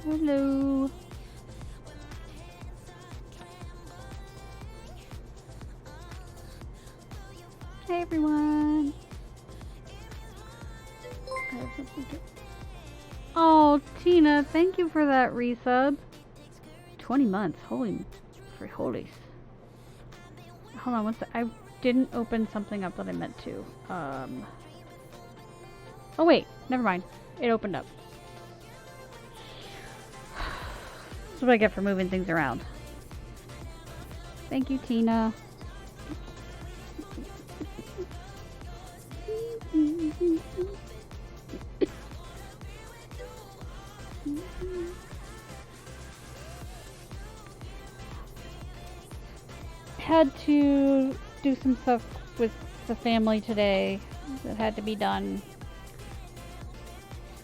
Hello. Hey everyone. Oh, Tina, thank you for that resub. 20 months. Holy holies. Hold on, I didn't open something up that I meant to. Oh wait, never mind. It opened up. That's what I get for moving things around. Thank you, Tina. Had to do some stuff with the family today that had to be done.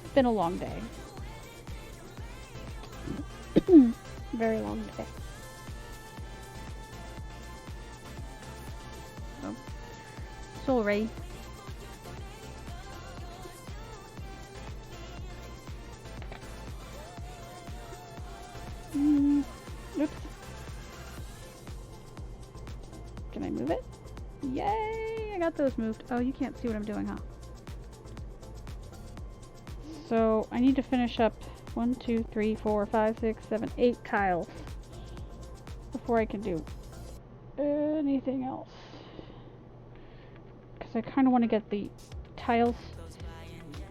It's been a long day. Very long day. Oh. Sorry. Oops. Can I move it? Yay! I got those moved. Oh, you can't see what I'm doing, huh? So, I need to finish up 1, 2, 3, 4, 5, 6, 7, 8 tiles before I can do anything else. Because I kind of want to get the tiles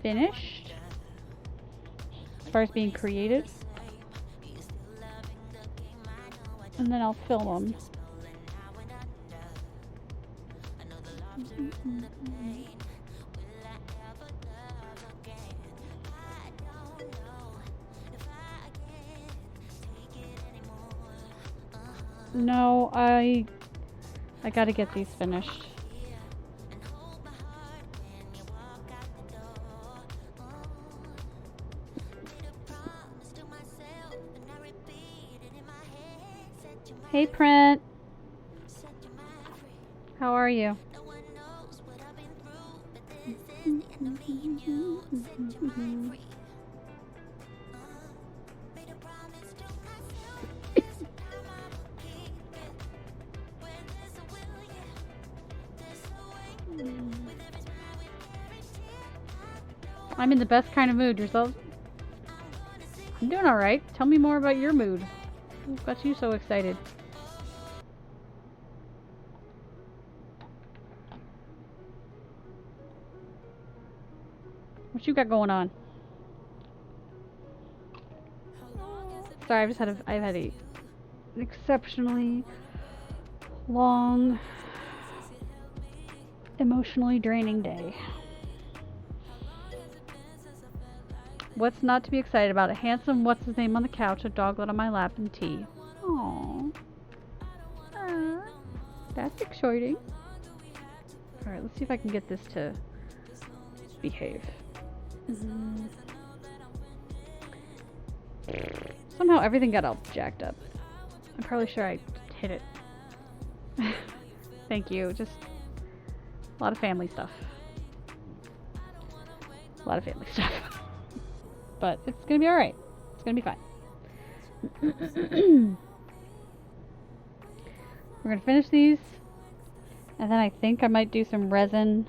finished as far as being created. And then I'll film them. No, I gotta get these finished. Hey, Print. How are you? I'm in the best kind of mood. Yourself? I'm doing alright. Tell me more about your mood. What got you so excited? What you got going on? Sorry, I've had an exceptionally long, emotionally draining day. What's not to be excited about? A handsome what's his name on the couch, a doglet on my lap, and tea. Aww. That's exciting. Alright, let's see if I can get this to behave. Somehow everything got all jacked up. I'm probably sure I hit it. Thank you. Just a lot of family stuff. A lot of family stuff. But it's gonna be alright. It's gonna be fine. We're gonna finish these. And then I think I might do some resin.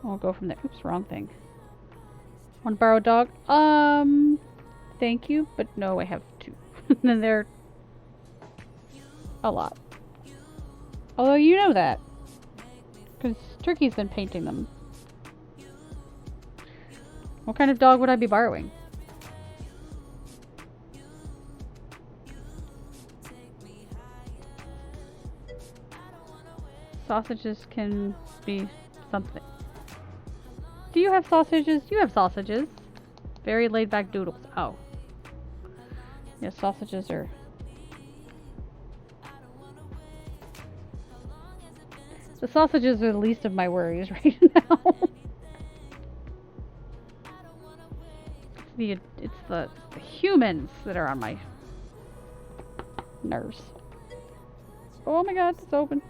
We'll go from there. Oops, wrong thing. Want to borrow a dog? Thank you, but no, I have two. And they're a lot. Although you know that. Because Turkey's been painting them. What kind of dog would I be borrowing? Sausages can be something. Do you have sausages? You have sausages. Very laid back doodles. Oh. Yes, sausages are... The sausages are the least of my worries right now. It's the humans that are on my nerves. Oh my god, it's open.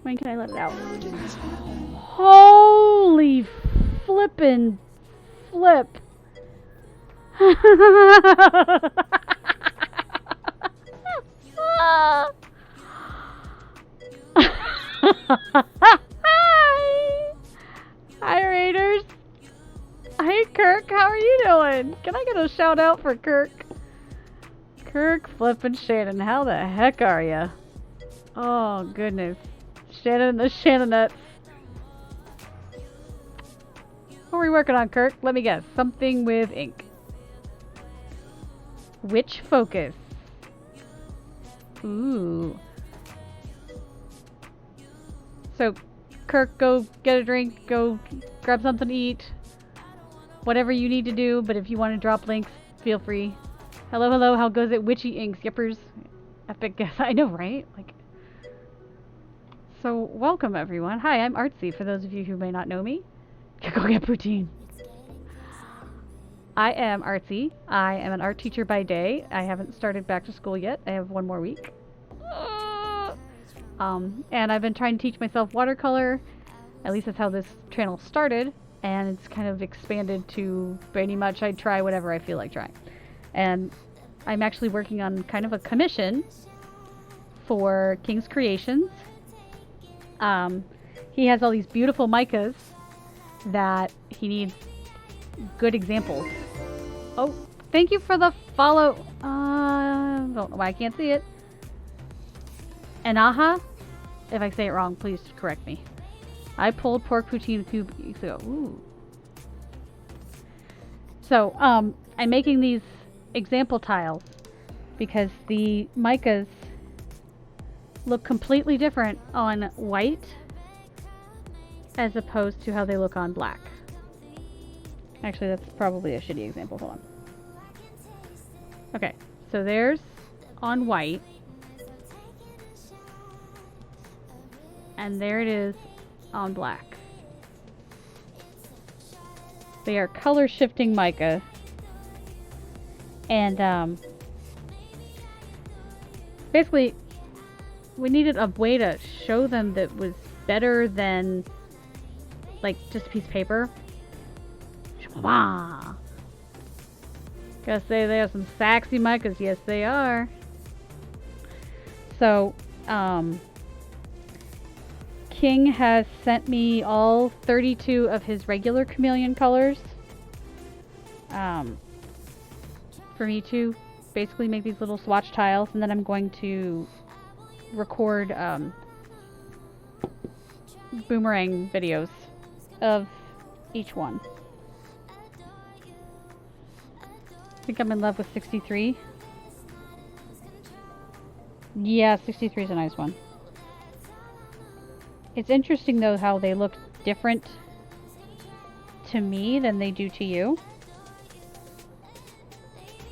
When can I let it out? Holy flippin' flip. Hi, Raiders. Hey, Kirk, how are you doing? Can I get a shout out for Kirk? Kirk flippin' Shannon, how the heck are ya? Oh, goodness. Shannon the Shannonettes. What are we working on, Kirk? Let me guess. Something with ink. Which focus? Ooh. So, Kirk, go get a drink, go grab something to eat. Whatever you need to do, but if you want to drop links, feel free. Hello, hello, how goes it? Witchy inks, yippers. Epic guess. I know, right? Like. So, welcome everyone. Hi, I'm Artsy, for those of you who may not know me. Go get poutine. I am Artsy. I am an art teacher by day. I haven't started back to school yet. I have one more week. And I've been trying to teach myself watercolor. At least that's how this channel started. And it's kind of expanded to pretty much I try whatever I feel like trying. And I'm actually working on kind of a commission for King's Creations. He has all these beautiful micas that he needs good examples. Oh, thank you for the follow. Don't know why I can't see it. Anaha? If I say it wrong, please correct me. I pulled pork poutine a few weeks ago. Ooh. So, I'm making these example tiles because the micas look completely different on white as opposed to how they look on black. Actually, that's probably a shitty example. Hold on. Okay, so there's on white. And there it is on black. They are color shifting mica. And basically we needed a way to show them that was better than like just a piece of paper. Gotta say they have some sexy micas. Yes, they are. So, King has sent me all 32 of his regular chameleon colors for me to basically make these little swatch tiles, and then I'm going to record boomerang videos of each one. I think I'm in love with 63. Yeah, 63 is a nice one. It's interesting though how they look different to me than they do to you.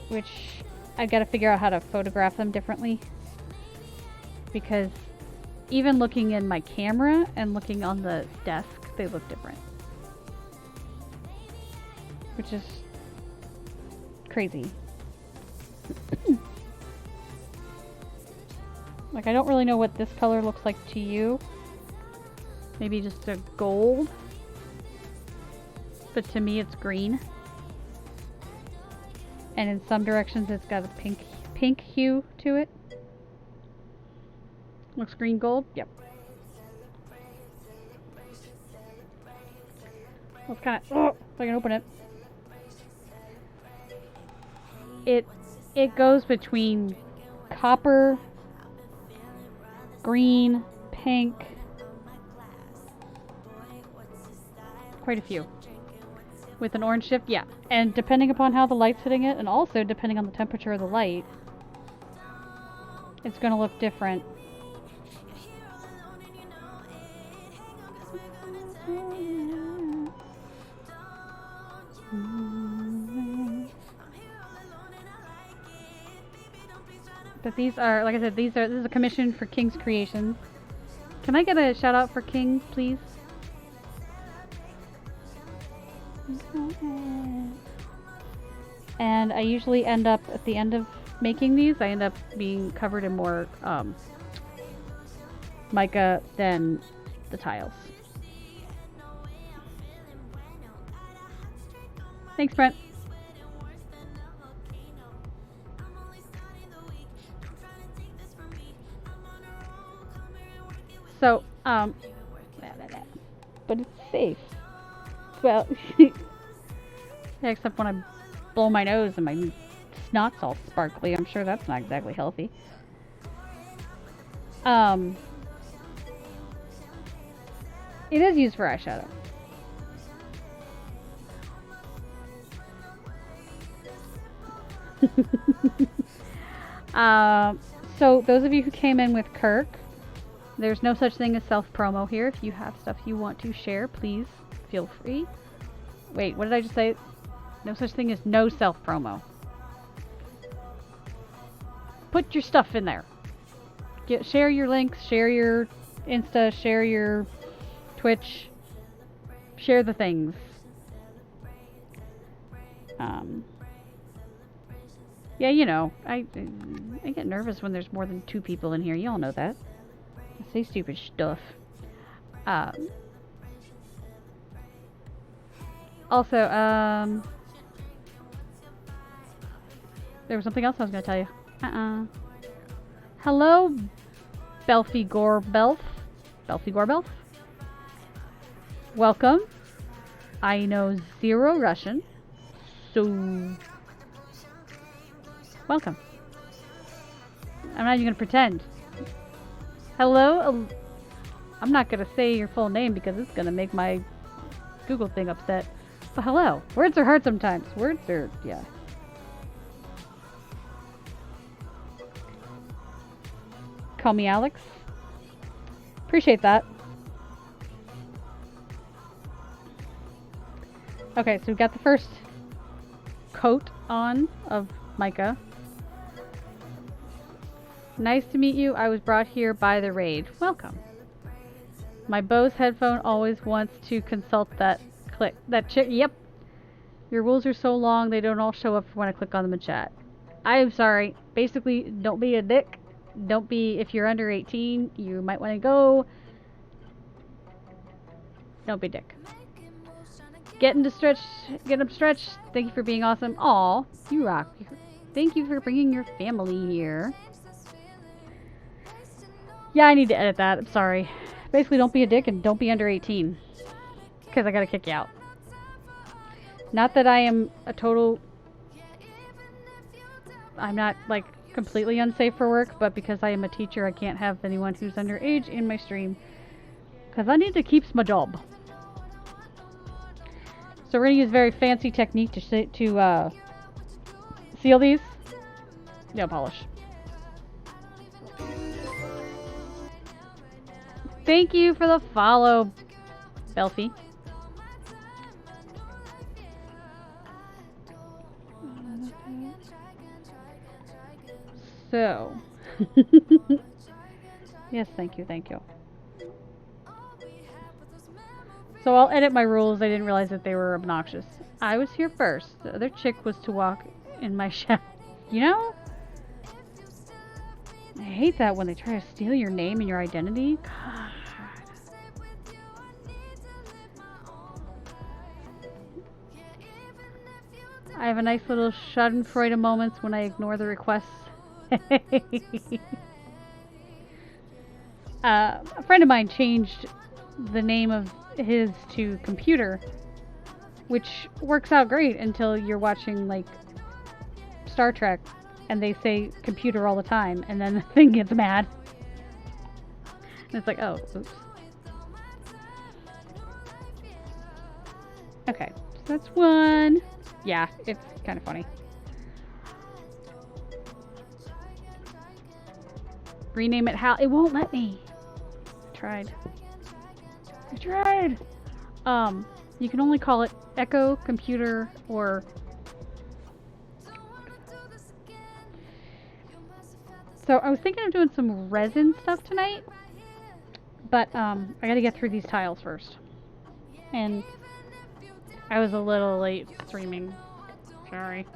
Which I gotta figure out how to photograph them differently. Because even looking in my camera and looking on the desk, they look different. Which is crazy. Like, I don't really know what this color looks like to you. Maybe just a gold. But to me it's green. And in some directions it's got a pink hue to it. Looks green gold? Yep. Well, it's kind of... Oh, if I can open it. It goes between copper, green, pink, quite a few. With an orange shift, yeah. And depending upon how the light's hitting it, and also depending on the temperature of the light, it's going to look different. But these are, like I said, this is a commission for King's Creations. Can I get a shout out for King, please? And I usually end up, at the end of making these, I end up being covered in more mica than the tiles. Thanks, Brent. So, but it's safe. Well, yeah, except when I blow my nose and my snot's all sparkly. I'm sure that's not exactly healthy. It is used for eyeshadow. So those of you who came in with Kirk, there's no such thing as self-promo here. If you have stuff you want to share, please feel free. Wait, what did I just say? No such thing as no self-promo. Put your stuff in there. Share your links, share your Insta, share your Twitch, share the things. Yeah, you know, I get nervous when there's more than 2 people in here. You all know that. I say stupid stuff. Also, there was something else I was going to tell you. Hello, Belfie Gorbelf. Belfie Gorbelf. Welcome. I know 0 Russian, so welcome. I'm not even going to pretend. Hello. I'm not going to say your full name because it's going to make my Google thing upset. But hello. Words are hard sometimes. Words are, yeah. Call me Alex. Appreciate that. Okay, so we've got the first coat on of mica. Nice to meet you. I was brought here by the raid. Welcome. My Bose headphone always wants to consult that click. That chick. Yep. Your rules are so long they don't all show up when I click on them in chat. I am sorry. Basically, don't be a dick. Don't be, if you're under 18, you might want to go. Don't be a dick. Getting them stretched. Thank you for being awesome. Aw, you rock. Thank you for bringing your family here. Yeah, I need to edit that. I'm sorry. Basically, don't be a dick and don't be under 18. Because I gotta kick you out. Not that I am a total... I'm not, like, completely unsafe for work, but because I am a teacher, I can't have anyone who's underage in my stream. Because I need to keep my job. So we're going to use a very fancy technique to seal these. Nail polish. Thank you for the follow, Belfie. So. Yes, thank you, thank you. So I'll edit my rules. I didn't realize that they were obnoxious. I was here first. The other chick was to walk in my shadow. You know? I hate that when they try to steal your name and your identity. God. I have a nice little schadenfreude moments when I ignore the requests. A friend of mine changed the name of his to computer, which works out great until you're watching like Star Trek and they say computer all the time and then the thing gets mad and it's like, oh, oops. Okay, so that's one. Yeah, it's kind of funny. Rename it Hal. It won't let me. I tried. You can only call it Echo, Computer, or... So I was thinking of doing some resin stuff tonight, but I gotta get through these tiles first. And I was a little late streaming. Sorry.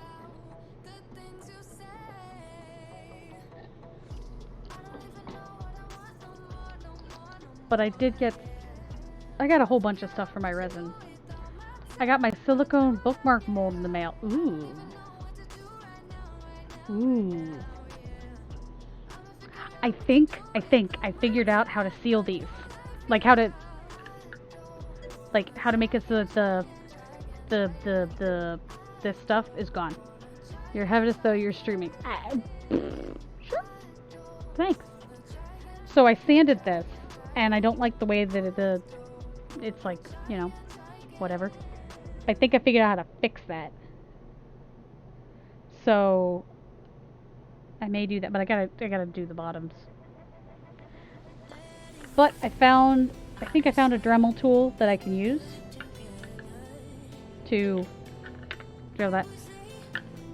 but I got a whole bunch of stuff for my resin. I got my silicone bookmark mold in the mail. Ooh. Ooh. I think I figured out how to seal these. Like how to make it so that this stuff is gone. You're having as though you're streaming. Sure. Thanks. So I sanded this, and I don't like the way that it's like, you know, whatever. I think I figured out how to fix that. So I may do that, but I gotta do the bottoms. But I think I found a Dremel tool that I can use to drill that.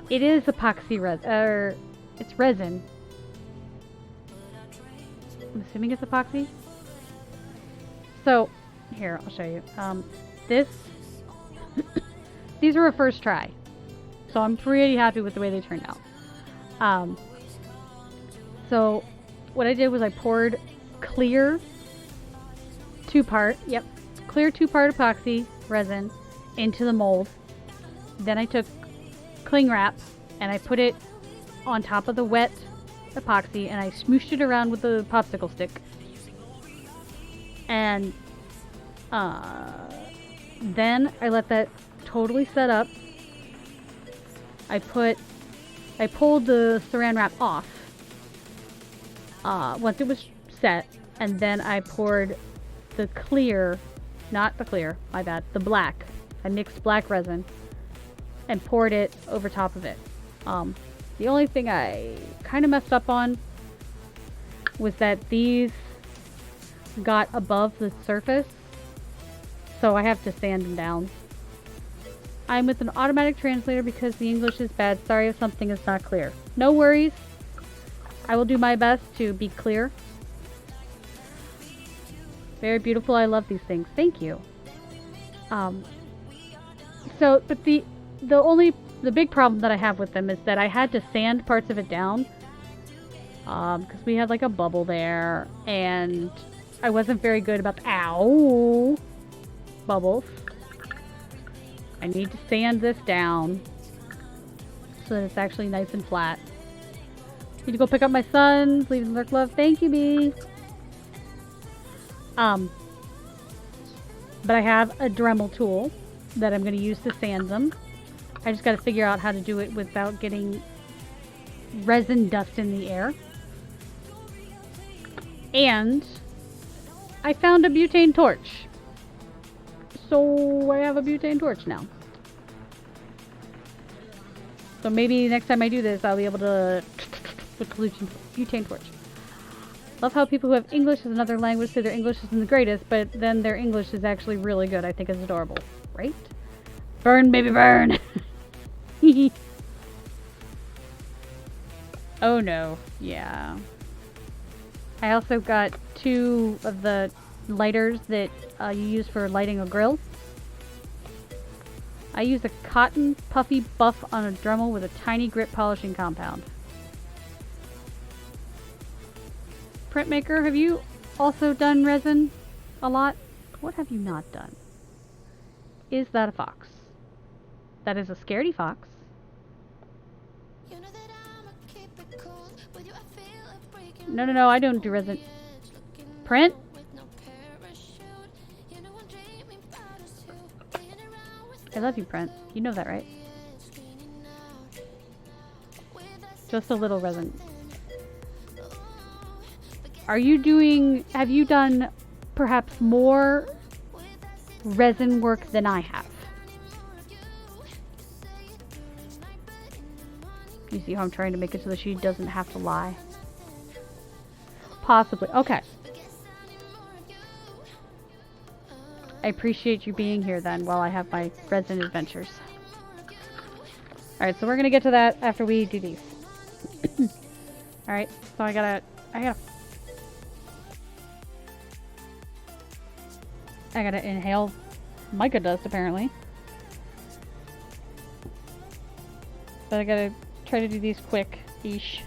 It is epoxy resin, it's resin. I'm assuming it's epoxy. So, here, I'll show you. These are a first try. So I'm pretty happy with the way they turned out. So what I did was I poured clear two-part epoxy resin into the mold. Then I took cling wrap and I put it on top of the wet epoxy and I smooshed it around with a popsicle stick. And then I let that totally set up. I pulled the saran wrap off once it was set, and then I poured the clear, not the clear, my bad, the black. I mixed black resin and poured it over top of it. The only thing I kind of messed up on was that these got above the surface, so I have to sand them down. I'm with an automatic translator because the English is bad. Sorry if something is not clear. No worries. I will do my best to be clear. Very beautiful. I love these things. Thank you. But the big problem that I have with them is that I had to sand parts of it down. Because we had like a bubble there, and I wasn't very good about the bubbles. I need to sand this down so that it's actually nice and flat. Need to go pick up my son. Leave him dark love. Thank you, B. But I have a Dremel tool that I'm going to use to sand them. I just got to figure out how to do it without getting resin dust in the air. And I found a butane torch. So I have a butane torch now. So maybe next time I do this, I'll be able to butane torch. Love how people who have English as another language say their English isn't the greatest, but then their English is actually really good. I think it's adorable, right? Burn, baby, burn. Oh no, yeah. I also got 2 of the lighters that you use for lighting a grill. I use a cotton puffy buff on a Dremel with a tiny grit polishing compound. Printmaker, have you also done resin a lot? What have you not done? Is that a fox? That is a scaredy fox. No, I don't do resin. Print? I love you, Print. You know that, right? Just a little resin. Have you done perhaps more resin work than I have? You see how I'm trying to make it so that she doesn't have to lie? Possibly. Okay. I appreciate you being here then while I have my resin adventures. Alright, so we're gonna get to that after we do these. Alright, so I gotta inhale mica dust apparently. But I gotta try to do these quick-ish.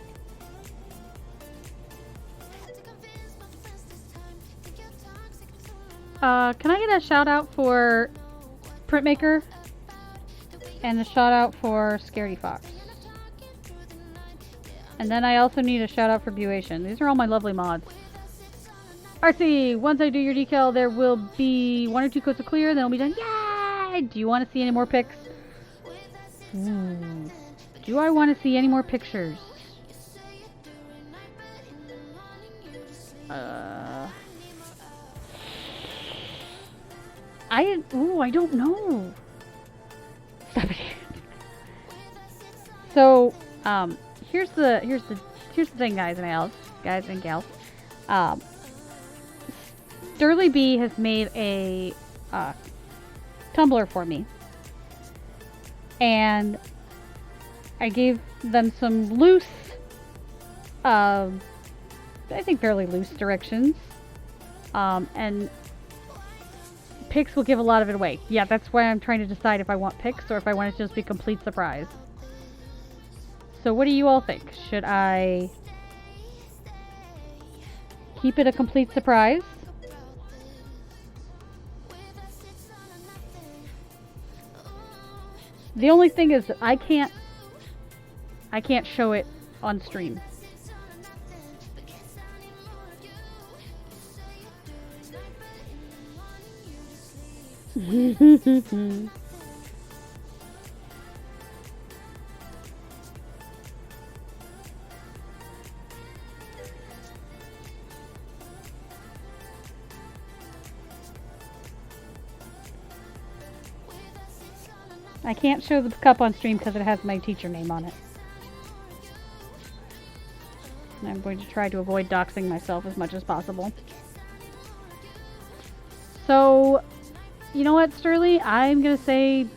Can I get a shout out for Printmaker? And a shout out for Scaredy Fox. And then I also need a shout out for Buation. These are all my lovely mods. RC, once I do your decal, there will be 1 or 2 coats of clear, then it'll be done. Yay! Do you want to see any more pics? Do I want to see any more pictures? I don't know. Stop it. So, here's the thing, guys and gals. Sterly B has made a tumbler for me, and I gave them some loose, I think fairly loose directions, and pics will give a lot of it away. Yeah, that's why I'm trying to decide if I want pics or if I want it to just be complete surprise. So what do you all think? Should I keep it a complete surprise? The only thing is that I can't show it on stream. I can't show the cup on stream because it has my teacher name on it. And I'm going to try to avoid doxing myself as much as possible. So, you know what, Sterling? I'm going to say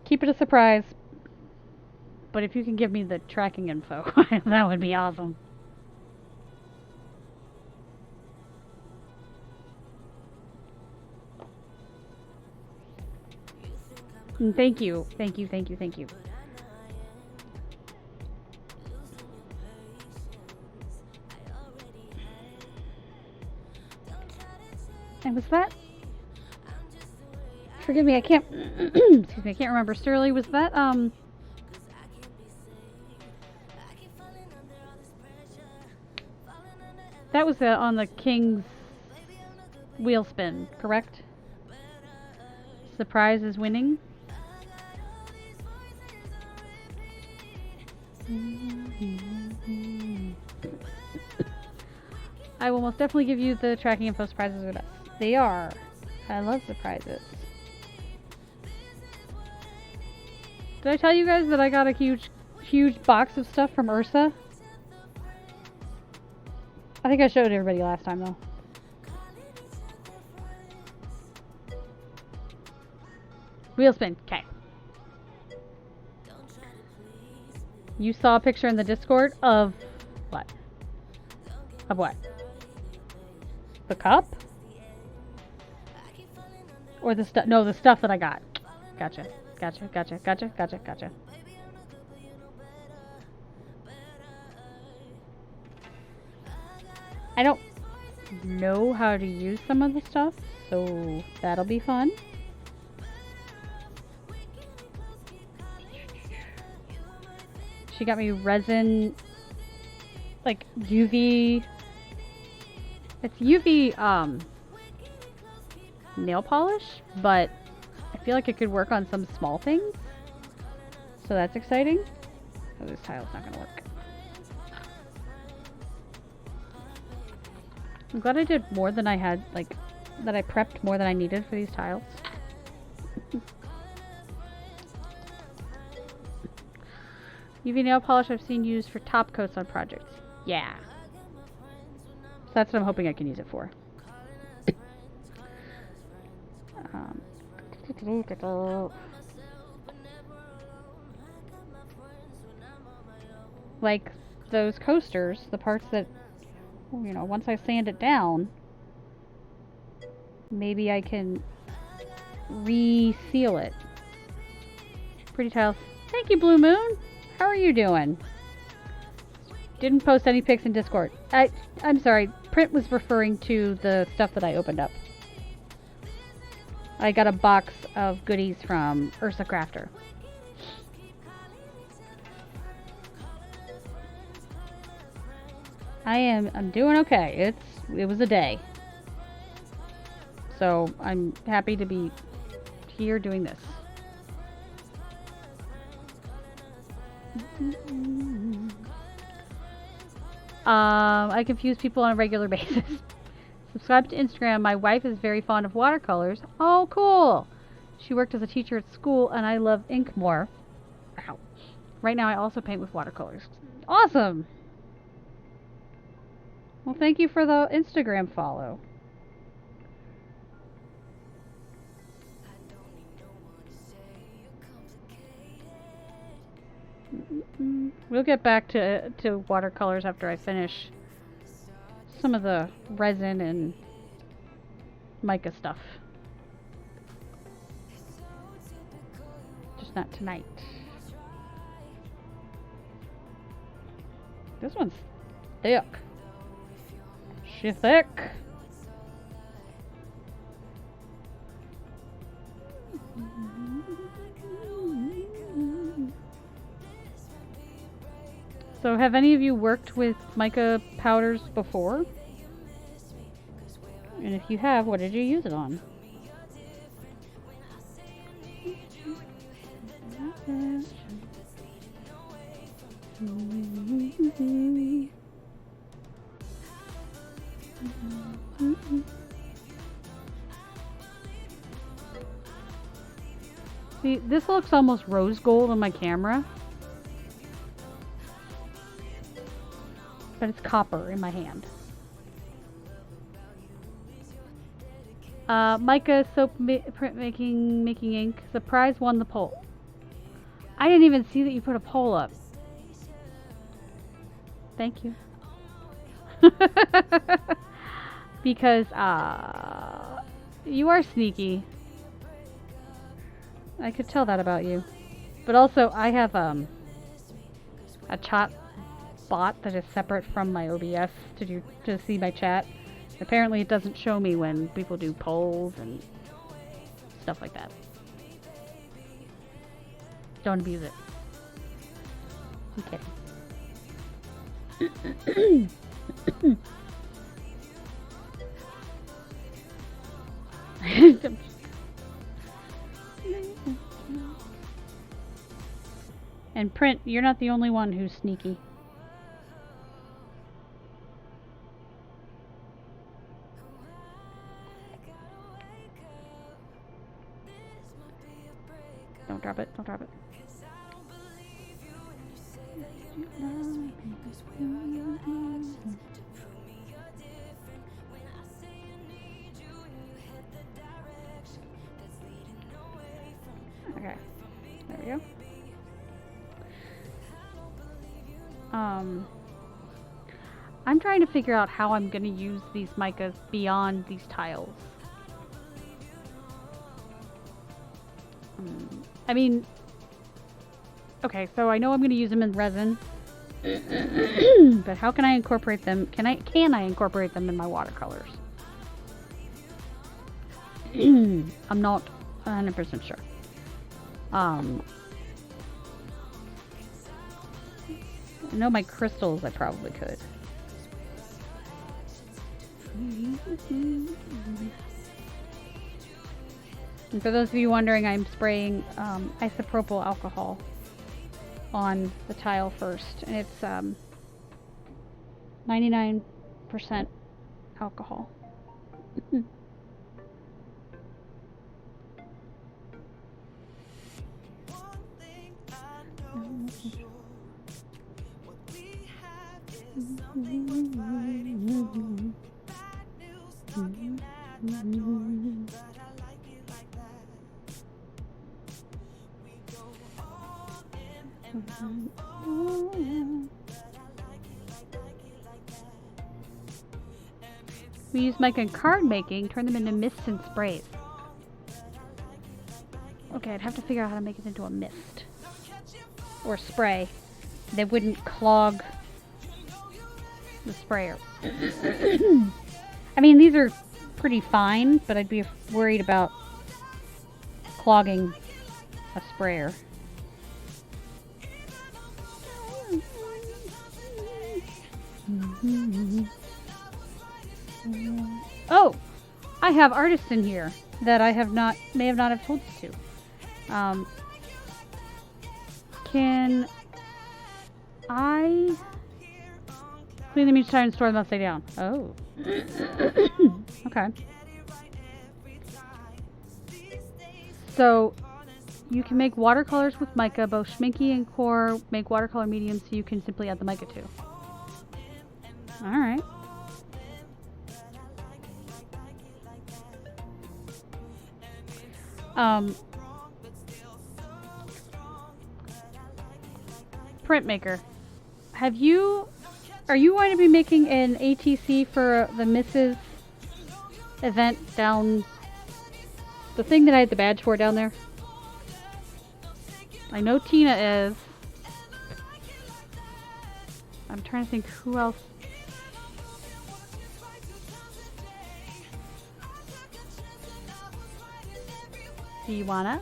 keep it a surprise. But if you can give me the tracking info, that would be awesome. And thank you. Thank you. And was that? Forgive me, I can't. Excuse me, I can't remember. Sterling, was that that was on the King's wheel spin, correct? Surprise is winning. I will most definitely give you the tracking info. Surprises are best. They are. I love surprises. Did I tell you guys that I got a huge box of stuff from Ursa? I think I showed everybody last time though. Wheel spin. Okay. You saw a picture in the Discord of what? Of what? The cup? Or the stuff? No, the stuff that I got. Gotcha. I don't know how to use some of the stuff, so that'll be fun. She got me resin, like UV. It's UV nail polish, but I feel like it could work on some small things. So that's exciting. Oh, this tile's not gonna work. I'm glad I did more than I had, like, that I prepped more than I needed for these tiles. UV nail polish I've seen used for top coats on projects. Yeah. So that's what I'm hoping I can use it for. Like those coasters, the parts that, you know, once I sand it down, maybe I can reseal it. Pretty tiles. Thank you, Blue Moon. How are you doing? didn't post any pics in Discord. I'm sorry. Print was referring to the stuff that I opened up. I got a box of goodies from Ursa Crafter. I'm doing okay. It was a day. So I'm happy to be here doing this. I confuse people on a regular basis. Subscribe to Instagram. My wife is very fond of watercolors. Oh, cool. She worked as a teacher at school, and I love ink more. Ow. Right now, I also paint with watercolors. Awesome. Well, thank you for the Instagram follow. We'll get back to watercolors after I finish some of the resin and mica stuff. Just not tonight. This one's thick. She's thick. So have any of you worked with mica powders before? And if you have, what did you use it on? See, this looks almost rose gold on my camera. But it's copper in my hand. Mica soap print making ink. The prize won the poll. I didn't even see that you put a poll up. Thank you. Because you are sneaky. I could tell that about you. But also I have a chat bot that is separate from my OBS to see my chat. Apparently it doesn't show me when people do polls and stuff like that. Don't abuse it. Okay. And Print, you're not the only one who's sneaky. Don't drop it, don't drop it. Okay, there we go. I'm trying to figure out how I'm going to use these micas beyond these tiles. I mean, okay, so I know I'm going to use them in resin, but how can I incorporate them? Can I incorporate them in my watercolors? I'm not 100% sure. I know my crystals I probably could. And for those of you wondering, I'm spraying isopropyl alcohol on the tile first, and it's 99% alcohol. We use mica in card making, turn them into mists and sprays. Okay, I'd have to figure out how to make it into a mist. Or spray. That wouldn't clog the sprayer. I mean, these are pretty fine, but I'd be worried about clogging a sprayer. Oh, I have artists in here that I may have not have told you to. Can I clean them each time and store them upside down? Oh. Okay. So you can make watercolors with mica, both schminky and core. Make watercolor medium, so you can simply add the mica too. All right. Printmaker. Are you going to be making an ATC for the Mrs. event down, the thing that I had the badge for down there? I know Tina is. I'm trying to think who else. Do you wanna?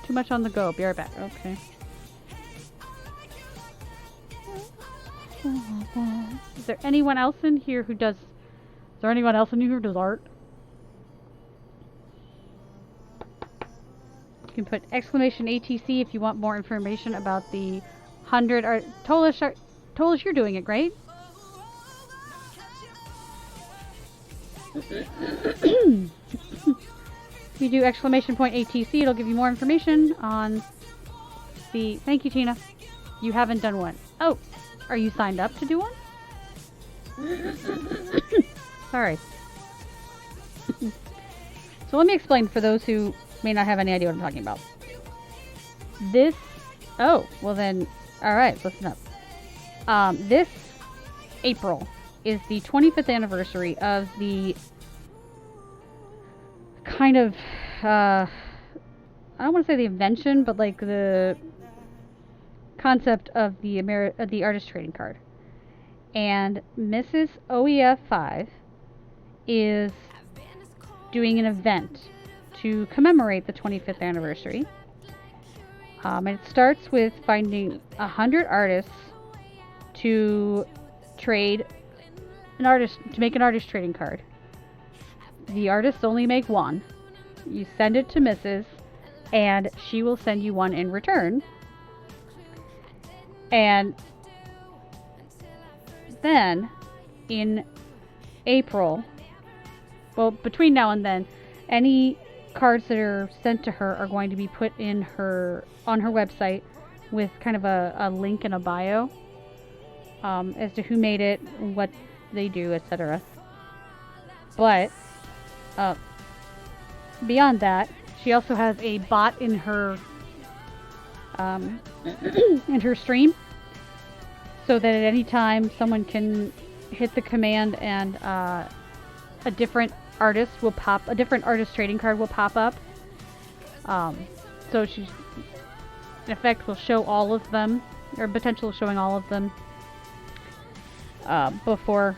Too much on the go. Be right back. Okay. Is there anyone else in here who does? Is there anyone else in here who does art? You can put exclamation ATC if you want more information about the 100 art. Tolish, you're doing it great. If you do exclamation point ATC, it'll give you more information on the... Thank you, Tina. You haven't done one. Oh, are you signed up to do one? Sorry. So let me explain for those who may not have any idea what I'm talking about. This... Oh, well then... Alright, listen up. This April is the 25th anniversary of the kind of, I don't want to say the invention, but like the concept of the artist trading card. And Mrs. OEF5 is doing an event to commemorate the 25th anniversary. It starts with finding 100 artists to trade to make an artist trading card. The artists only make one. You send it to Mrs. and she will send you one in return. And then in April, well, between now and then, any cards that are sent to her are going to be put on her website with kind of a link and a bio as to who made it, what they do, etc. But beyond that, she also has a bot in her in her stream, so that at any time someone can hit the command and a different artist trading card will pop up. So she, in effect, will show all of them, or potential of showing all of them before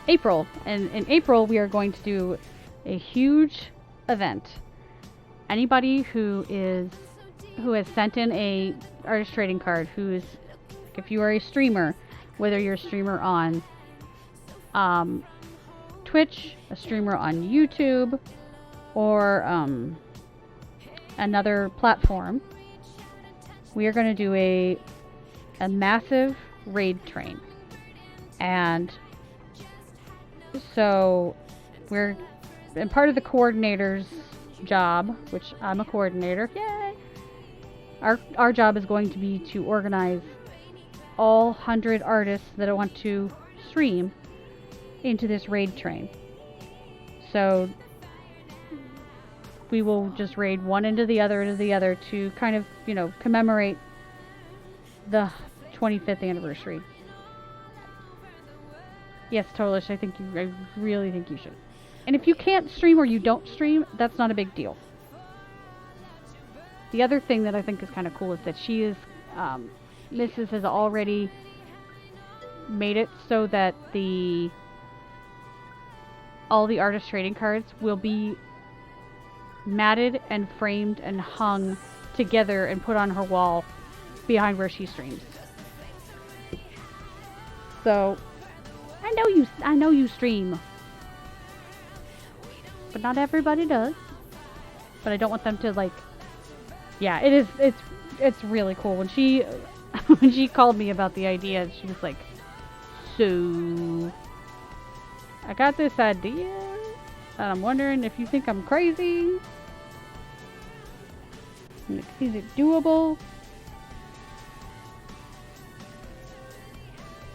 April. And in April, we are going to do a huge event. Anybody who has sent in a artist trading card, if you are a streamer, whether you're a streamer on Twitch, a streamer on YouTube, or another platform, we are going to do a massive raid train. And so and part of the coordinator's job, which I'm a coordinator, yay! Our job is going to be to organize all 100 artists that want to stream into this raid train. So we will just raid one into the other to kind of, commemorate the 25th anniversary. Yes, Tolish, I really think you should. And if you can't stream or you don't stream, that's not a big deal. The other thing that I think is kind of cool is that she is, Mrs. has already made it so that all the artist trading cards will be matted and framed and hung together and put on her wall behind where she streams. So I know you stream, but not everybody does. But I don't want them to like. Yeah, it's really cool. When she when she called me about the idea, she was like, "So I got this idea, and I'm wondering if you think I'm crazy. Is it doable?"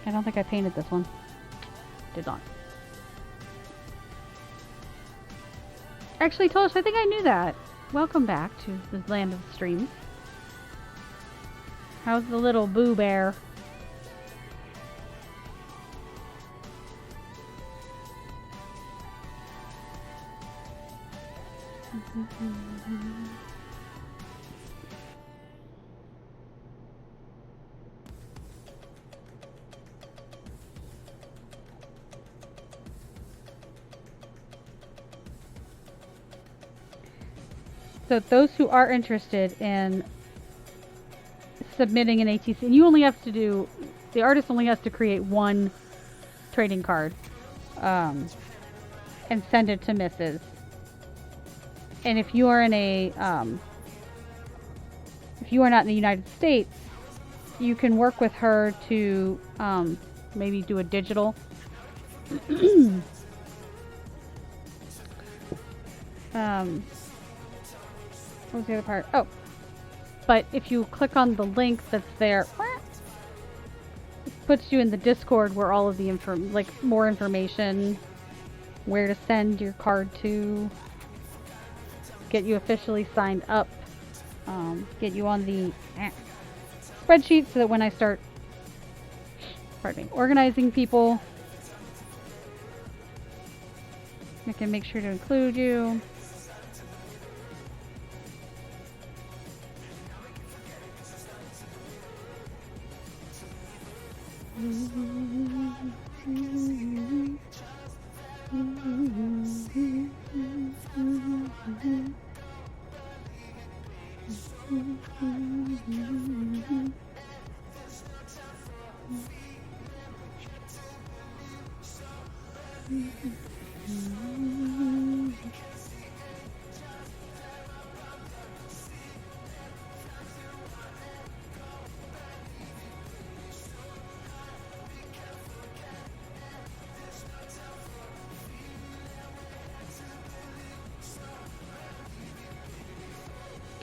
I don't think I painted this one. Did not. Actually, Tosh, I think I knew that. Welcome back to the land of the streams. How's the little Boo Bear? So those who are interested in submitting an ATC, and you only have to do, the artist only has to create one trading card and send it to Mrs. And if you are in a, if you are not in the United States, you can work with her to maybe do a digital. What was the other part? Oh, but if you click on the link that's there, it puts you in the Discord where all of the more information, where to send your card to, get you officially signed up, get you on the spreadsheet so that when I start, organizing people, I can make sure to include you.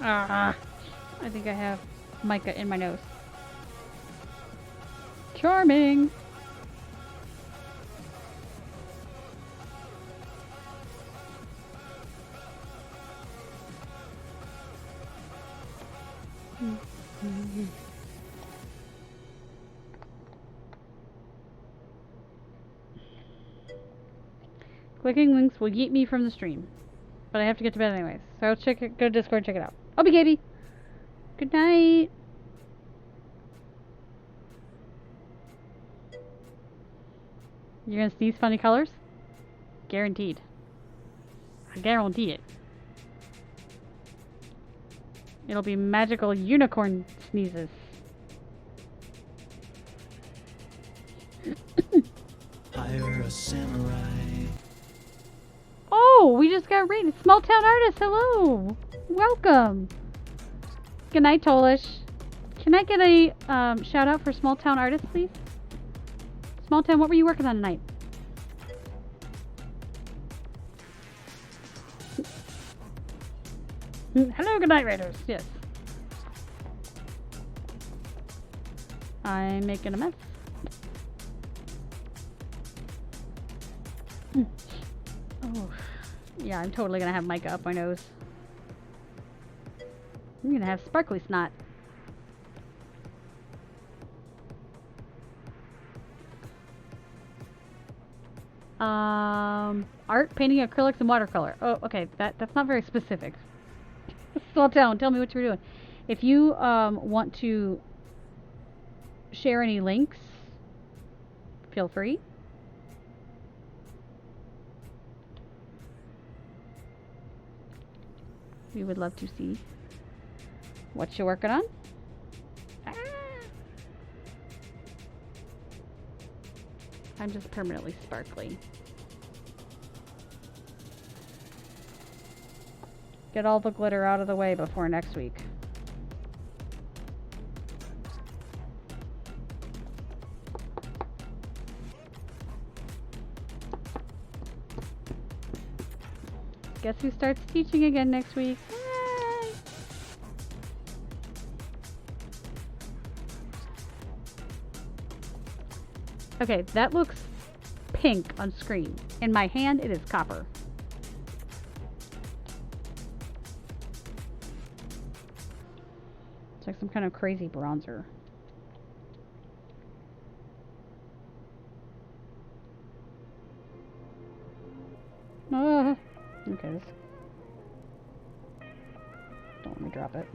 I think I have Mica in my nose. Charming! Clicking links will yeet me from the stream. But I have to get to bed anyways. So I'll go to Discord, check it out. I'll be Gaby. Good night. You're gonna sneeze funny colors? Guaranteed. I guarantee it. It'll be magical unicorn sneezes. Hire a samurai. Oh, we just got rated. Small Town Artist, hello! Welcome! Good night, Tolish. Can I get a shout out for Small Town Artist, please? Small Town, what were you working on tonight? Hello, good night, Raiders. Yes. I'm making a mess. Oh, yeah, I'm totally gonna have Mica up my nose. I'm gonna have sparkly snot. Art, painting, acrylics, and watercolor. Oh, okay, that's not very specific. Small Town, tell me what you're doing. If you want to share any links feel free. We would love to see what you're working on. Ah! I'm just permanently sparkly. Get all the glitter out of the way before next week. Guess who starts teaching again next week? Yay! Okay, that looks pink on screen. In my hand, it is copper. It's like some kind of crazy bronzer. Okay, this... Don't let me drop it.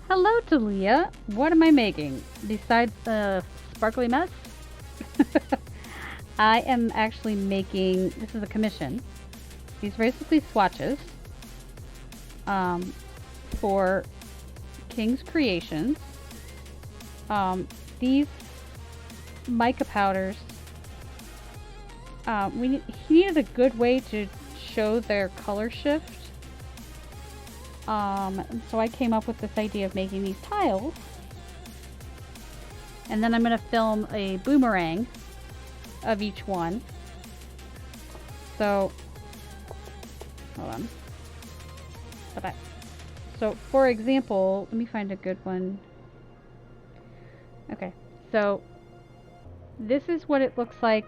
Hello to Leah. What am I making besides the sparkly mess? I am actually making, this is a commission. These are basically swatches for King's Creations. These mica powders, he needed a good way to show their color shift. So I came up with this idea of making these tiles. And then I'm going to film a boomerang of each one. So, hold on. Okay. So, for example, let me find a good one. Okay, so this is what it looks like.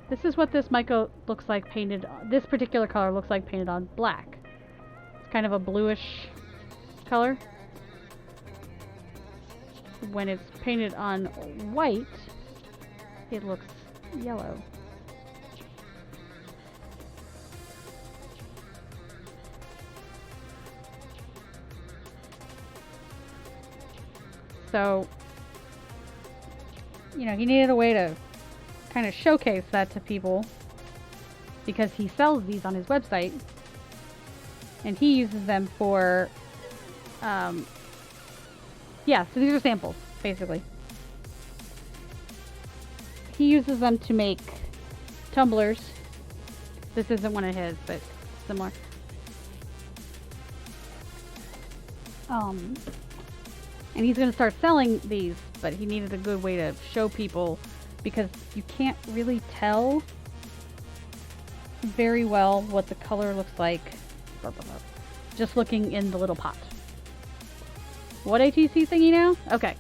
This is what this mica looks like painted on. This particular color looks like painted on black. It's kind of a bluish color. When it's painted on white, it looks yellow. So, you know, he needed a way to kind of showcase that to people because he sells these on his website and he uses them for yeah, so these are samples basically. He uses them to make tumblers. This isn't one of his, but similar. And he's going to start selling these, but he needed a good way to show people because you can't really tell very well what the color looks like just looking in the little pot. What ATC thingy now? Okay.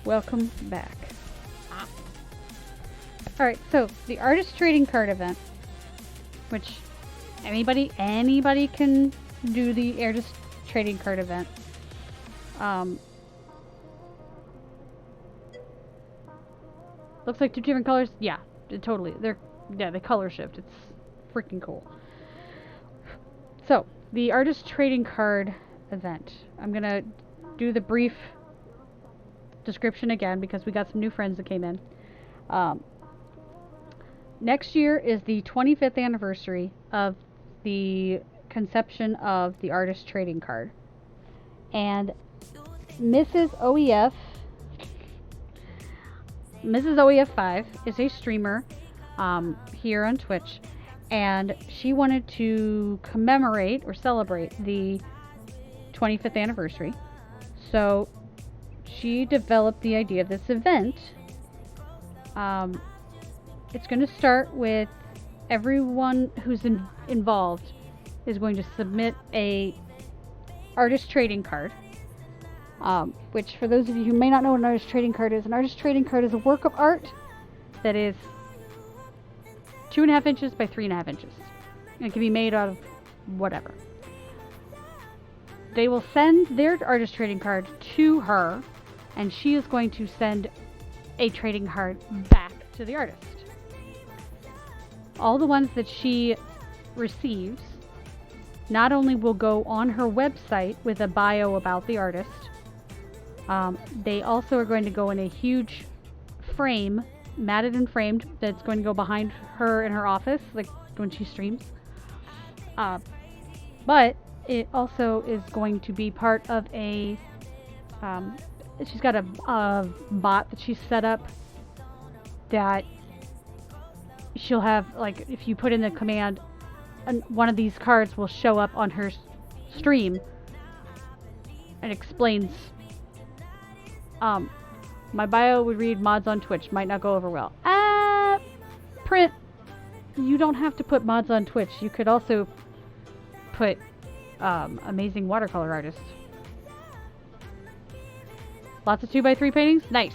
Welcome back. Alright, so the artist trading card event, which anybody can do the artist trading card event. Looks like two different colors. Yeah, totally. They color shift. It's freaking cool. So, the artist trading card event. I'm gonna do the brief description again because we got some new friends that came in. Next year is the 25th anniversary of the conception of the artist trading card. And Mrs. OEF5 is a streamer here on Twitch, and she wanted to commemorate or celebrate the 25th anniversary. So she developed the idea of this event. It's going to start with everyone who's involved is going to submit a artist trading card. Which, for those of you who may not know what an artist trading card is, an artist trading card is a work of art that is 2.5 inches by 3.5 inches. It can be made out of whatever. They will send their artist trading card to her, and she is going to send a trading card back to the artist. All the ones that she receives not only will go on her website with a bio about the artist, they also are going to go in a huge frame, matted and framed, that's going to go behind her in her office, like when she streams. But it also is going to be part of a, she's got a bot that she's set up that she'll have, like, if you put in the command, one of these cards will show up on her stream and explains, my bio would read mods on Twitch, might not go over well. Print, you don't have to put mods on Twitch. You could also put amazing watercolor artists. Lots of 2x3 paintings? Nice.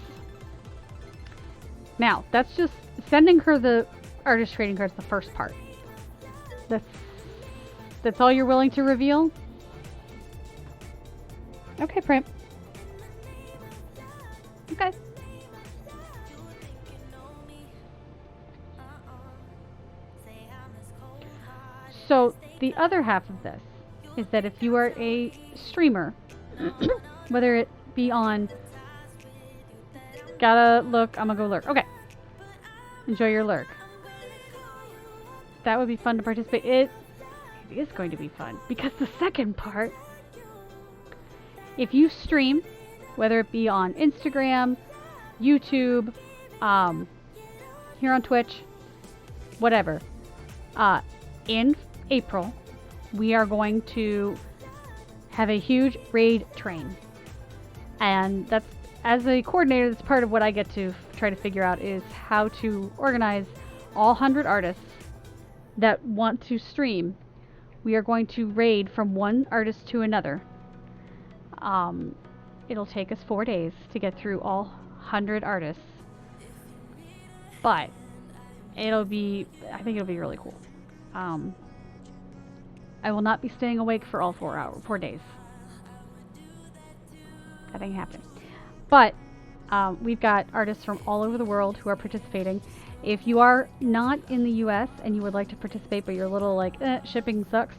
Now, that's just sending her the artist trading cards, the first part. That's all you're willing to reveal? Okay, Print. Okay. So, the other half of this is that if you are a streamer, whether it be on... Gotta look, I'm gonna go lurk. Okay. Enjoy your lurk. That would be fun to participate. It is going to be fun, because the second part, if you stream, whether it be on Instagram, YouTube, here on Twitch, whatever, in April, we are going to have a huge raid train. And that's, as a coordinator, that's part of what I get to try to figure out, is how to organize all 100 artists that want to stream. We are going to raid from one artist to another. It'll take us 4 days to get through all 100 artists. But I think it'll be really cool. I will not be staying awake for all 4 days. That ain't happening. But we've got artists from all over the world who are participating. If you are not in the US and you would like to participate, but you're a little like, shipping sucks,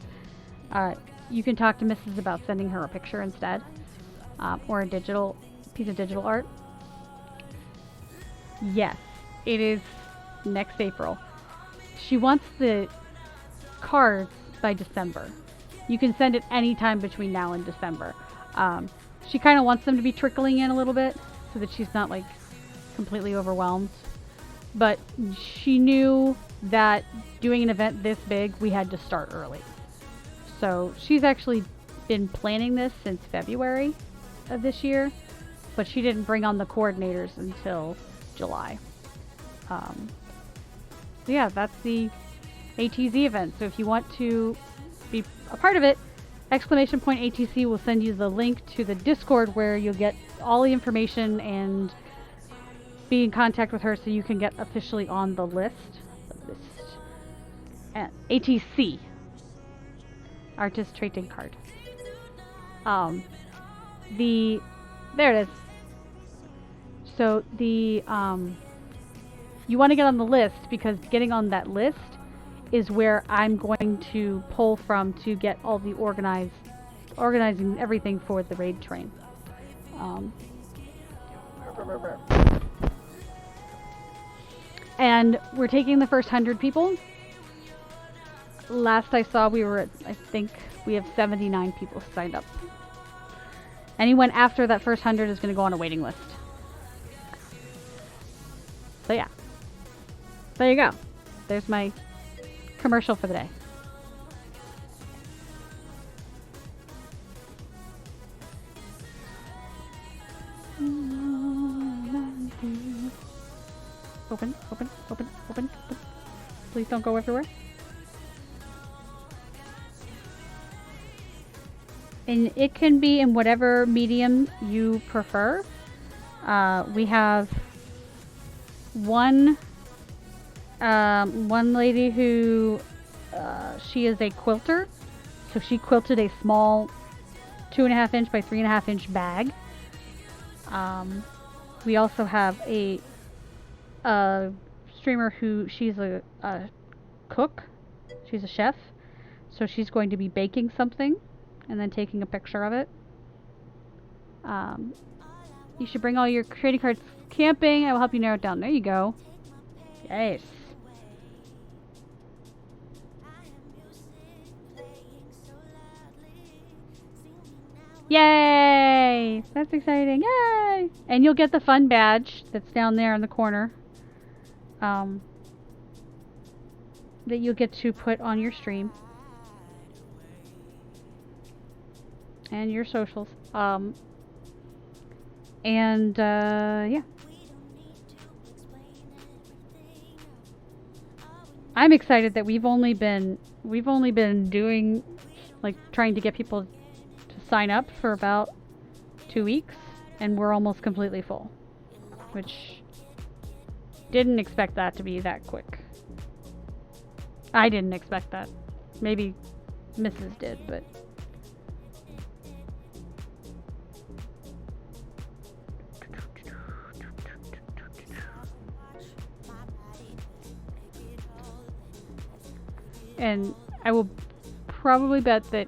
you can talk to Mrs. about sending her a picture instead, or a piece of digital art. Yes, it is next April. She wants the cards by December. You can send it anytime between now and December. She kind of wants them to be trickling in a little bit so that she's not like completely overwhelmed. But she knew that doing an event this big, we had to start early. So she's actually been planning this since February of this year, but she didn't bring on the coordinators until July. So yeah, that's the ATZ event. So if you want to be a part of it, !ATC will send you the link to the Discord where you'll get all the information and be in contact with her so you can get officially on the list. And ATC. Artist Trading Card. There it is. So you want to get on the list, because getting on that list is where I'm going to pull from to get all the organizing everything for the raid train. And we're taking the first 100 people. Last I saw, I think we have 79 people signed up. Anyone after that first 100 is going to go on a waiting list. So yeah. There you go. There's my commercial for the day. Open. Please don't go everywhere. And it can be in whatever medium you prefer. We have one lady who she is a quilter, so she quilted a small 2.5 inch by 3.5 inch bag. We also have a streamer who she's a cook. She's a chef, so she's going to be baking something and then taking a picture of it. You should bring all your trading cards camping. I will help you narrow it down. There you go. Yes. Yay! That's exciting. Yay! And you'll get the fun badge that's down there in the corner. That you'll get to put on your stream. And your socials. Yeah. I'm excited that we've only been doing, like, trying to get people to sign up for about 2 weeks, and we're almost completely full, which didn't expect that to be that quick. I didn't expect that. Maybe Mrs. did, but and I will probably bet that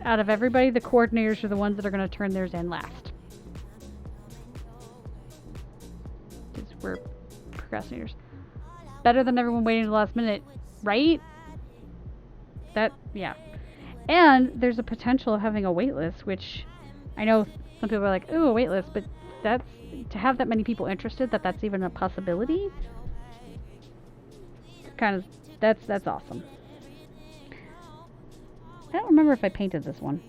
out of everybody, the coordinators are the ones that are going to turn theirs in last. Because we're procrastinators. Better than everyone waiting to the last minute, right? Yeah. And there's a potential of having a wait list, which I know some people are like, ooh, a wait list, but that's, to have that many people interested, that's even a possibility. Kind of, that's awesome. I don't remember if I painted this one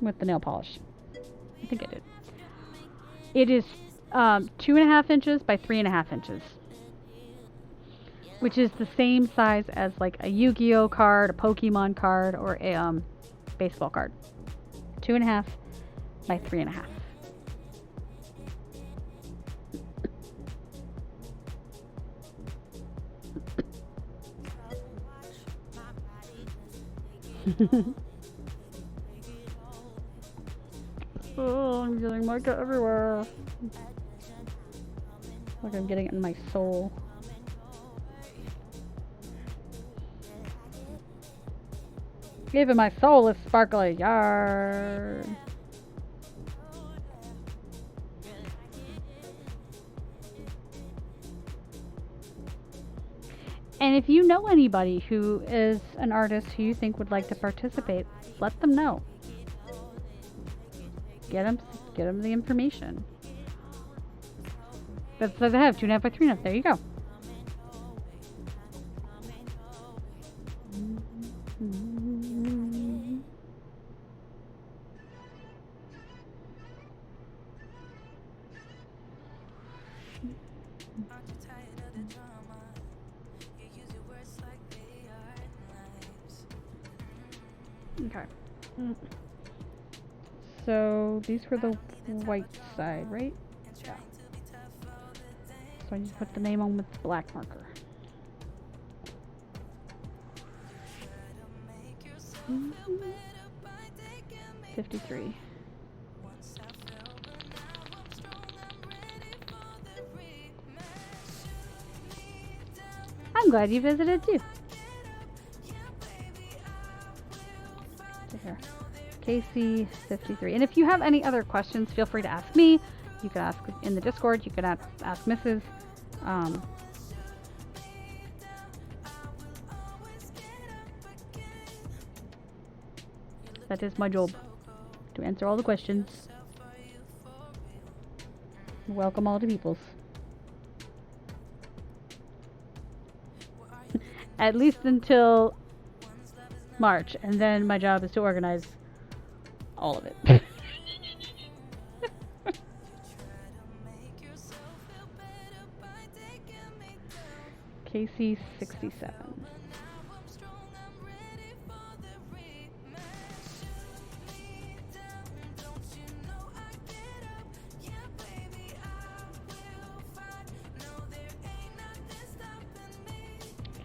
with the nail polish. I think I did. It is 2.5 inches by 3.5 inches, which is the same size as like a Yu-Gi-Oh card, a Pokemon card, or a baseball card. 2.5 by 3.5. Oh, I'm getting Mica everywhere. Like I'm getting it in my soul. Even my soul is sparkly. Yar. And if you know anybody who is an artist who you think would like to participate, let them know. Get them the information. That's what I have, 2.5 by 3.5. There you go. Okay. So these were the white side, right? Yeah. So I just put the name on with the black marker. Mm-hmm. 53. I'm glad you visited too. Here. KC 53. And if you have any other questions, feel free to ask me. You can ask in the Discord. You can ask Mrs. That is my job, to answer all the questions. Welcome all the peoples. At least until March, and then my job is to organize all of it. KC 67.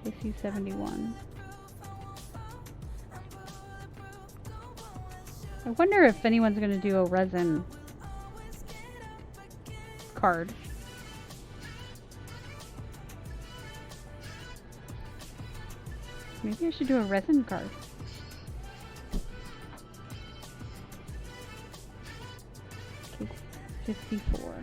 KC 71. I wonder if anyone's going to do a resin card. Maybe I should do a resin card. Okay, 54.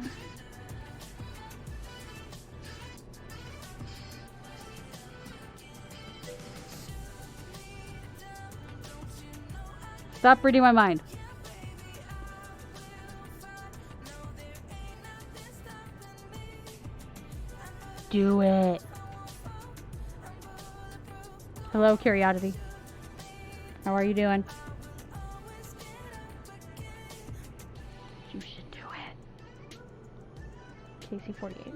Stop reading my mind. Do it. Hello, Curiosity. How are you doing? You should do it. KC 48.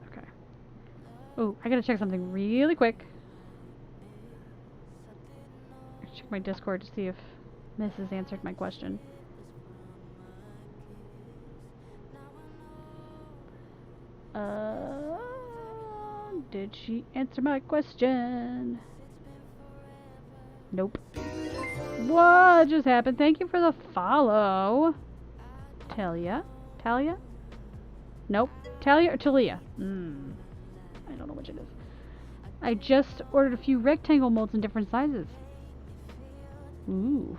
Okay. Oh, I gotta check something really quick. Check my Discord to see if Mrs. answered my question. Did she answer my question? Nope. What just happened? Thank you for the follow. Talia? Nope. Talia or Talia? I don't know which it is. I just ordered a few rectangle molds in different sizes. Ooh.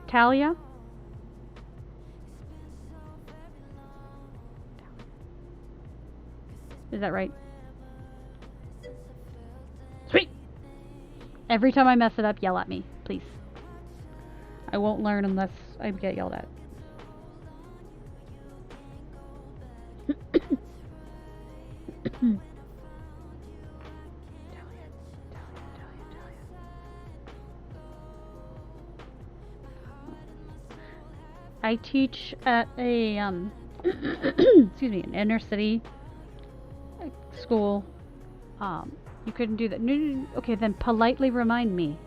Talia? Is that right? Sweet! Every time I mess it up, yell at me, please. I won't learn unless I get yelled at. I teach at a excuse me, an inner city school. You couldn't do that. No. Okay, then politely remind me.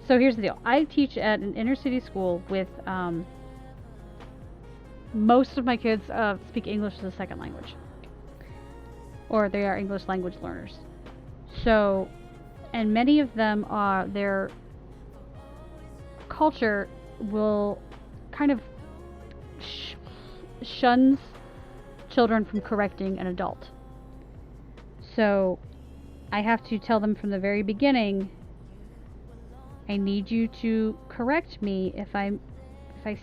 So here's the deal. I teach at an inner city school with most of my kids speak English as a second language, or they are English language learners. So, and many of them are, their culture will kind of shuns children from correcting an adult. So I have to tell them from the very beginning, I need you to correct me if I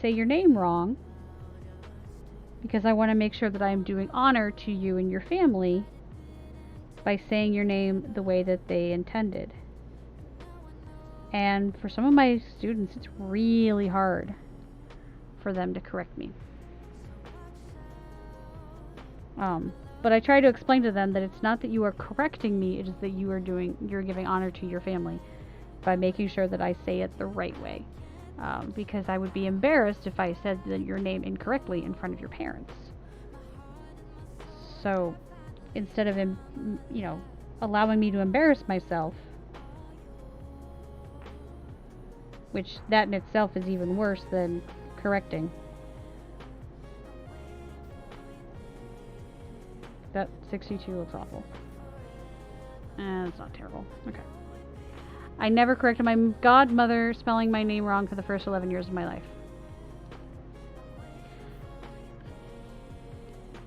say your name wrong, because I want to make sure that I'm doing honor to you and your family by saying your name the way that they intended. And for some of my students, it's really hard for them to correct me. But I try to explain to them that it's not that you are correcting me, it is that you're giving honor to your family by making sure that I say it the right way. Because I would be embarrassed if I said your name incorrectly in front of your parents. So instead of allowing me to embarrass myself, which that in itself is even worse than correcting. That 62 looks awful. It's not terrible. Okay. I never corrected my godmother spelling my name wrong for the first 11 years of my life.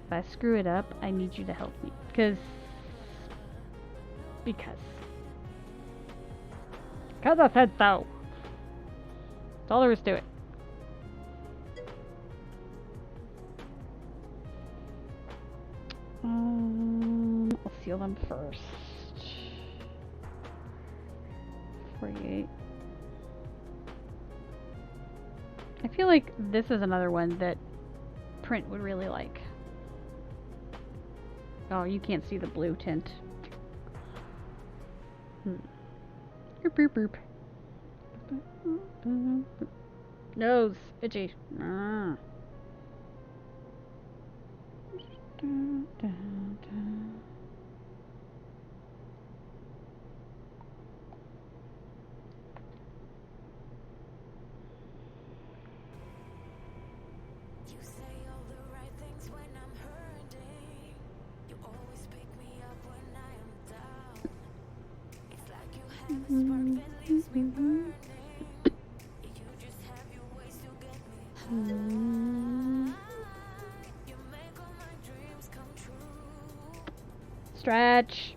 If I screw it up, I need you to help me. Because I said so. That's all there is to it. I'll seal them first. 48. I feel like this is another one that print would really like. Oh, you can't see the blue tint. Boop, boop, boop. Nose, itchy. Ah. Stretch.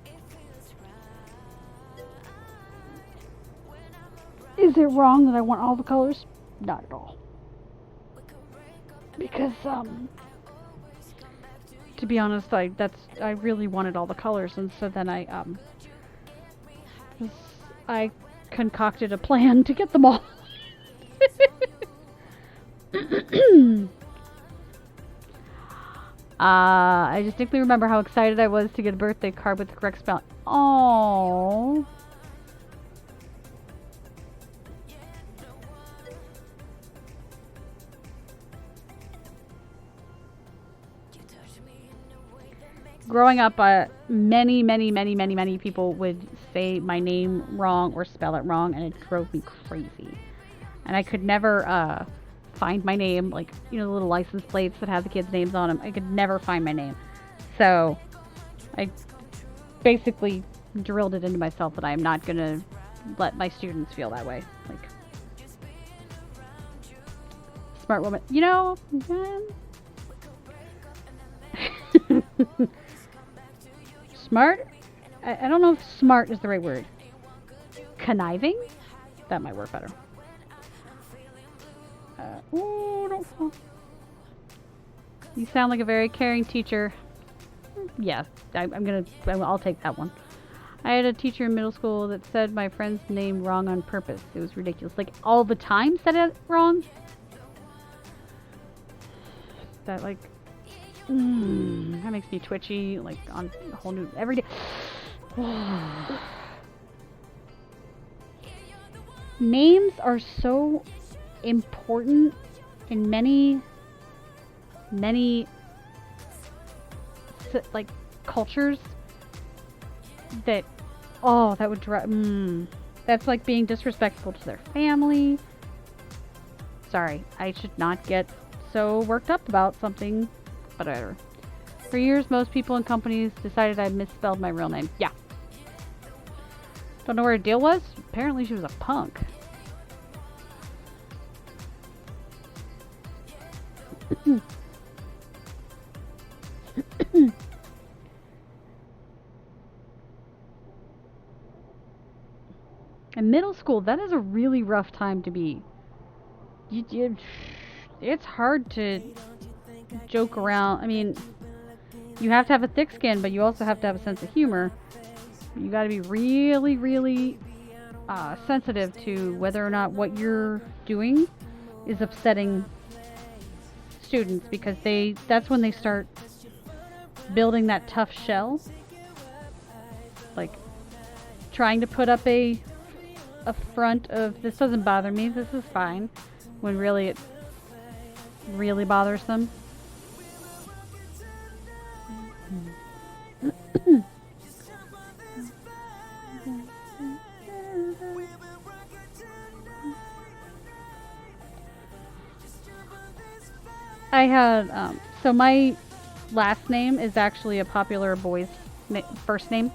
Is it wrong that I want all the colors? Not at all. Because to be honest, I really wanted all the colors, and so then I concocted a plan to get them all. I distinctly remember how excited I was to get a birthday card with the correct spelling. Oh. Growing up, many people would say my name wrong or spell it wrong, and it drove me crazy. And I could never find my name, like, you know, the little license plates that have the kids' names on them. I could never find my name. So I basically drilled it into myself that I am not going to let my students feel that way. Like, smart woman. You know, smart? I don't know if smart is the right word. Conniving? That might work better. Oh, don't fall. You sound like a very caring teacher. Yeah, I'll take that one. I had a teacher in middle school that said my friend's name wrong on purpose. It was ridiculous. Like, all the time said it wrong. That, like, that makes me twitchy, like, on a whole new, every day. Names are so important in many like cultures that that would drive that's like being disrespectful to their family. Sorry, I should not get so worked up about something, but whatever. For years, most people and companies decided I misspelled my real name. Yeah. Don't know where her deal was? Apparently she was a punk. In middle school, that is a really rough time to be. It's hard to joke around. I mean, you have to have a thick skin, but you also have to have a sense of humor. You got to be really, really sensitive to whether or not what you're doing is upsetting students, because that's when they start building that tough shell. Like, trying to put up a front of, this doesn't bother me, this is fine, when really it really bothers them. I had, so my last name is actually a popular boy's first name.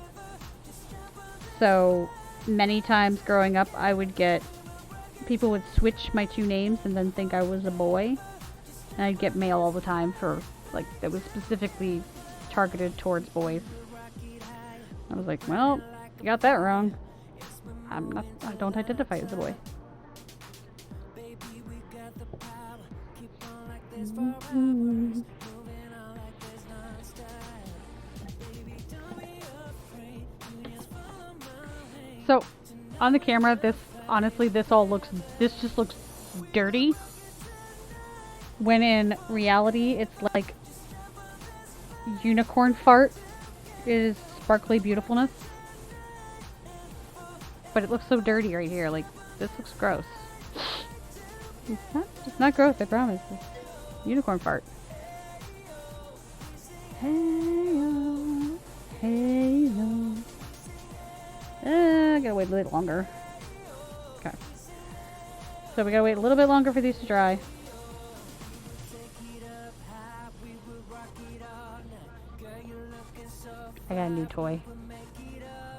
So many times growing up, I would get, people would switch my two names and then think I was a boy. And I'd get mail all the time for, like, that was specifically targeted towards boys. I was like, well, you got that wrong. I don't identify as a boy. So, on the camera, this just looks dirty. when in reality it's like unicorn fart is sparkly beautifulness. But it looks so dirty right here. Like, this looks gross. It's not gross, I promise. It's unicorn fart. Hey-o, hey-o. I gotta wait a little longer. Okay. So we gotta wait a little bit longer for these to dry. I got a new toy.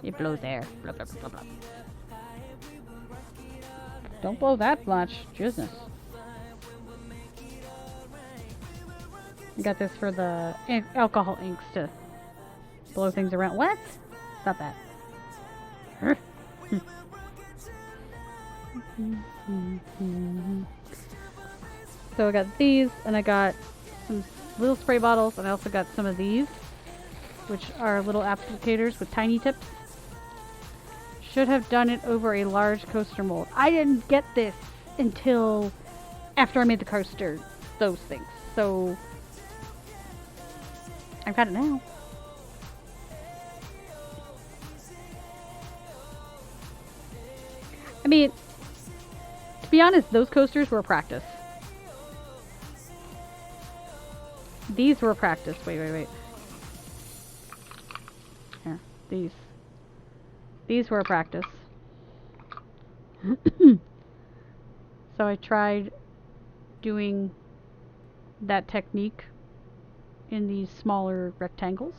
It blows air. Blah, blah, blah, blah, blah. Don't blow that much. Jesus. I got this for the alcohol inks to blow things around. What? Stop that. So I got these, and I got some little spray bottles, and I also got some of these, which are little applicators with tiny tips. Should have done it over a large coaster mold. I didn't get this until after I made the coaster, those things. So I've got it now. I mean, to be honest, those coasters were a practice. These were a practice. Wait. Here, these. These were a practice. So I tried doing that technique in these smaller rectangles.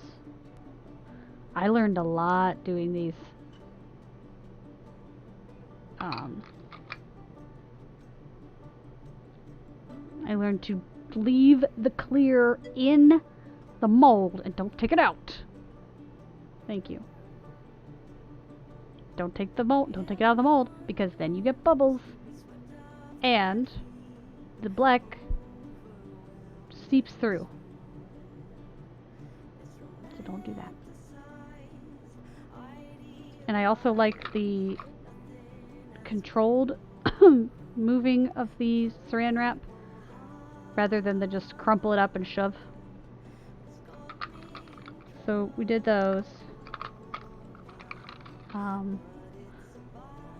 I learned a lot doing these. I learned to leave the clear in the mold and don't take it out. Thank you. Don't take the mold, don't take it out of the mold, because then you get bubbles. And the black seeps through. So don't do that. And I also like the controlled moving of the saran wrap rather than the just crumple it up and shove. So we did those.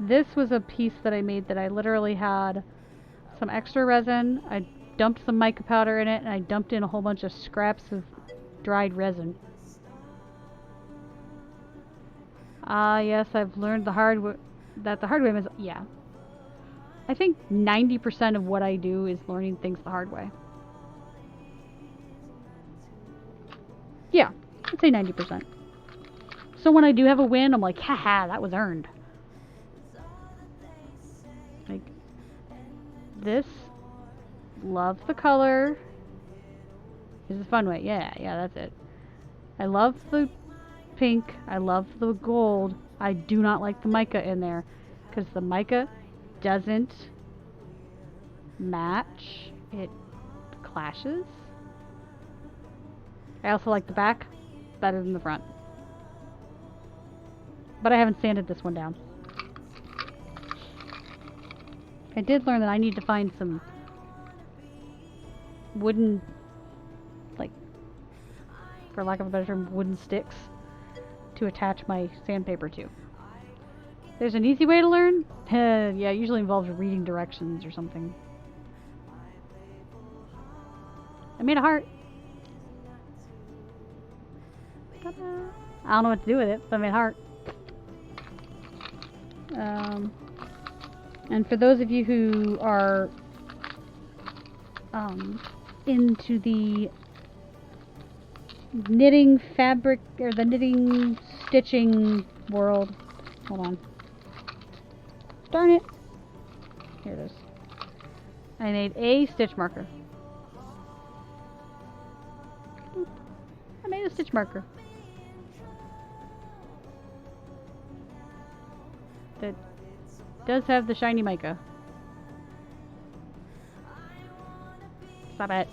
This was a piece that I made that I literally had some extra resin. I dumped some mica powder in it, and I dumped in a whole bunch of scraps of dried resin. Yes, I've learned the hard way. The hard way is, yeah. I think 90% of what I do is learning things the hard way. Yeah, I'd say 90%. So when I do have a win, I'm like, haha, that was earned. Like, this, love the color. This is a fun way. Yeah, that's it. I love the pink. I love the gold. I do not like the mica in there, because the mica doesn't match. It clashes. I also like the back better than the front. But I haven't sanded this one down. I did learn that I need to find some wooden, like, for lack of a better term, wooden sticks to attach my sandpaper to. There's an easy way to learn? Yeah, it usually involves reading directions or something. I made a heart. Ta-da. I don't know what to do with it, but I made a heart. And for those of you who are into the knitting fabric or the knitting stitching world, hold on. Darn it. Here it is. I made a stitch marker. I made a stitch marker. That does have the shiny mica. Stop it.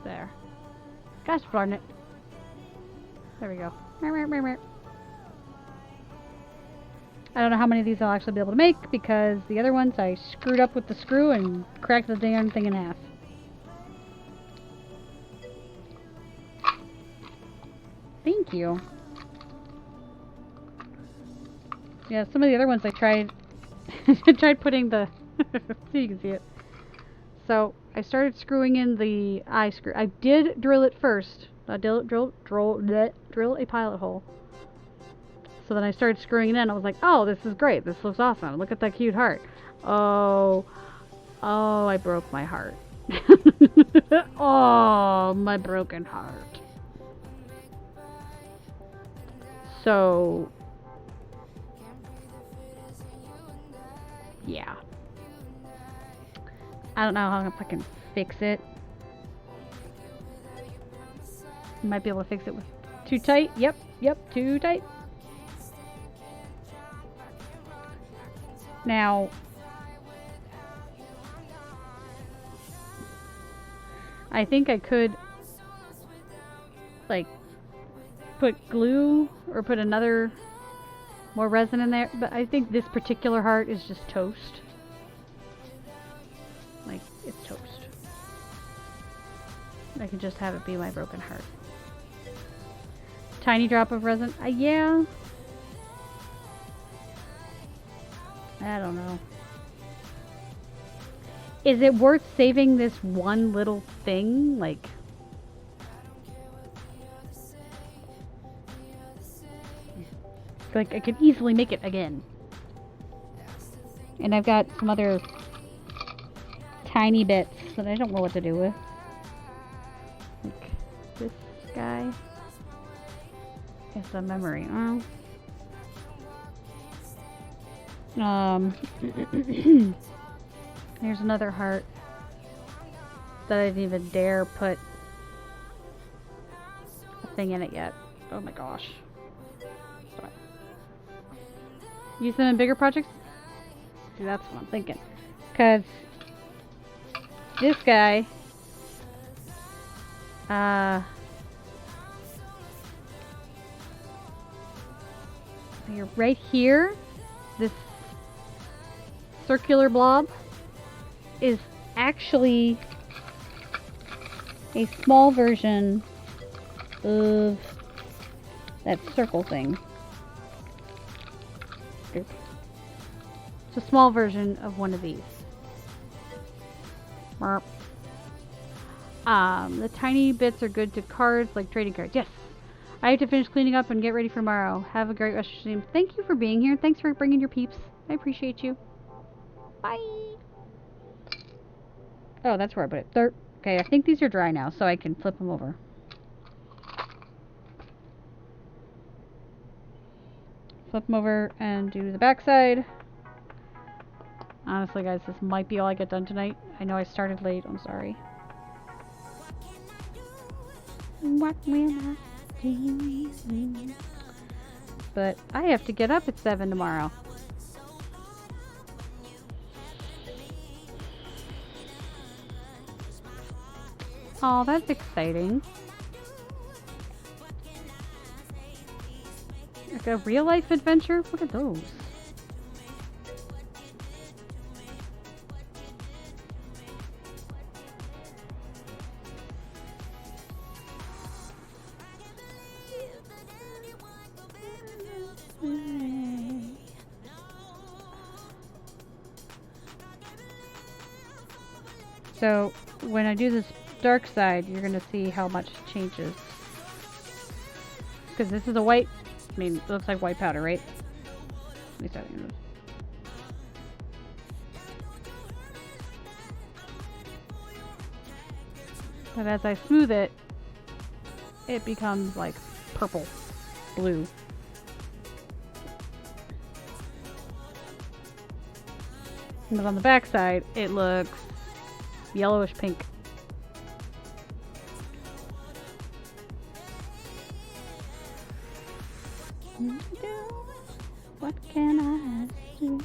There. Gosh darn it. There we go. I don't know how many of these I'll actually be able to make because the other ones I screwed up with the screw and cracked the damn thing in half. Thank you. Yeah, some of the other ones I tried I tried putting the so you can see it. So I started screwing in the eye screw. I did drill it first. I drill a pilot hole. So then I started screwing it in. I was like, oh, this is great. This looks awesome. Look at that cute heart. Oh, I broke my heart. Oh, my broken heart. So, yeah. I don't know how I can fix it. Might be able to fix it with too tight. Yep, too tight. Now, I think I could, like, put glue or put another more resin in there, but I think this particular heart is just toast. Like, it's toast. I can just have it be my broken heart. Tiny drop of resin. Yeah. I don't know. Is it worth saving this one little thing? Like, I could easily make it again. And I've got some other tiny bits that I don't know what to do with. Like this guy. It's a memory. Here's another heart that I didn't even dare put a thing in it yet. Oh my gosh. Sorry. Use them in bigger projects? See, that's what I'm thinking. Because this guy, you're right here, this circular blob is actually a small version of that circle thing. It's a small version of one of these. The tiny bits are good to cards, like trading cards. Yes. I have to finish cleaning up and get ready for tomorrow. Have a great rest of your stream. Thank you for being here. Thanks for bringing your peeps. I appreciate you. Bye. Oh, that's where I put it. Okay, I think these are dry now, so I can flip them over. Flip them over and do the back side. Honestly, guys, this might be all I get done tonight. I know I started late. I'm sorry. What will I do? But I have to get up at 7 tomorrow. Oh, that's exciting. Like a real life adventure? What are those? So when I do this dark side, you're gonna see how much it changes. Because this is a white, I mean, it looks like white powder, right? At least I think it is. But as I smooth it, it becomes like purple, blue. But on the back side, it looks yellowish pink. What can I do?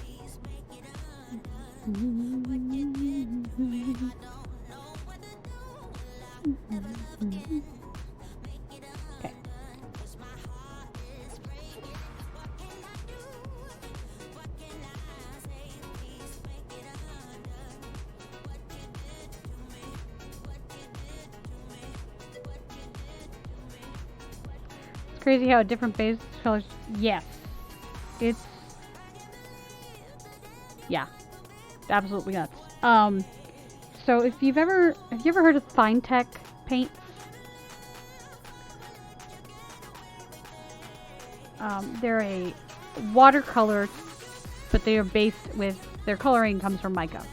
Okay. crazy how different base colors. Yes, it's yeah, absolutely nuts. So if you've ever heard of Fine Tech paints? They're a watercolor, but they are based with their coloring comes from mica.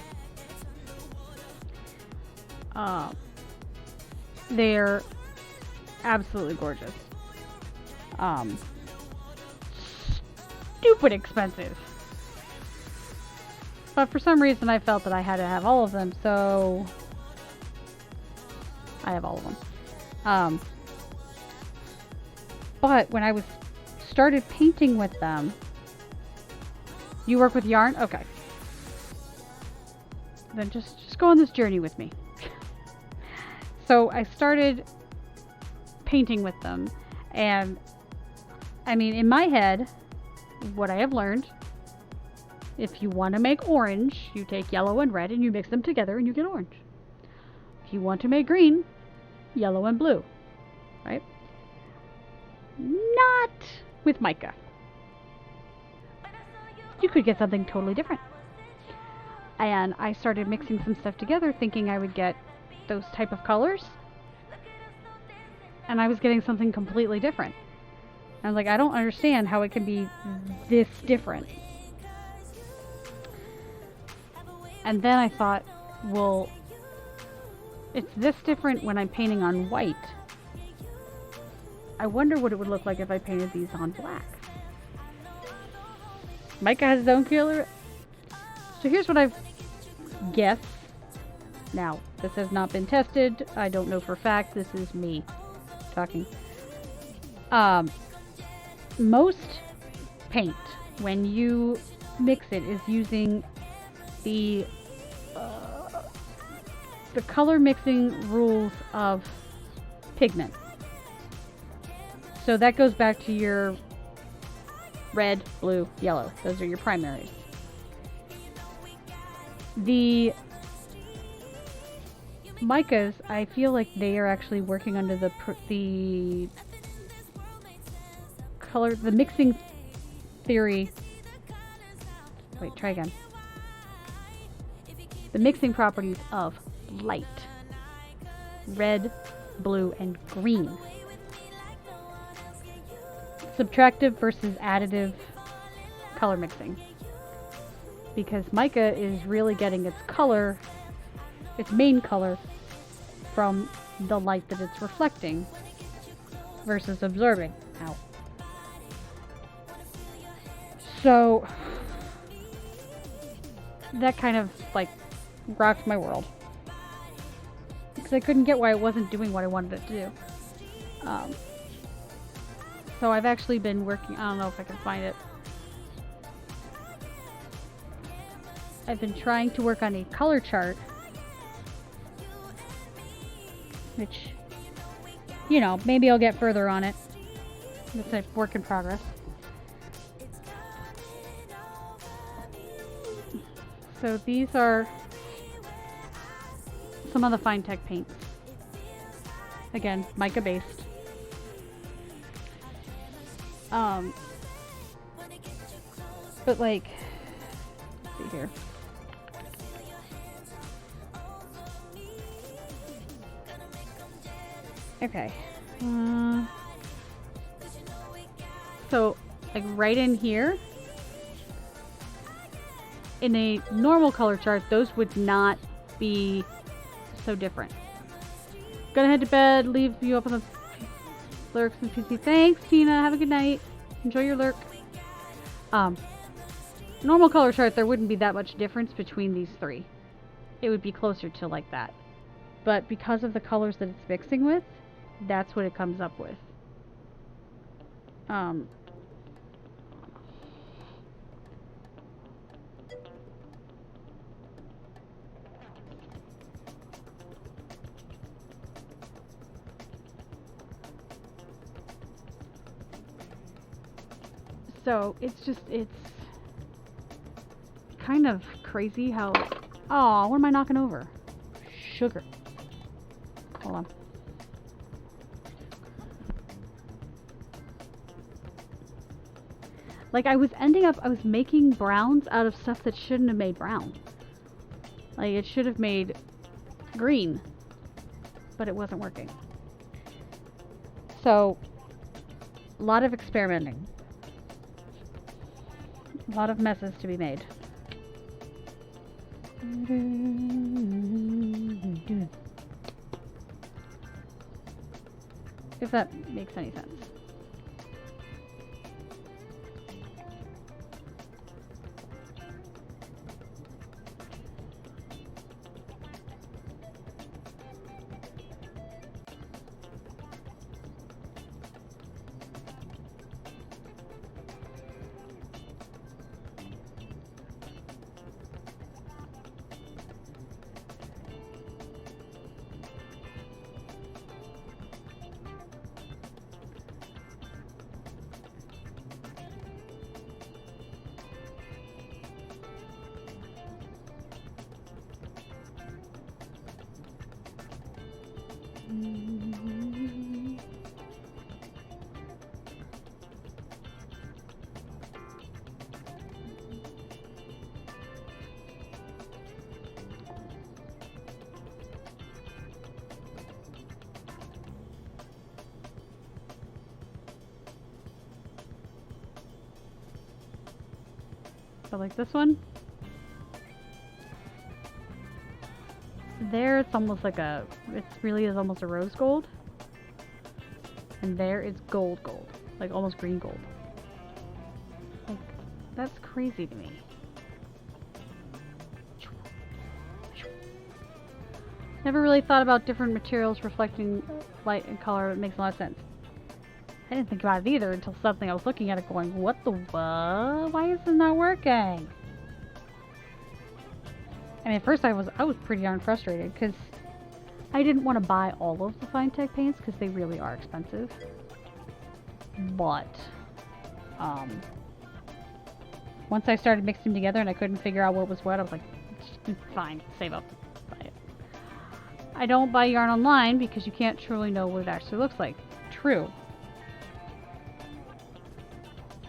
They're absolutely gorgeous. Stupid expensive. But for some reason I felt that I had to have all of them, so I have all of them. But when I started painting with them, you work with yarn? Okay. Then just go on this journey with me. So I started painting with them, and I mean, in my head, what I have learned, if you want to make orange, you take yellow and red and you mix them together and you get orange. If you want to make green, yellow and blue, right? Not with mica. You could get something totally different. And I started mixing some stuff together thinking I would get those type of colors. And I was getting something completely different. I was like, I don't understand how it can be this different. And then I thought, well, it's this different when I'm painting on white. I wonder what it would look like if I painted these on black. Mica has its own color. So here's what I've guessed. Now, this has not been tested. I don't know for a fact. This is me talking. Most paint, when you mix it, is using the color mixing rules of pigment. So that goes back to your red, blue, yellow. Those are your primaries. The micas, I feel like they are actually working under the color, the mixing theory. Wait, try again. The mixing properties of light, red, blue, and green. Subtractive versus additive color mixing. Because mica is really getting its color, its main color, from the light that it's reflecting versus absorbing. Ow. So that kind of like rocked my world. Because I couldn't get why it wasn't doing what I wanted it to do. So I've actually been working, I don't know if I can find it. I've been trying to work on a color chart, which, you know, maybe I'll get further on it. It's a work in progress. So these are some of the Fine Tech paints. Again, mica based. But like, let's see here. Okay. So, like right in here, in a normal color chart, those would not be so different. Gonna head to bed, leave you up on the lurks and PC. Thanks, Tina. Have a good night. Enjoy your lurk. Normal color chart, there wouldn't be that much difference between these three. It would be closer to like that. But because of the colors that it's mixing with, that's what it comes up with. So it's kind of crazy how, oh, what am I knocking over? Sugar. Hold on. Like, I was making browns out of stuff that shouldn't have made brown. Like, it should have made green, but it wasn't working. So, a lot of experimenting. A lot of messes to be made. If that makes any sense. So like this one. There it's almost like it really is almost a rose gold. And there it's gold gold. Like almost green gold. Like, that's crazy to me. Never really thought about different materials reflecting light and color. It makes a lot of sense. I didn't think about it either until something I was looking at it going, what the what? Why is this not working? I mean, at first I was pretty darn frustrated because I didn't want to buy all of the fine tech paints because they really are expensive. But once I started mixing them together and I couldn't figure out what was what, I was like, fine, save up, buy it. I don't buy yarn online because you can't truly know what it actually looks like. True.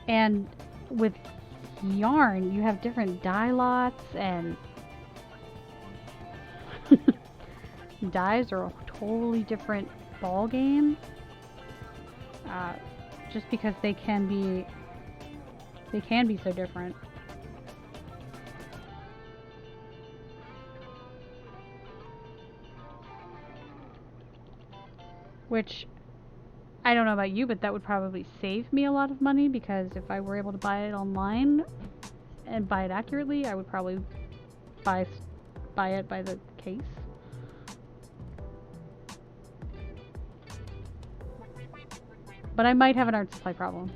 And with yarn, you have different dye lots, and dyes are a totally different ball game. Just because they can be so different. Which, I don't know about you, but that would probably save me a lot of money, because if I were able to buy it online and buy it accurately, I would probably buy it by the case. But I might have an art supply problem.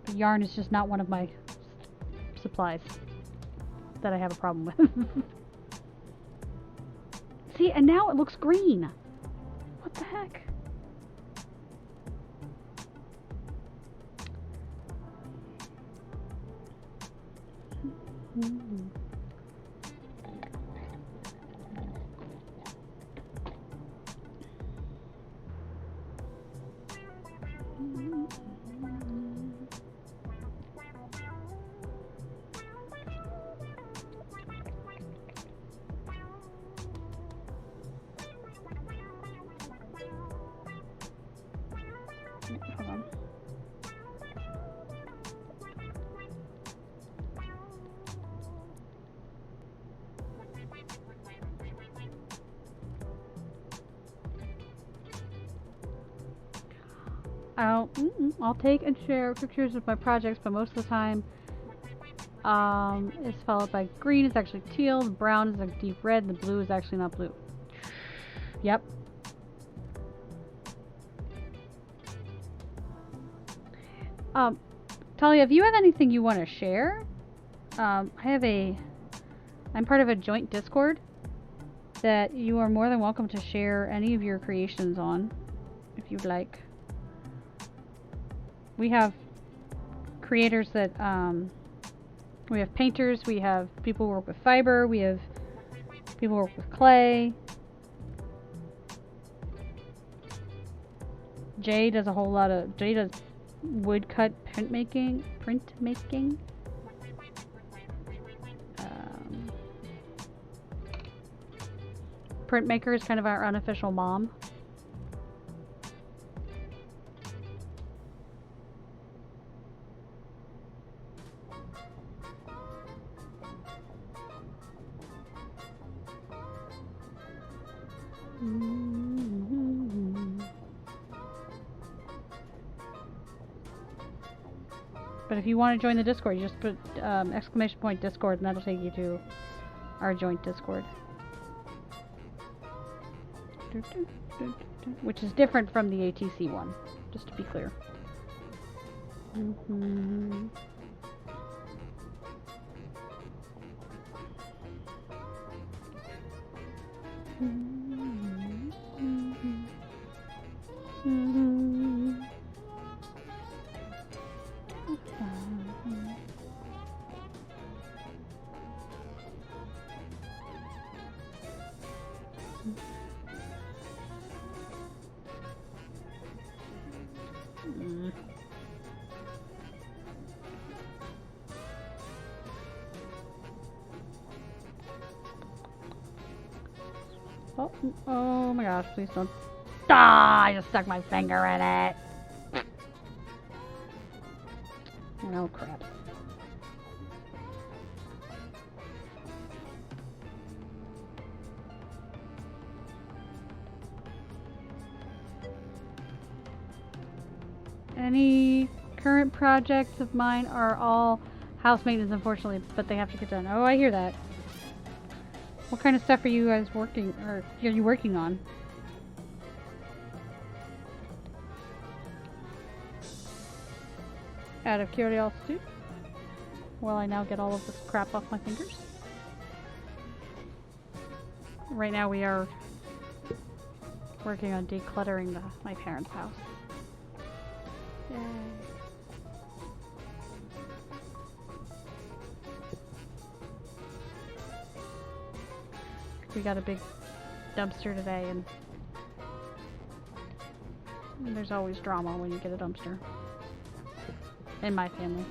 But yarn is just not one of my supplies that I have a problem with. See, and now it looks green. What the heck? Hold on. I'll take and share pictures of my projects, but most of the time it's followed by green is actually teal, the brown is like deep red, and the blue is actually not blue. Yep. Talia, if you have anything you want to share, I'm part of a joint Discord that you are more than welcome to share any of your creations on, if you'd like. We have creators that, we have painters, we have people who work with fiber, we have people who work with clay. Jay does a whole lot of... Jay does woodcut printmaking. Printmaker is kind of our unofficial mom. But if you want to join the Discord, you just put exclamation point Discord and that'll take you to our joint Discord. Which is different from the ATC one, just to be clear. Oh my gosh, please don't. Ah, I just stuck my finger in it. Oh crap. Any current projects of mine are all house maintenance, unfortunately, but they have to get done. Oh, I hear that. What kind of stuff are you guys working, or are you working on? Out of curiosity, while I now get all of this crap off my fingers. Right now we are working on decluttering my parents' house. Yay. We got a big dumpster today, and there's always drama when you get a dumpster. In my family.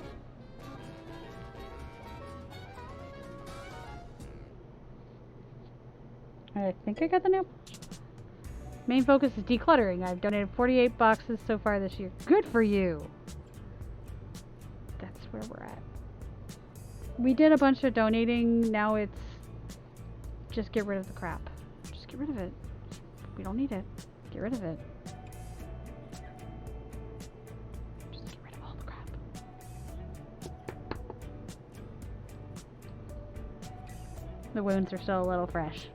I think I got the nail. Main focus is decluttering. I've donated 48 boxes so far this year. Good for you! That's where we're at. We did a bunch of donating. Now it's just get rid of the crap. Just get rid of it. We don't need it. Get rid of it. Just get rid of all the crap. The wounds are still a little fresh.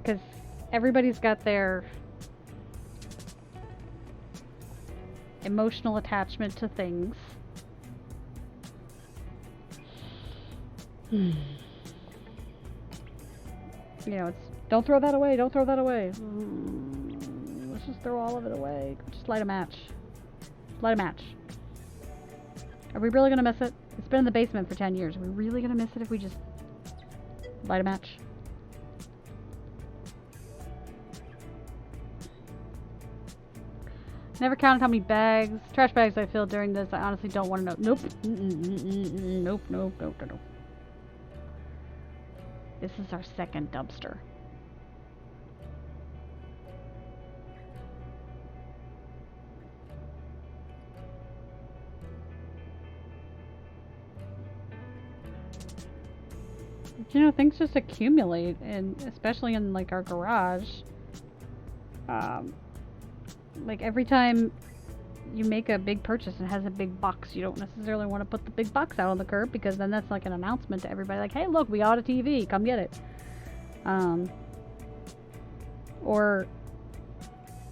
Because everybody's got their emotional attachment to things. You know, it's don't throw that away, don't throw that away. Let's just throw all of it away. Just light a match. Light a match. Are we really gonna miss it? It's been in the basement for 10 years. Are we really gonna miss it if we just light a match? Never counted how many trash bags I filled during this. I honestly don't want to know. Nope. Nope, nope, nope, nope. This is our second dumpster. You know, things just accumulate, and especially in like our garage. Like every time you make a big purchase and has a big box, you don't necessarily want to put the big box out on the curb, because then that's like an announcement to everybody, like, hey, look, we got a TV, come get it. Or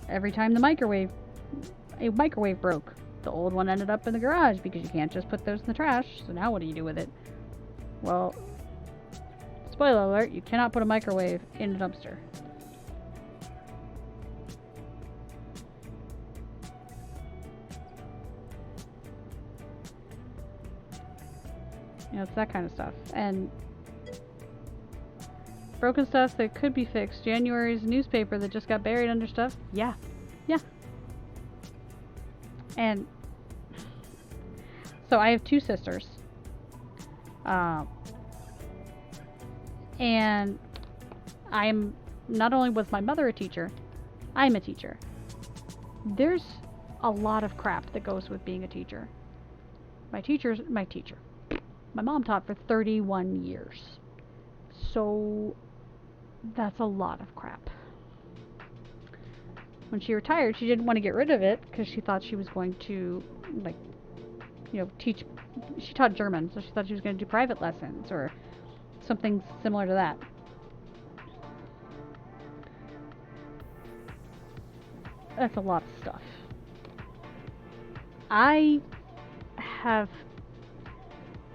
every time a microwave broke, the old one ended up in the garage because you can't just put those in the trash. So now what do you do with it? Well, spoiler alert, you cannot put a microwave in a dumpster. You know, it's that kind of stuff. And broken stuff that could be fixed. January's newspaper that just got buried under stuff. Yeah. Yeah. And so I have two sisters. And I'm not only was my mother a teacher, I'm a teacher. There's a lot of crap that goes with being a teacher. My mom taught for 31 years. So that's a lot of crap. When she retired, she didn't want to get rid of it because she thought she was going to, like, teach. She taught German, so she thought she was going to do private lessons or something similar to that. That's a lot of stuff.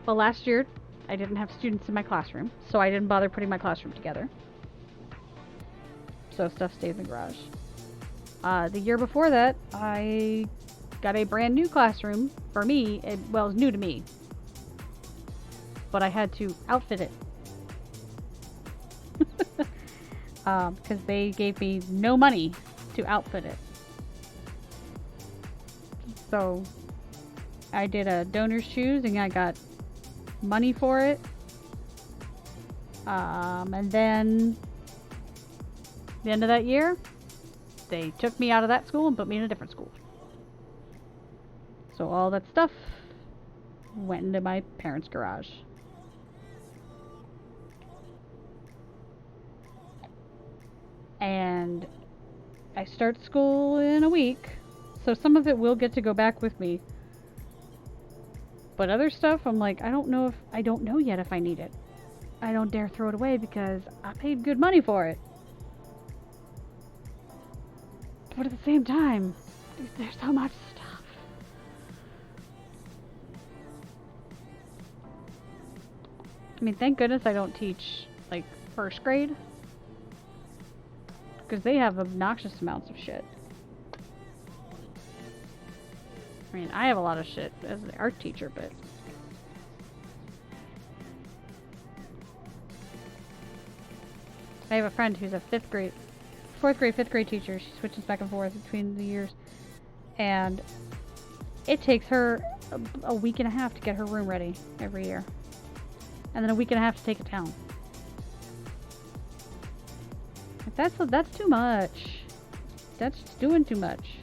Last year I didn't have students in my classroom, so I didn't bother putting my classroom together. So stuff stays in the garage. The year before that, I got a brand new classroom for me. It was new to me, but I had to outfit it because they gave me no money to outfit it. So I did a donor's choose and I got money for it. And then at the end of that year, they took me out of that school and put me in a different school. So all that stuff went into my parents' garage. And I start school in a week, so some of it will get to go back with me. But other stuff, I'm like, I don't know yet if I need it. I don't dare throw it away because I paid good money for it. But at the same time, there's so much stuff. I mean, thank goodness I don't teach, like, first grade. Because they have obnoxious amounts of shit. I mean, I have a lot of shit as an art teacher, but... I have a friend who's a 4th grade, 5th grade teacher. She switches back and forth between the years. And it takes her a week and a half to get her room ready every year. And then a week and a half to take it down. That's too much. That's doing too much.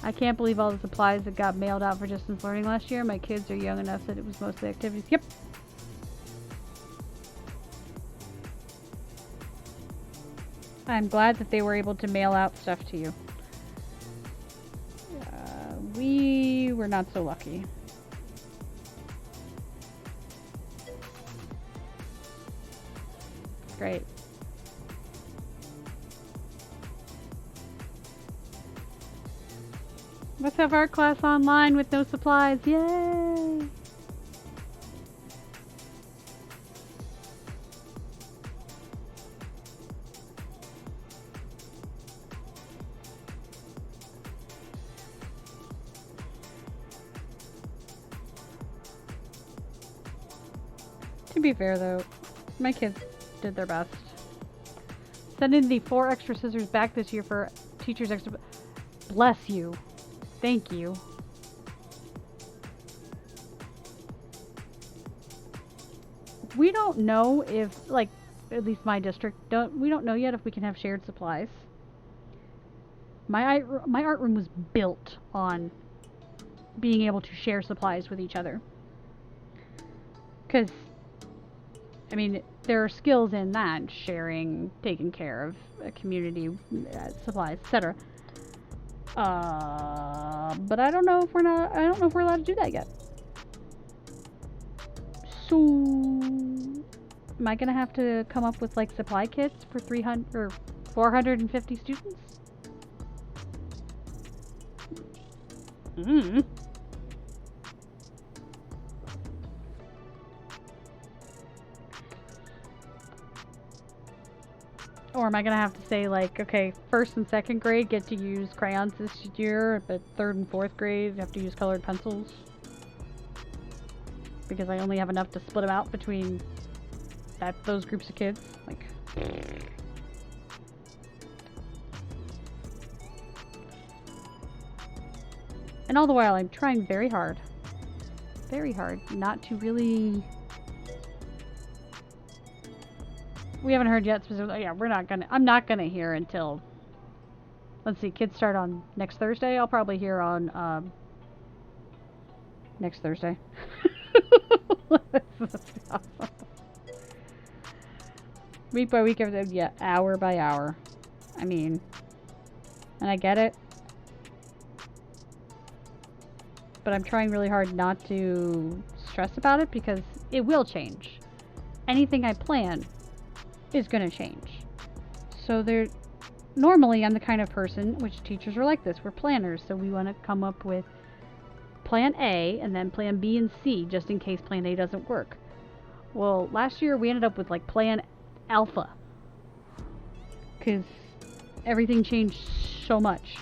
I can't believe all the supplies that got mailed out for distance learning last year. My kids are young enough that it was mostly activities. Yep. I'm glad that they were able to mail out stuff to you. We were not so lucky. Great. Let's have art class online with no supplies. Yay! To be fair though, my kids did their best. Sending the 4 extra scissors back this year for teachers extra... Bless you. Thank you. We don't know if, like, at least my district, we don't know yet if we can have shared supplies. My art room was built on being able to share supplies with each other. Because, I mean, there are skills in that, sharing, taking care of a community, supplies, etc. But I don't know if we're allowed to do that yet. So, am I gonna have to come up with like supply kits for 300 or 450 students? Or am I gonna have to say like, okay, 1st and 2nd grade get to use crayons this year, but 3rd and 4th grade have to use colored pencils? because I only have enough to split them out between those groups of kids. Like, and all the while I'm trying very hard not to really. We haven't heard yet specifically. Yeah, I'm not gonna hear until. Let's see, kids start on next Thursday. I'll probably hear on next Thursday. That's awesome. Week by week, everything. Yeah, hour by hour. I mean, and I get it, but I'm trying really hard not to stress about it because it will change. Anything I plan is gonna change. So normally I'm the kind of person, which teachers are like this, we're planners, so we want to come up with plan A and then plan B and C just in case plan A doesn't work. Well, last year we ended up with like plan Alpha because everything changed so much.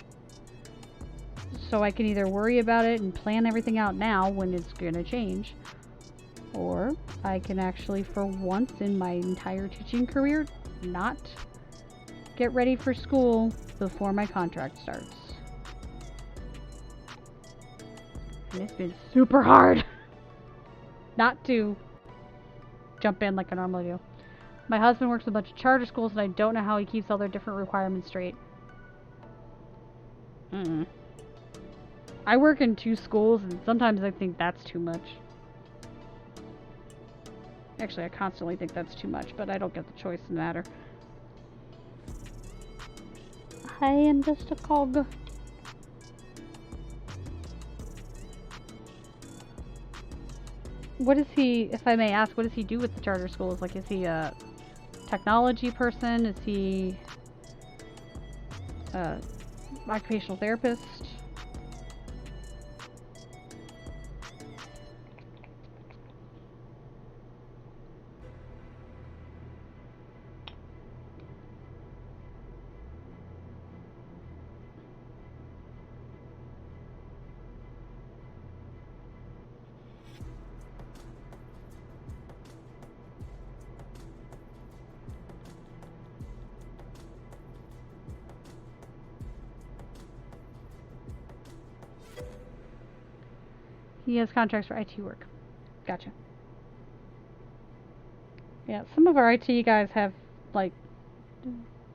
So I can either worry about it and plan everything out now when it's gonna change, or I can actually, for once in my entire teaching career, not get ready for school before my contract starts. And it's been super hard not to jump in like I normally do. My husband works in a bunch of charter schools and I don't know how he keeps all their different requirements straight. I work in 2 schools and sometimes I think that's too much. Actually, I constantly think that's too much, but I don't get the choice in the matter. I am just a cog. What does he, if I may ask, what does he do with the charter schools? Like, is he a technology person? Is he a occupational therapist? He has contracts for IT work. Gotcha. Yeah, some of our IT guys have like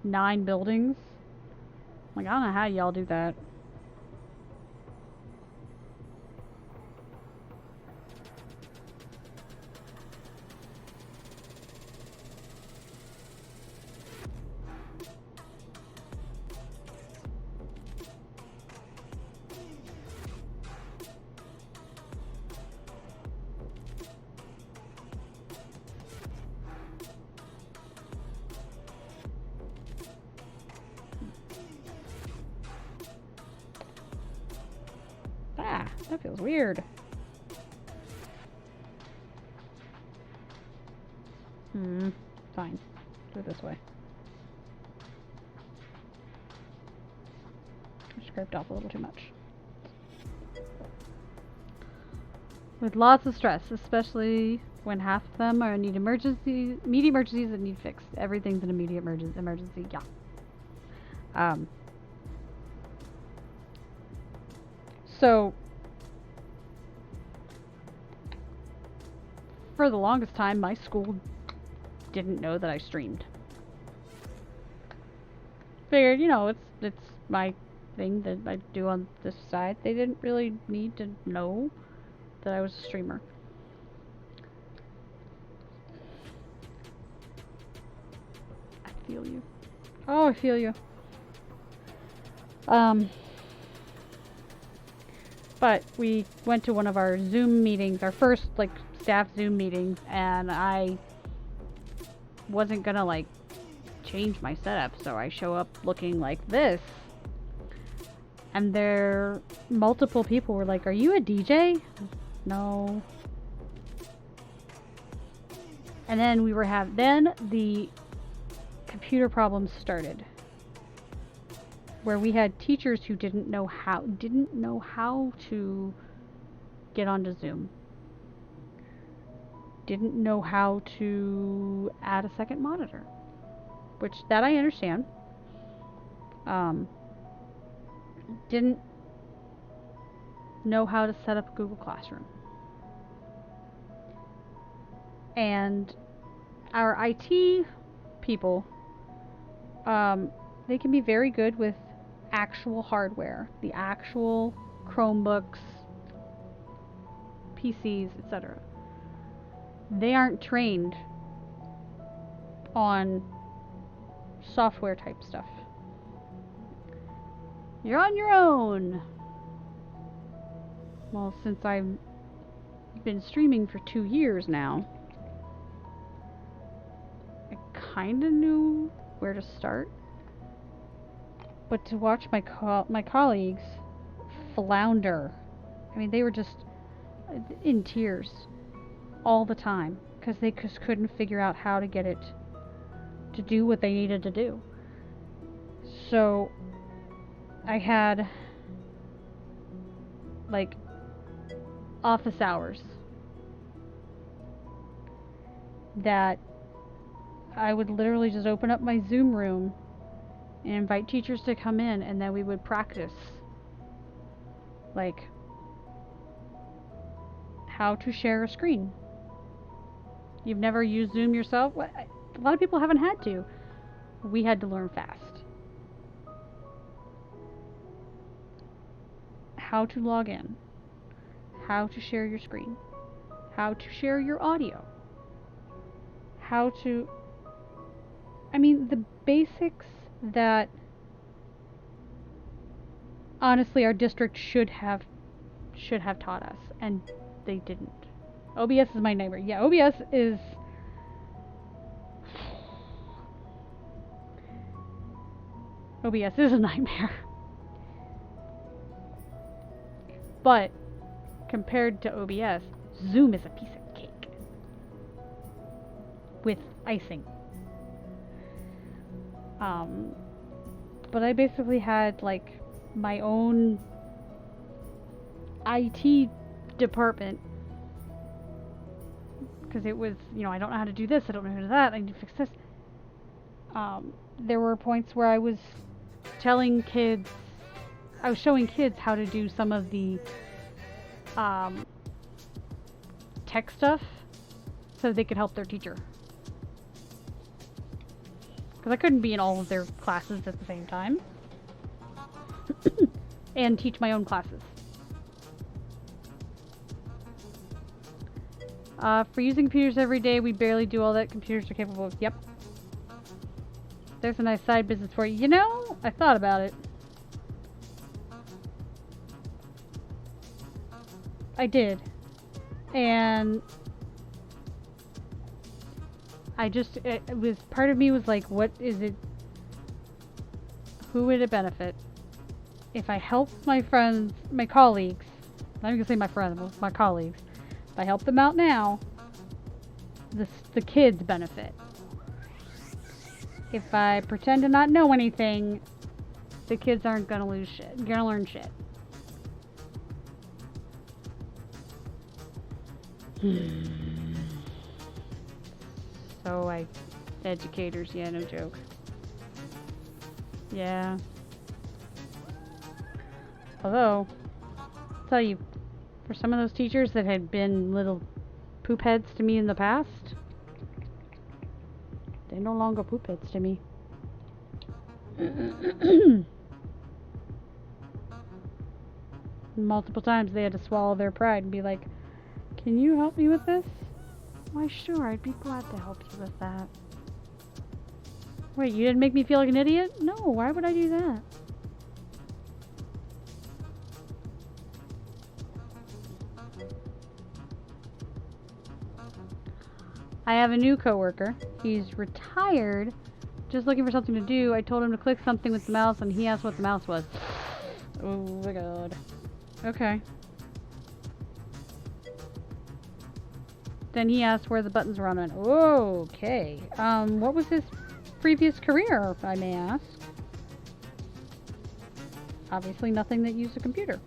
9 buildings. Like, I don't know how y'all do that. Ah, that feels weird. Fine. Do it this way. I scraped off a little too much. With lots of stress, especially when half of them are immediate emergencies that need fixed. Everything's an immediate emergency. Yeah. So, for the longest time, my school didn't know that I streamed. Figured, you know, it's my thing that I do on this side. They didn't really need to know that I was a streamer. I feel you. Oh, I feel you. But we went to one of our Zoom meetings, our first, like, staff Zoom meetings, and I wasn't gonna, like, change my setup, so I show up looking like this. And multiple people were like, "Are you a DJ?" No. And then then the computer problems started, where we had teachers who didn't know how to get onto Zoom. didn't know how to add a second monitor, which that I understand. Didn't know how to set up Google Classroom. And our IT people, they can be very good with actual hardware, the actual Chromebooks, PCs, etc. They aren't trained on software type stuff. You're on your own. Well, since I've been streaming for 2 years now, I kind of knew where to start. But to watch my colleagues flounder, I mean, they were just in tears all the time because they just couldn't figure out how to get it to do what they needed to do. So I had like office hours that I would literally just open up my Zoom room and invite teachers to come in, and then we would practice like how to share a screen. You've never used Zoom yourself? A lot of people haven't had to. We had to learn fast. How to log in, how to share your screen, how to share your audio, how to, I mean, the basics that honestly our district should have taught us, and they didn't. OBS is my neighbor. Yeah, OBS is a nightmare. But compared to OBS, Zoom is a piece of cake with icing. But I basically had like my own IT department because it was, you know, I don't know how to do this, I don't know how to do that, I need to fix this. There were points where I was showing kids how to do some of the tech stuff so they could help their teacher. Because I couldn't be in all of their classes at the same time. And teach my own classes. For using computers every day, we barely do all that computers are capable of. Yep. There's a nice side business for you. You know, I thought about it. I did. And I just, it was, part of me was like, what is it, who would it benefit if I help my friends, my colleagues, not even gonna say my friends, my colleagues, if I help them out now, the kids benefit. If I pretend to not know anything, the kids aren't gonna lose shit, gonna learn shit. So educators, yeah, no joke. Yeah. Although, I'll tell you, for some of those teachers that had been little poop heads to me in the past, they're no longer poop heads to me. Multiple times they had to swallow their pride and be like, can you help me with this? Why, sure, I'd be glad to help you with that. Wait, you didn't make me feel like an idiot? No, why would I do that? I have a new coworker. He's retired, just looking for something to do. I told him to click something with the mouse, and he asked what the mouse was. Oh my god. Okay. Then he asked where the buttons were on it. Okay. What was his previous career, if I may ask? Obviously nothing that used a computer.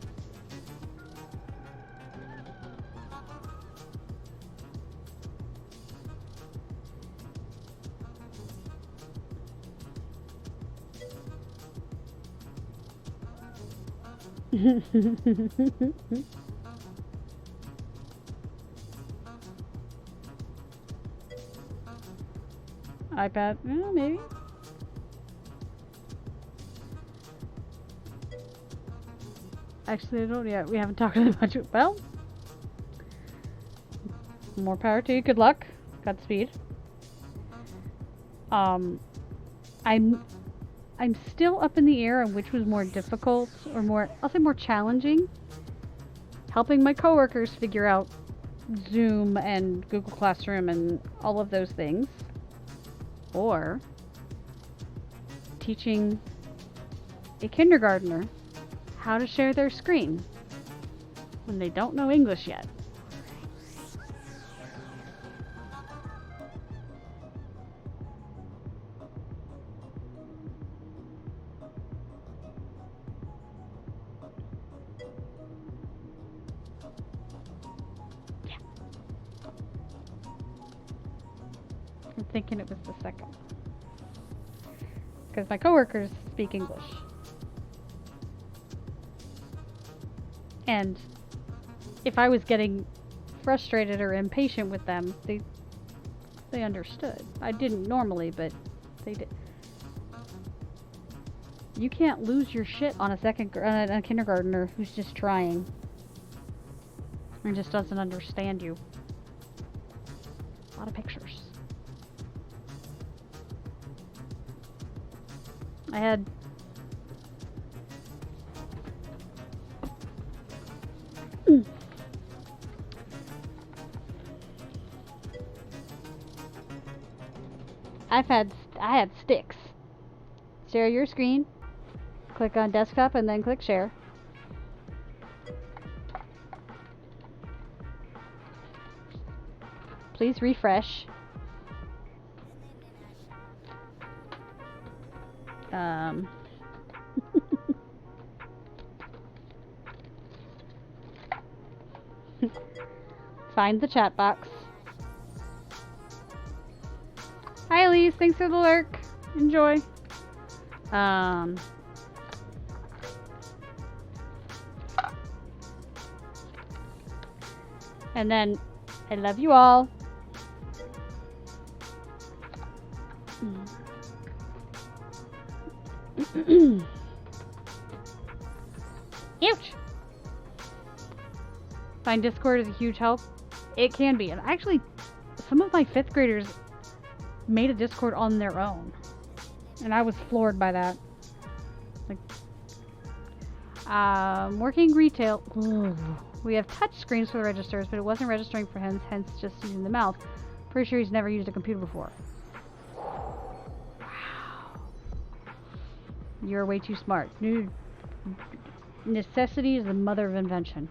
iPad, maybe. Actually, I don't yet. We haven't talked about much. Well, more power to you. Good luck. Godspeed. I'm still up in the air on which was more difficult or more, I'll say more challenging. Helping my coworkers figure out Zoom and Google Classroom and all of those things. Or teaching a kindergartner how to share their screen when they don't know English yet. I'm thinking it was the second. Because my coworkers speak English. And if I was getting frustrated or impatient with them, they understood. I didn't normally, but they did. You can't lose your shit on a kindergartner who's just trying and just doesn't understand you. A lot of pictures. I had I had sticks. Share your screen. Click on desktop and then click share. Please refresh. Find the chat box. Hi Elise, thanks for the lurk. Enjoy. And then I love you all. Ouch! Find Discord is a huge help. It can be. And actually, some of my 5th graders made a Discord on their own. And I was floored by that. Like, working retail. Ugh. We have touch screens for the registers, but it wasn't registering for him, hence just using the mouse. Pretty sure he's never used a computer before. Wow. You're way too smart. Dude, necessity is the mother of invention.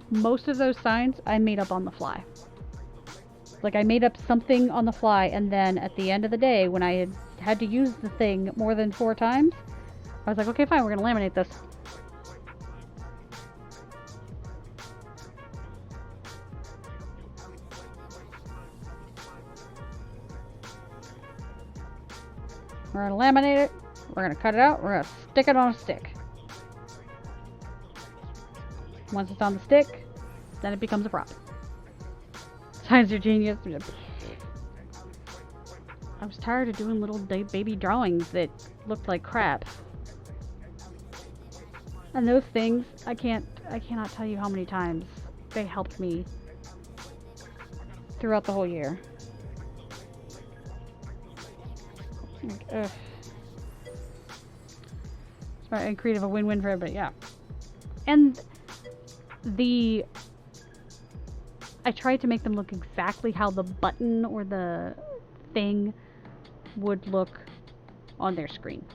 Most of those signs I made up on the fly. Like, I made up something on the fly, and then at the end of the day, when I had to use the thing more than 4 times, I was like, okay, fine, we're gonna laminate this. We're gonna laminate it, we're gonna cut it out, we're gonna stick it on a stick. Once it's on the stick, then it becomes a prop. Signs are genius. I was tired of doing little baby drawings that looked like crap. And those things, I cannot tell you how many times they helped me throughout the whole year. Like, ugh. Smart and creative, a win-win for everybody, yeah. And I tried to make them look exactly how the button or the thing would look on their screen.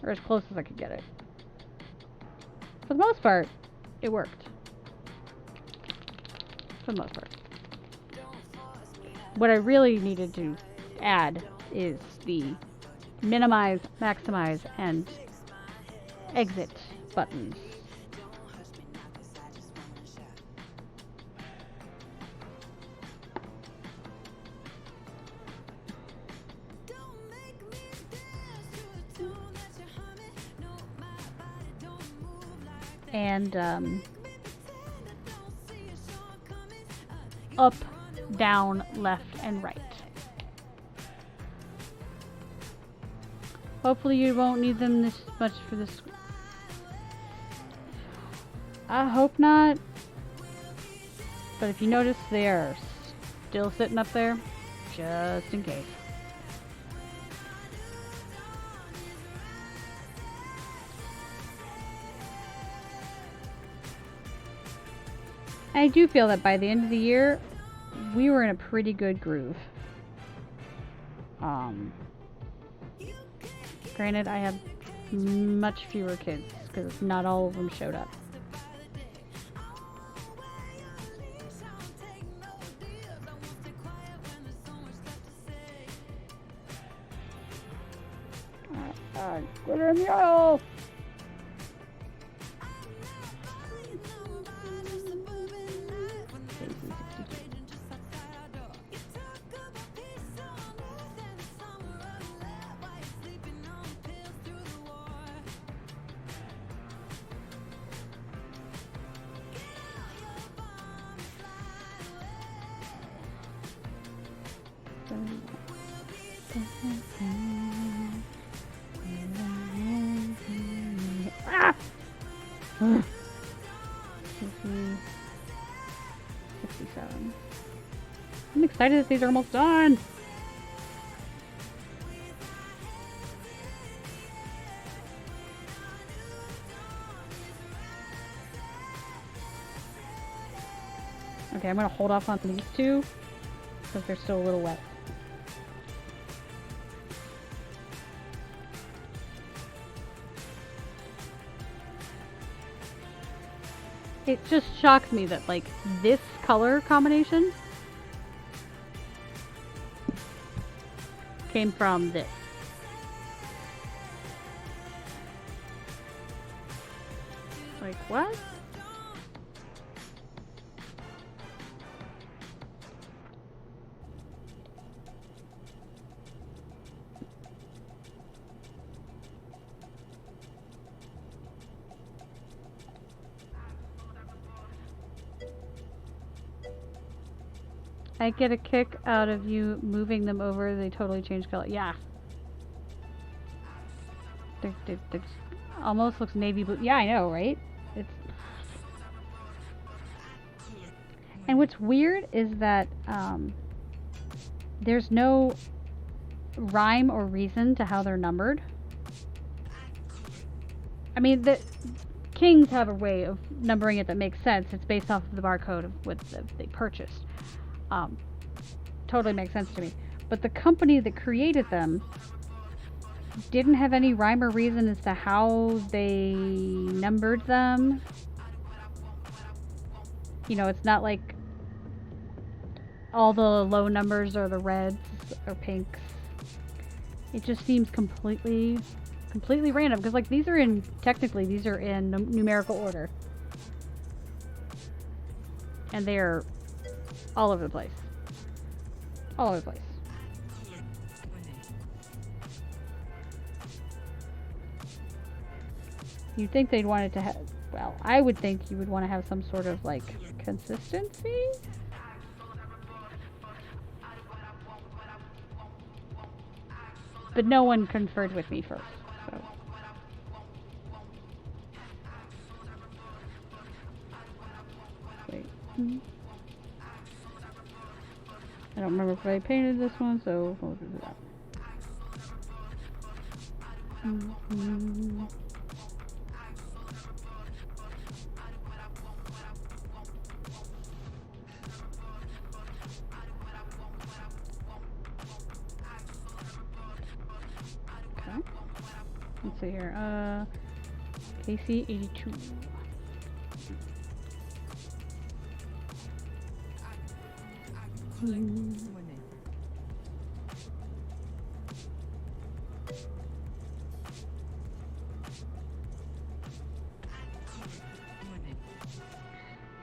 Or as close as I could get it. For the most part, it worked. For the most part. What I really needed to add is the minimize, maximize, and exit buttons. and up, down, left, and right. Hopefully you won't need them this much for this. I hope not. But if you notice, they are still sitting up there, just in case. I do feel that by the end of the year, we were in a pretty good groove. Granted, I have much fewer kids because not all of them showed up. Glitter in the aisle! Ah! 67. I'm excited that these are almost done. Okay, I'm gonna hold off on these two because they're still a little wet. It just shocks me that, like, this color combination came from this. Like, what? I get a kick out of you moving them over. They totally change color. Yeah. They almost looks navy blue. Yeah, I know, right? It's. And what's weird is that there's no rhyme or reason to how they're numbered. I mean, the Kings have a way of numbering it that makes sense. It's based off of the barcode of what they purchased. Totally makes sense to me. But the company that created them didn't have any rhyme or reason as to how they numbered them. You know, it's not like all the low numbers are the reds or pinks. It just seems completely random. Because, like, technically these are in numerical order. And they're all over the place. All over the place. You'd think they'd want it to have... Well, I would think you would want to have some sort of, like, consistency? But no one conferred with me first, so... Wait. I don't remember if I painted this one, so we'll do that. Okay. Let's see here. KC82.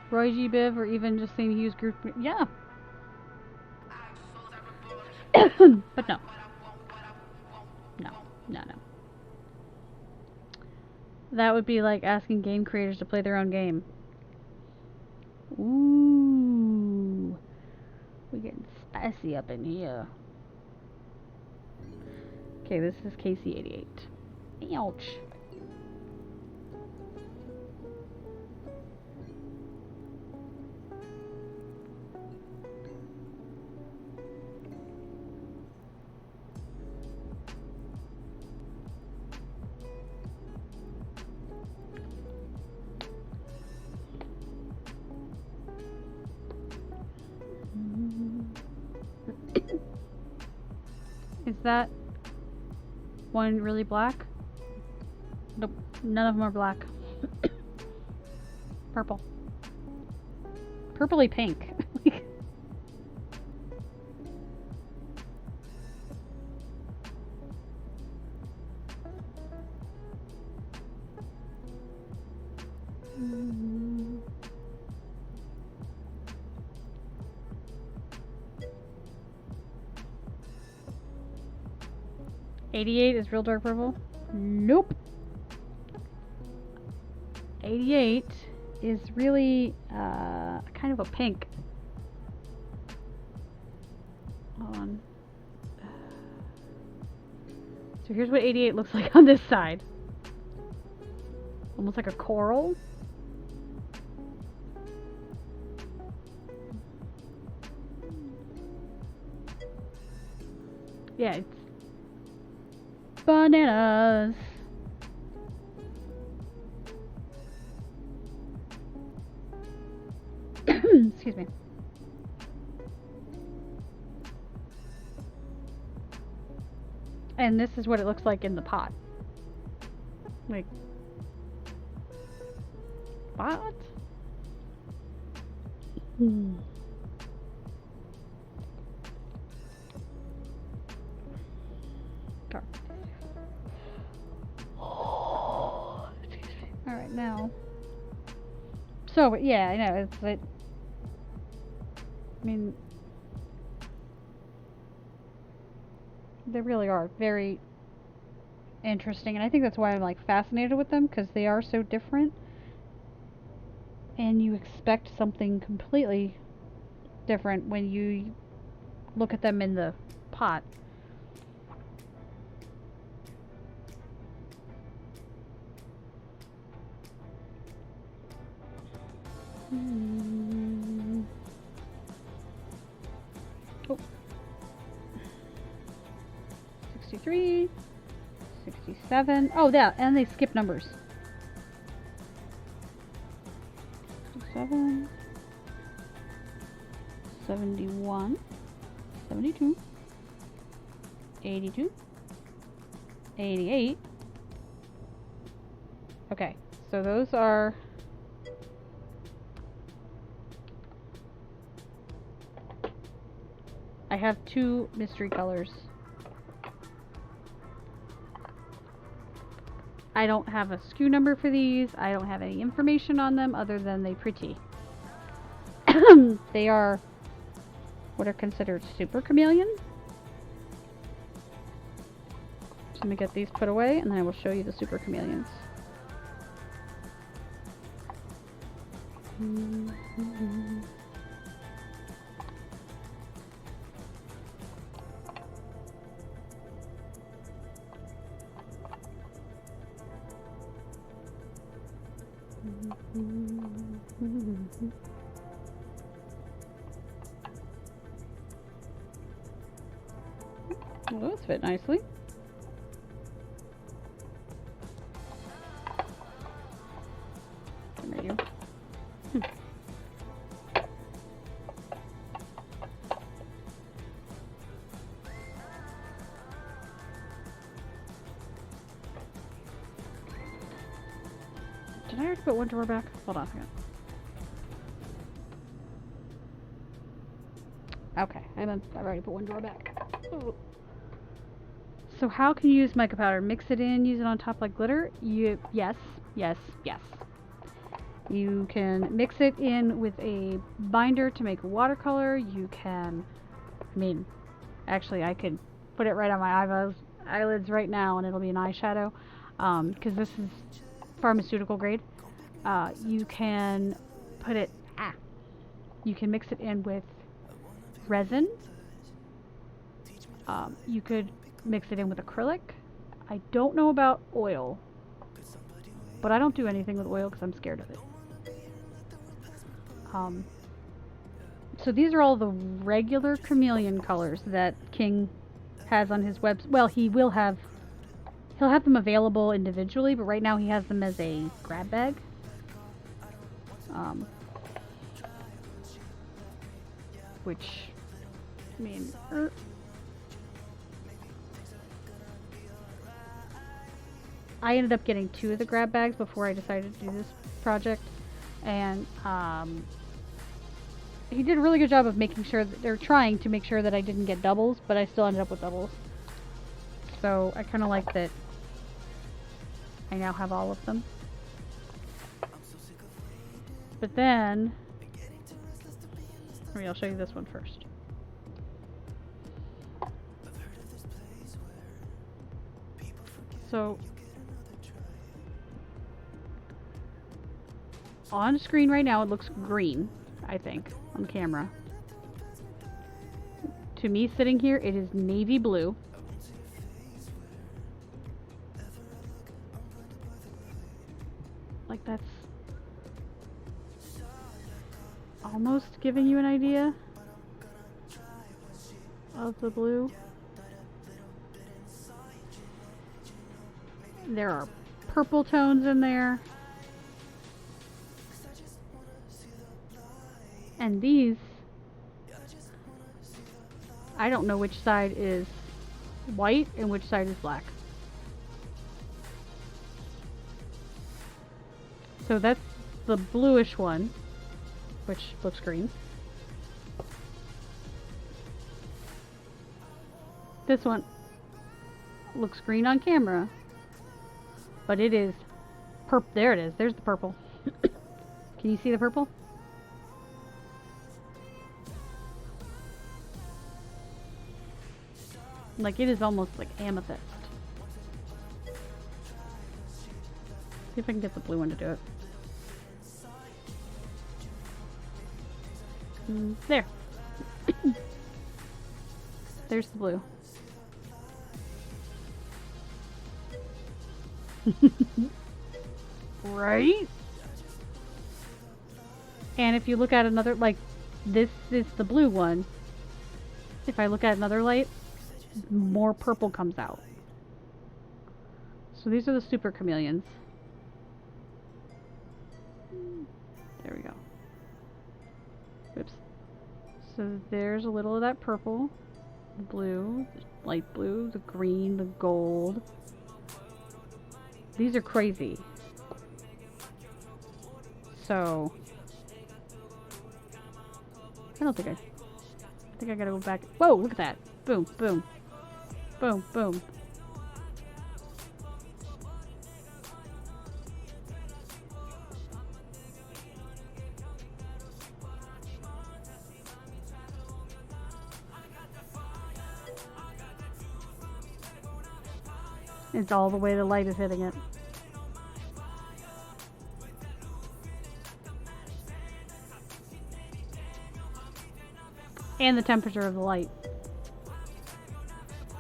Roy G. Biv, or even just saying he used group. Yeah. But no. No. That would be like asking game creators to play their own game. Ooh. We're getting spicy up in here. Okay, this is KC88. Ouch. Is that one really black? Nope, none of them are black. Purple. Purpley pink. 88 is real dark purple? Nope. 88 is really kind of a pink. Hold on. So here's what 88 looks like on this side. Almost like a coral. Yeah, it's bananas. Excuse me. And this is what it looks like in the pot. Like, what? Alright, now. So, yeah, I know, it's like, I mean, they really are very interesting, and I think that's why I'm like fascinated with them, because they are so different, and you expect something completely different when you look at them in the pot. Oh. 63, 67. Oh, yeah, and they skip numbers. 67, 71, 72, 82, 88. Okay, so those are... I have 2 mystery colors. I don't have a SKU number for these. I don't have any information on them other than they pretty. They are what are considered super chameleon. So let me get these put away and then I will show you the super chameleons. Well, those fit nicely. There you go. Did I already put one drawer back? Hold on a second. Okay, I've already put one drawer back. Ooh. So how can you use mica powder? Mix it in, use it on top like glitter? Yes. You can mix it in with a binder to make a watercolor. You can, I mean, actually I could put it right on my eyelids right now and it'll be an eyeshadow. Because this is pharmaceutical grade. You can put it, you can mix it in with resin. You could mix it in with acrylic. I don't know about oil, but I don't do anything with oil because I'm scared of it. So these are all the regular chameleon colors that King has on his website. Well, he'll have them available individually, but right now he has them as a grab bag. Which, I mean, I ended up getting 2 of the grab bags before I decided to do this project, and he did a really good job of making sure that they're trying to make sure that I didn't get doubles, but I still ended up with doubles. So I kind of like that I now have all of them. But then, maybe I'll show you this one first. So on screen right now it looks green, I think, on camera. To me sitting here it is navy blue. Like that's almost giving you an idea of the blue. There are purple tones in there. And these, I don't know which side is white and which side is black. So that's the bluish one, which looks green. This one looks green on camera, but it is purple. There it is. There's the purple. Can you see the purple? Like it is almost like amethyst. See if I can get the blue one to do it. There. There's the blue. Right? And if you look at another, like, this is the blue one. If I look at another light, more purple comes out. So these are the super chameleons. There we go. Oops. So there's a little of that purple, the blue, the light blue, the green, the gold. These are crazy. So I think I gotta go back. Whoa, look at that. Boom, boom. Boom, boom. It's all the way the light is hitting it. And the temperature of the light.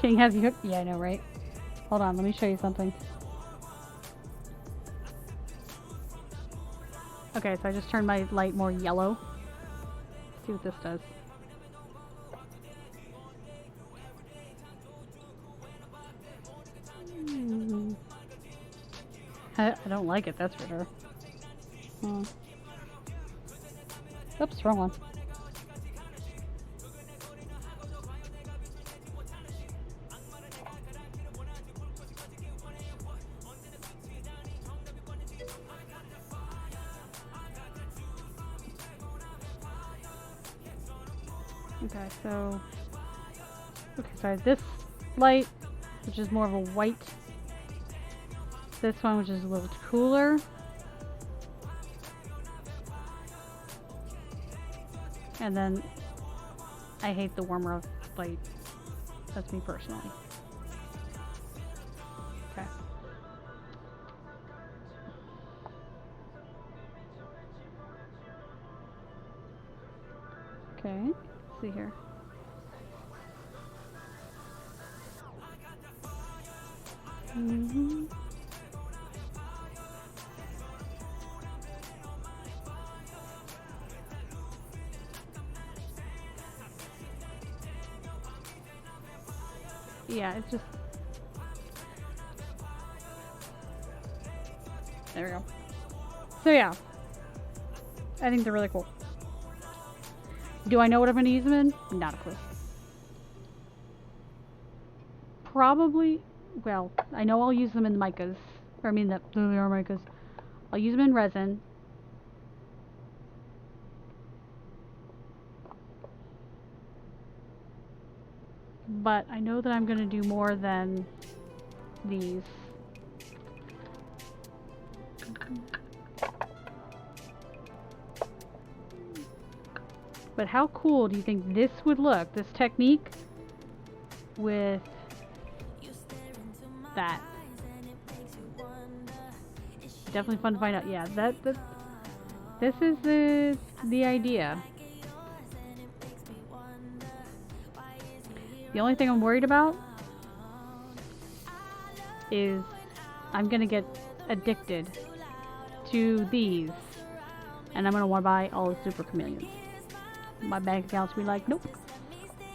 King has you hooked? Yeah, I know, right? Hold on, let me show you something. Okay, so I just turned my light more yellow. Let's see what this does. I don't like it, that's for sure. Oops, wrong one. Okay, so this light, which is more of a white. This one, which is a little cooler. And then I hate the warmer light. That's me personally. Okay. Okay, let's see here. Mm-hmm. Yeah, it's just... There we go. So yeah, I think they're really cool. Do I know what I'm going to use them in? Not a clue. Probably, well, I know I'll use them in micas. Or I mean, that they are micas. I'll use them in resin. But I know that I'm going to do more than these. But how cool do you think this would look, this technique, with that? Definitely fun to find out. Yeah, this is the idea. The only thing I'm worried about is I'm gonna get addicted to these, and I'm gonna want to buy all the super chameleons. My bank account's be like, nope.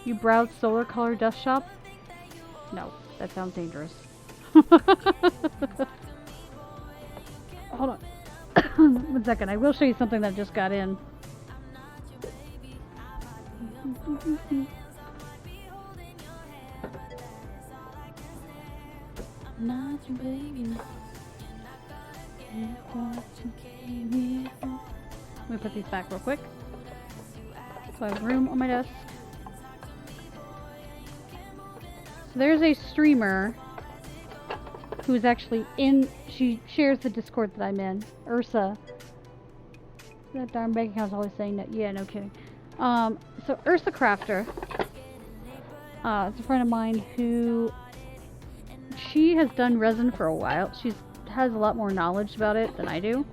You browse solar color dust shop? No, that sounds dangerous. Hold on. 1 second, I will show you something that just got in. Not your baby. Let me put these back real quick. So I have room on my desk. So there's a streamer who's actually in, she shares the Discord that I'm in, Ursa. That darn bank account's always saying that. Yeah, no kidding. So Ursa Crafter, it's a friend of mine who, she has done resin for a while. She has a lot more knowledge about it than I do,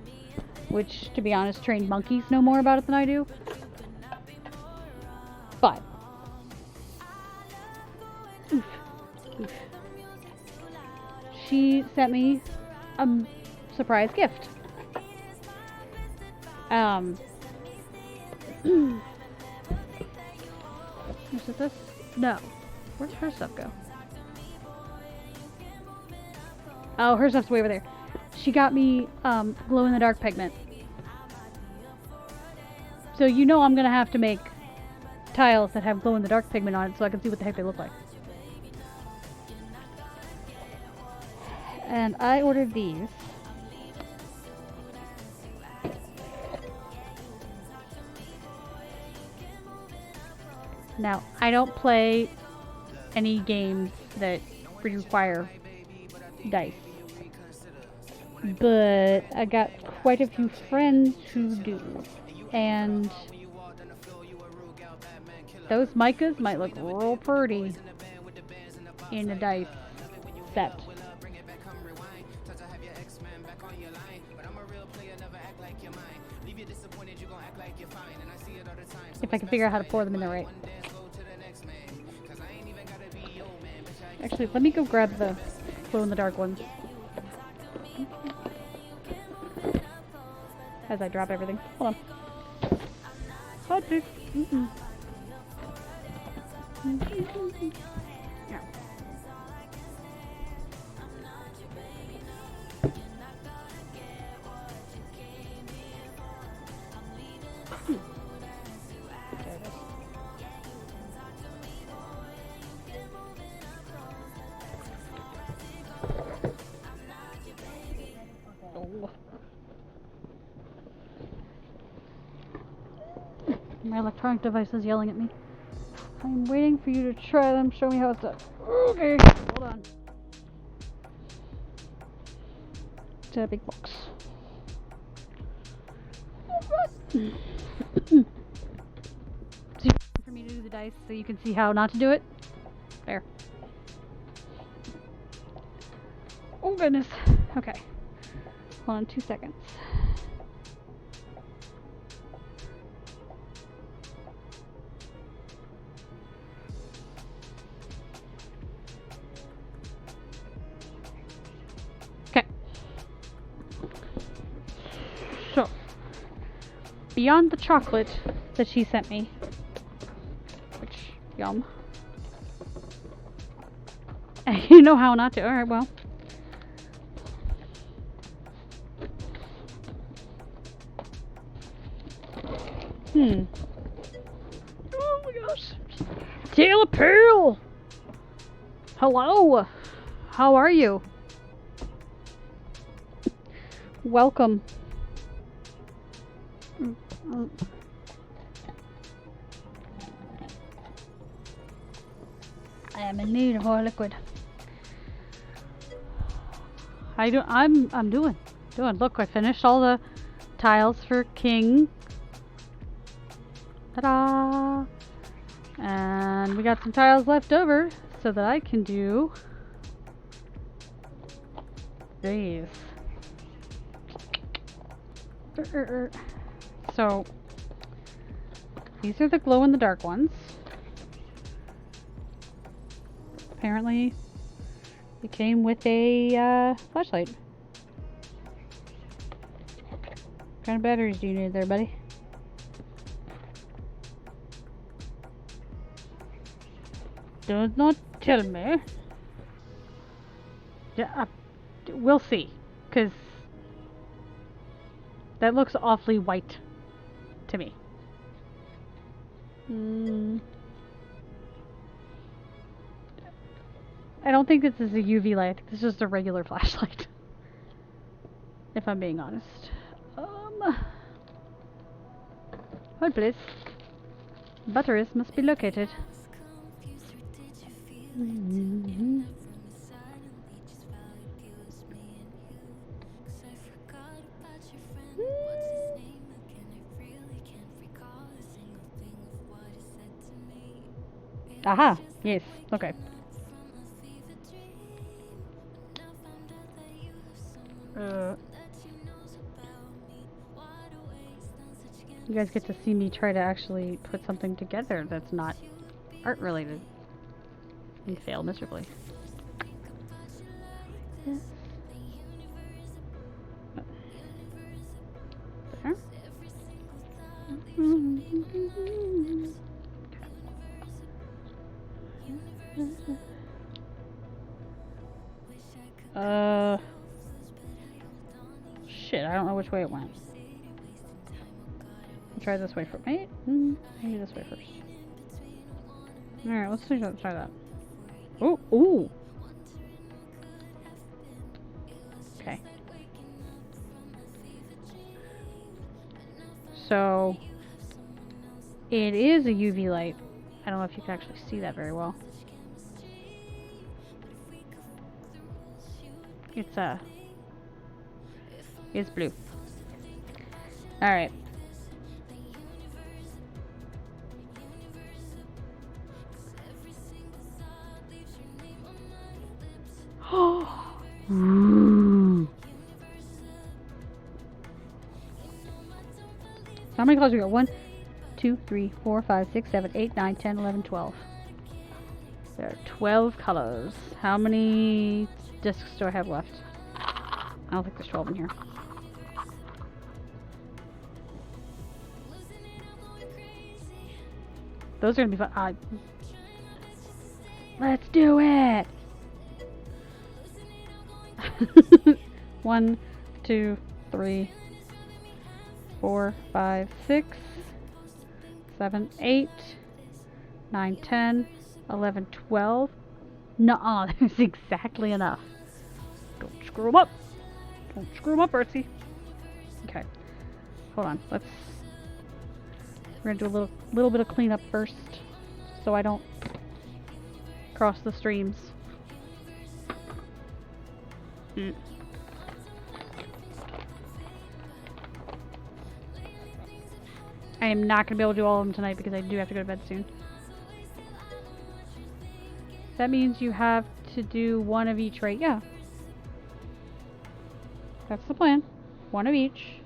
which, to be honest, trained monkeys know more about it than I do. But oof. She sent me a surprise gift. Is this? No. Where'd her stuff go? Oh, her stuff's way over there. She got me glow-in-the-dark pigment. So you know I'm gonna have to make tiles that have glow-in-the-dark pigment on it so I can see what the heck they look like. And I ordered these. Now, I don't play any games that require dice, but I got quite a few friends who do, and those micas might look real pretty in a dice set. If I can figure out how to pour them in there right. Actually, let me go grab the glow-in-the-dark ones as I drop everything. Hold on. Hot pick. Yeah. There it is. Oh. My electronic device is yelling at me. I'm waiting for you to try them. Show me how it's done. Okay, hold on. It's a big box. So for me to do the dice so you can see how not to do it. There. Oh goodness. Okay. Hold on 2 seconds. beyond the chocolate that she sent me. Which, yum. You know how not to. Alright, well. Oh my gosh. Tail of Pearl! Hello! How are you? Welcome. I am in need of more liquid. I'm doing. Look, I finished all the tiles for King. Ta-da! And we got some tiles left over so that I can do these. So these are the glow-in-the-dark ones. Apparently it came with a flashlight. What kind of batteries do you need there, buddy? Do not tell me. Yeah, we'll see. Because that looks awfully white to me. I don't think this is a UV light. I think this is just a regular flashlight. If I'm being honest. Hold please. Batteries must be located. Aha! Yes. Okay. You guys get to see me try to actually put something together that's not art related and fail miserably. There. Shit, I don't know which way it went. I'll try this way first. Maybe this way first. Alright, let's try that. Ooh! Okay. So, it is a UV light. I don't know if you can actually see that very well. It's blue. Alright. How many colors we got? 1, 2, 3, 4, 5, 6, 7, 8, 9, 10, 11, 12. There are 12 colors. How many discs do I have left? I don't think there's 12 in here. Those are gonna be fun. Let's do it! 1, 2, 3, 4, 5, 6, 7, 8, 9, 10, 11, 12. Nuh-uh, there's exactly enough. Don't screw them up. Don't screw them up, Artsy. Okay. Hold on. We're gonna do a little bit of cleanup first, so I don't cross the streams. I am not gonna be able to do all of them tonight because I do have to go to bed soon. That means you have to do one of each, right? Yeah. That's the plan. One of each.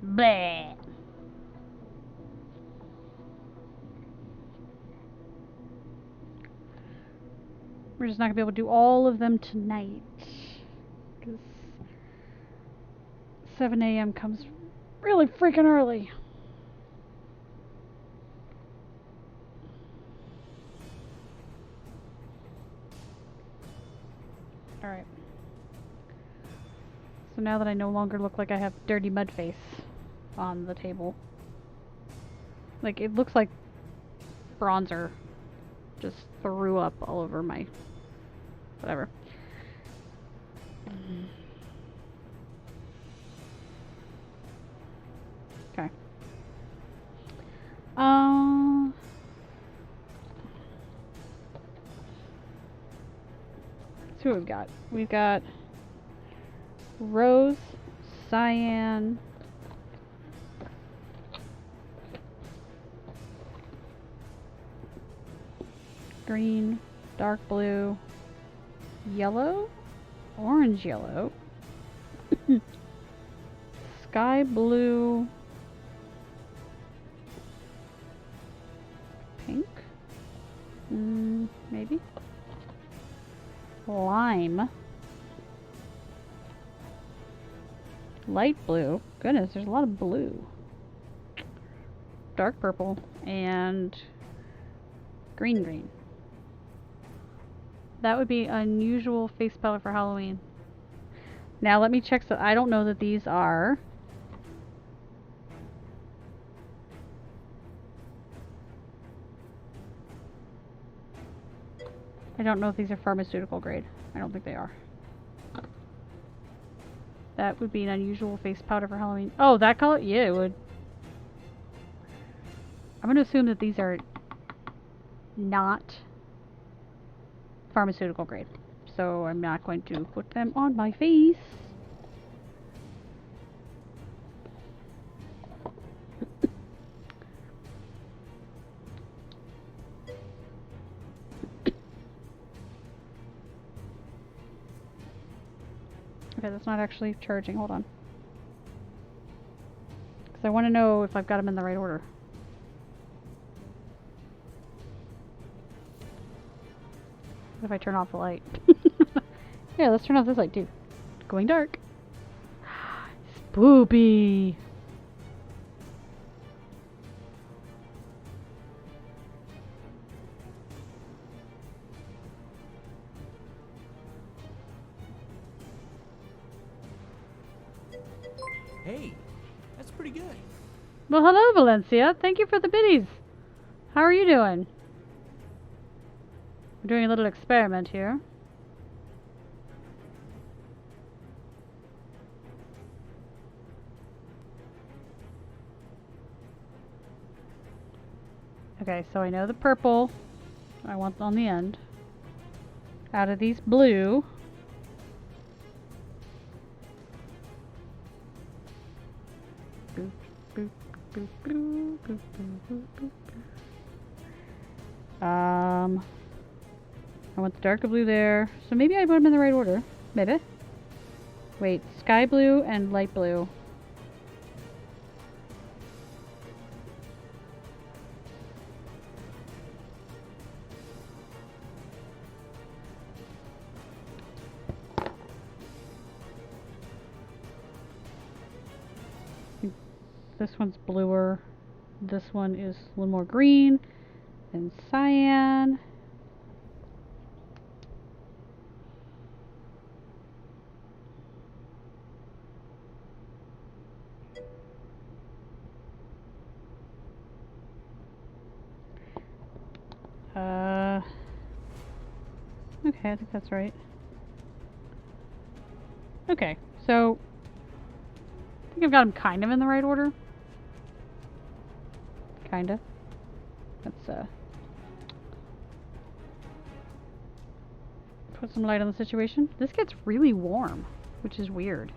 Bleh. We're just not gonna be able to do all of them tonight. Because 7 a.m. comes really freaking early. Alright. So now that I no longer look like I have dirty mud face on the table. Like, it looks like bronzer just threw up all over my... whatever. Okay. Let's see what we've got. We've got rose, cyan, green, dark blue, yellow, orange yellow, sky blue, pink, maybe, lime, light blue, goodness, there's a lot of blue, dark purple, and green. That would be unusual face palette for Halloween. Now let me check, so I don't know that these are... I don't know if these are pharmaceutical grade. I don't think they are. That would be an unusual face powder for Halloween. Oh, that color? Yeah, it would. I'm going to assume that these are not pharmaceutical grade. So I'm not going to put them on my face. Okay, that's not actually charging. Hold on. Because I want to know if I've got them in the right order. What if I turn off the light? Yeah, let's turn off this light too. Going dark. Spoopy. Hey, that's pretty good. Well, hello, Valencia. Thank you for the biddies. How are you doing? We're doing a little experiment here. Okay, so I know the purple I want on the end. Out of these blue. Boop, boop, boop, boop, boop, boop, boop, boop. I want the darker blue there. So maybe I put them in the right order. Maybe. Wait, sky blue and light blue. This one's bluer. This one is a little more green and cyan. Okay, I think that's right. Okay, so I think I've got them kind of in the right order. Kinda. Let's put some light on the situation. This gets really warm, which is weird.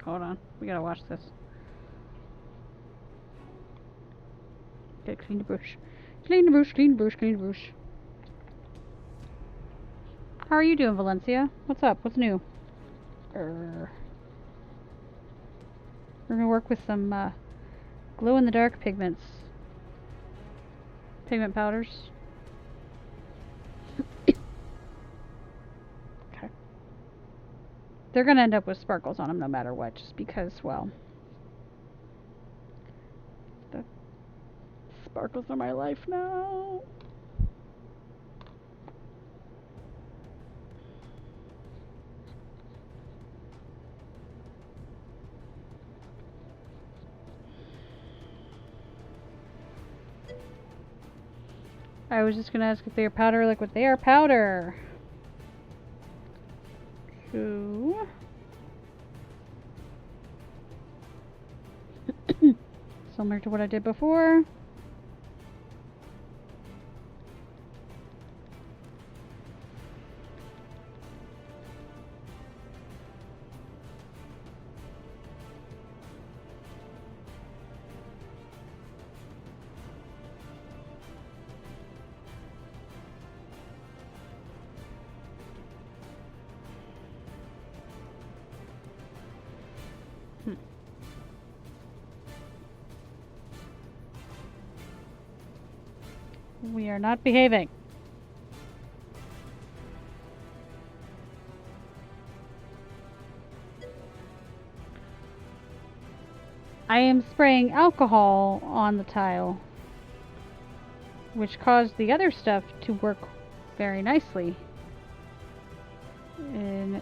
Hold on. We gotta watch this. Okay, clean the bush. Clean the bush, clean the bush, clean the bush. How are you doing, Valencia? What's up? What's new? We're gonna work with some glow-in-the-dark pigments. Pigment powders. Okay. They're gonna end up with sparkles on them no matter what, just because, well, the sparkles are my life now. I was just gonna ask if they are powder liquid. They are powder. So similar to what I did before. We are not behaving. I am spraying alcohol on the tile, which caused the other stuff to work very nicely. And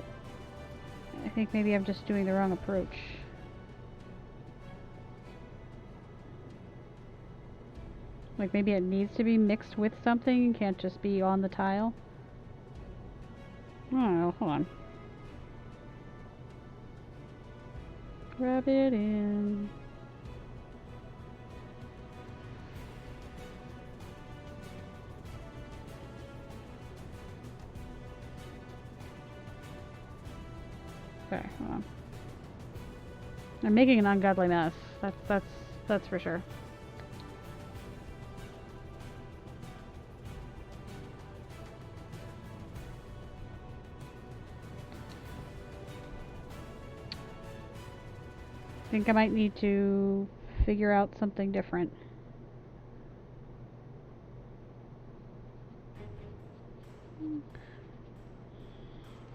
I think maybe I'm just doing the wrong approach. Like maybe it needs to be mixed with something and can't just be on the tile. I don't know, hold on. Rub it in. Okay, hold on. I'm making an ungodly mess. That's for sure. I think I might need to figure out something different.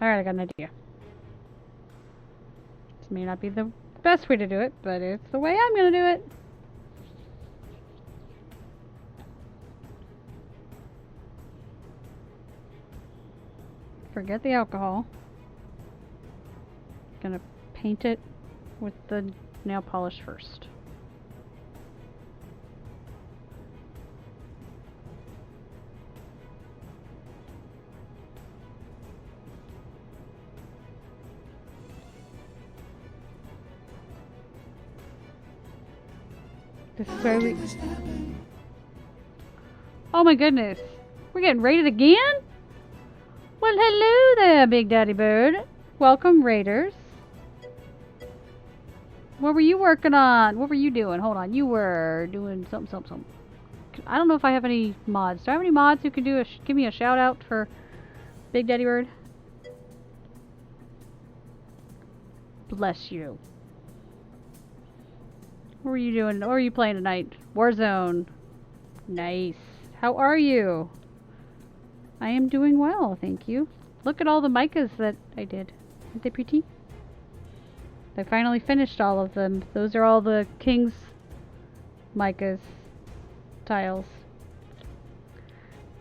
Alright, I got an idea. This may not be the best way to do it, but it's the way I'm gonna do it. Forget the alcohol. Gonna paint it with the nail polish first. This is where we... Oh my goodness. We're getting raided again? Well, hello there, Big Daddy Bird. Welcome, raiders. What were you working on? What were you doing? Hold on. You were doing something. I don't know if I have any mods. Do I have any mods who can do give me a shout out for Big Daddy Bird? Bless you. What were you doing? What were you playing tonight? Warzone. Nice. How are you? I am doing well, thank you. Look at all the micas that I did. Aren't they pretty? I finally finished all of them. Those are all the King's micas tiles.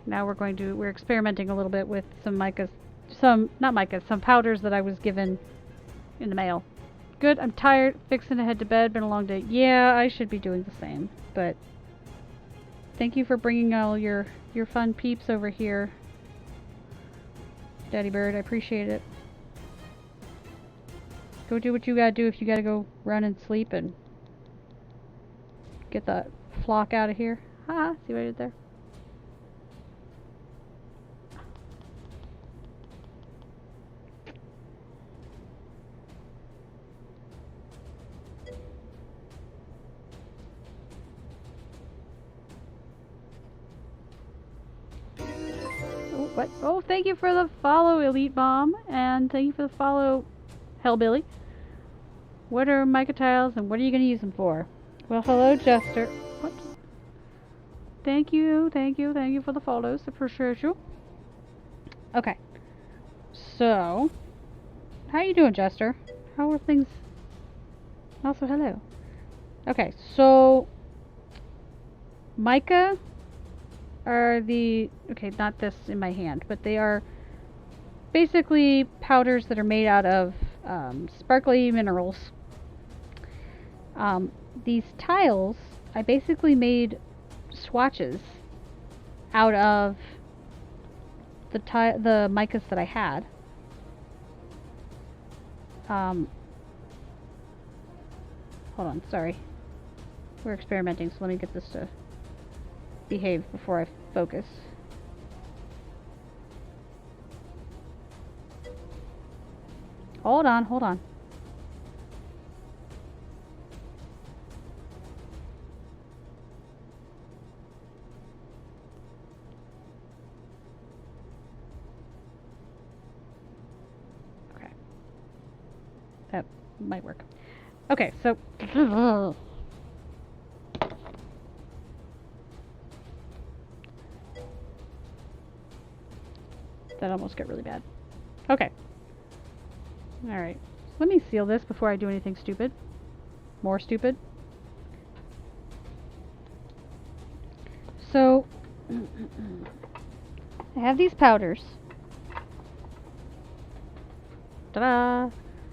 Now we're experimenting a little bit with some micas. Some powders that I was given in the mail. Good, I'm tired, fixing to head to bed, been a long day. Yeah, I should be doing the same, but thank you for bringing all your fun peeps over here, Daddy Bird, I appreciate it. Go do what you gotta do if you gotta go run and sleep and get the flock out of here. Haha, see what I did there? What? Oh, thank you for the follow, Elite Bomb, and thank you for the follow, Hellbilly. What are mica tiles, and what are you going to use them for? Well, hello, Jester. What? Thank you for the follows. Appreciate you. Okay. So, how are you doing, Jester? How are things? Also, hello. Okay, so mica are the not this in my hand, but they are basically powders that are made out of sparkly minerals. These tiles, I basically made swatches out of the micas that I had. Hold on, sorry. We're experimenting, so let me get this to behave before I focus. Hold on. Okay. That might work. Okay, so that almost got really bad. Okay. Alright. Let me seal this before I do anything stupid. More stupid. So, I have these powders. Ta-da!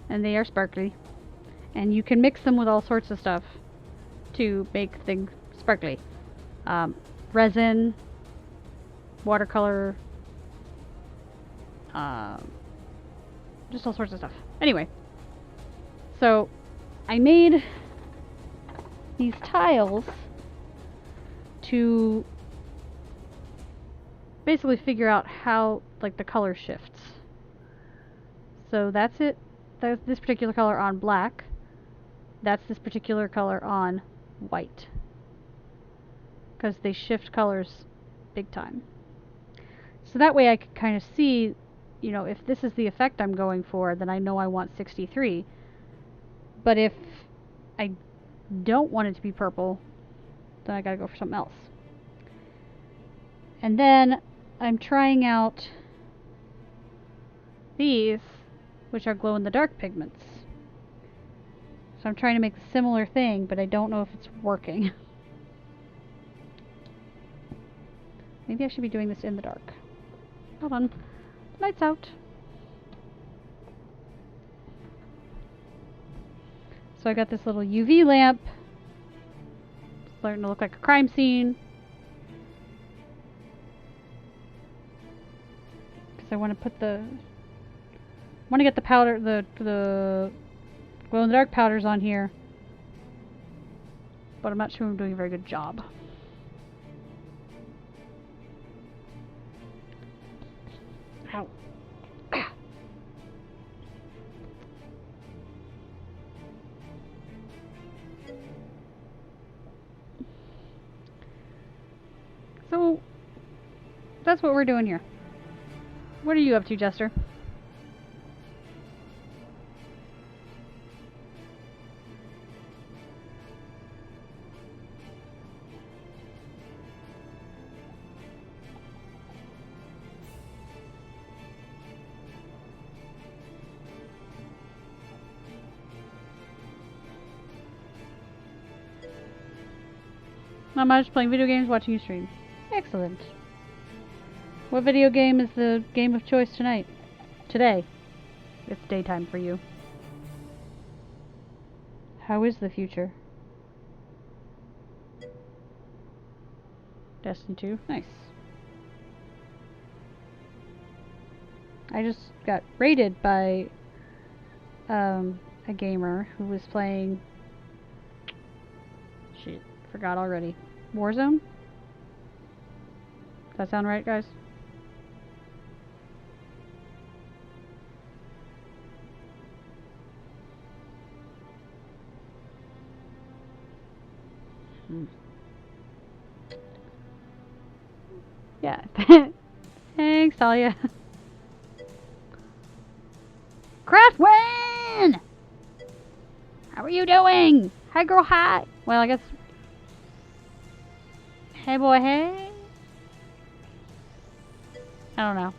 And they are sparkly. And you can mix them with all sorts of stuff to make things sparkly. Resin, watercolor, just all sorts of stuff. Anyway, so I made these tiles to basically figure out how like the color shifts. So that's it. That's this particular color on black. That's this particular color on white. Because they shift colors big time. So that way I can kind of see, you know, if this is the effect I'm going for, then I know I want 63. But if I don't want it to be purple, then I gotta go for something else. And then I'm trying out these, which are glow-in-the-dark pigments. So I'm trying to make a similar thing, but I don't know if it's working. Maybe I should be doing this in the dark. Hold on. Lights out. So I got this little UV lamp. It's starting to look like a crime scene. Because I want to put the... I want to get the powder, the glow-in-the-dark powders on here. But I'm not sure I'm doing a very good job. Ow. Ah. So, that's what we're doing here. What are you up to, Jester? Not much, playing video games, watching you stream. Excellent. What video game is the game of choice tonight? Today. It's daytime for you. How is the future? Destiny 2. Nice. I just got raided by a gamer who was playing... Shit, forgot already. Warzone? Does that sound right, guys? Yeah. Thanks, Natalia. Craftwin! How are you doing? Hi, girl, hi. Well, I guess... Hey, boy, hey? I don't know.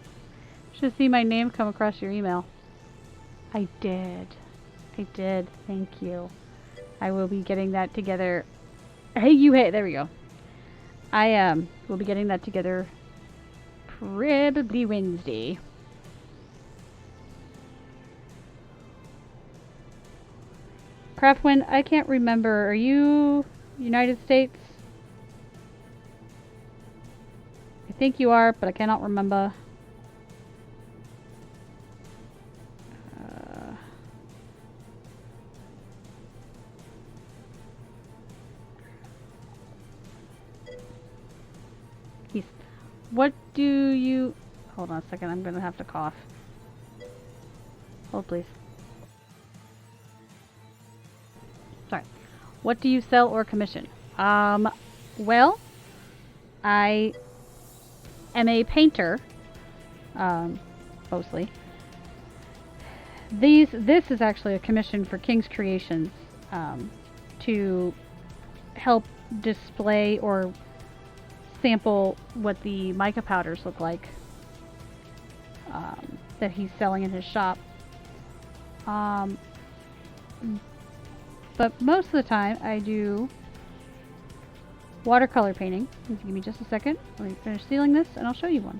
Should see my name come across your email. I did. I did. Thank you. I will be getting that together. Hey, you, hey. There we go. I will be getting that together probably Wednesday. Craftwin, I can't remember. Are you United States? I think you are, but I cannot remember. What do you... Hold on a second, I'm gonna have to cough. Hold, please. Sorry. What do you sell or commission? Well, I am a painter, mostly. This is actually a commission for King's Creations, to help display or sample what the mica powders look like, that he's selling in his shop. But most of the time I do watercolor painting. Give me just a second. Let me finish sealing this and I'll show you one.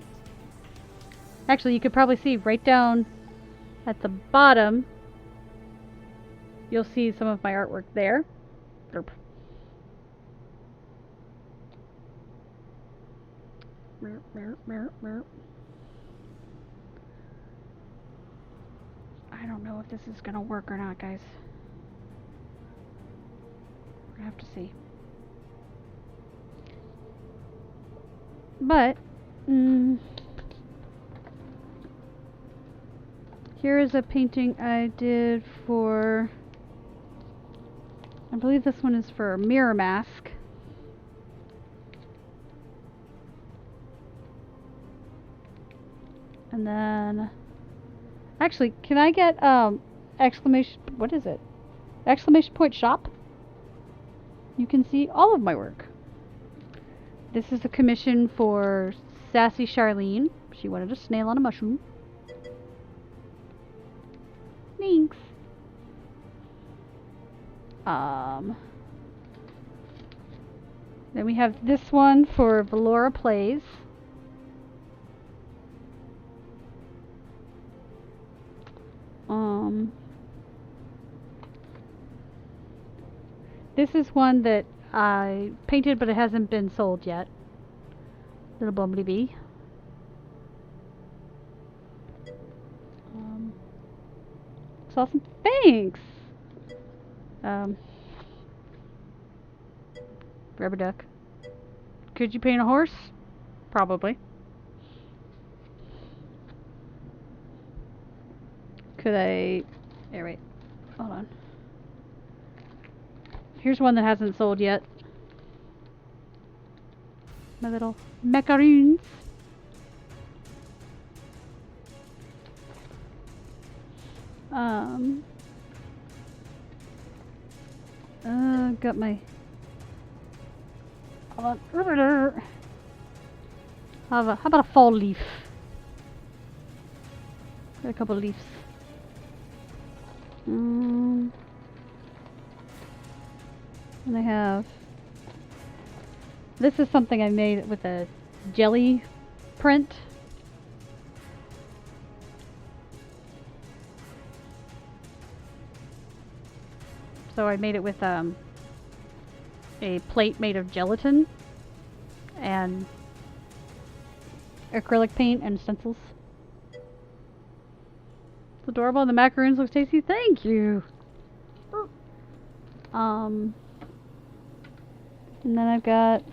Actually, you could probably see right down at the bottom, you'll see some of my artwork there. Derp. I don't know if this is gonna work or not, guys. We're gonna have to see. But here is a painting I did for, I believe this one is for a mirror mask. And then, actually, can I get exclamation, what is it? Exclamation point shop? You can see all of my work. This is a commission for Sassy Charlene. She wanted a snail on a mushroom. Thanks. Then we have this one for Valora Plays. This is one that I painted, but it hasn't been sold yet. Little bumblebee. It's awesome. Thanks! Rubber duck. Could you paint a horse? Probably. Could I... Here, wait. Hold on. Here's one that hasn't sold yet. My little macaroons. Got my... Hold on. How about a fall leaf? Got a couple of leaves. And I have... This is something I made with a jelly print. So I made it with a plate made of gelatin and acrylic paint and stencils. It's adorable and the macaroons look tasty. Thank you! And then I've got...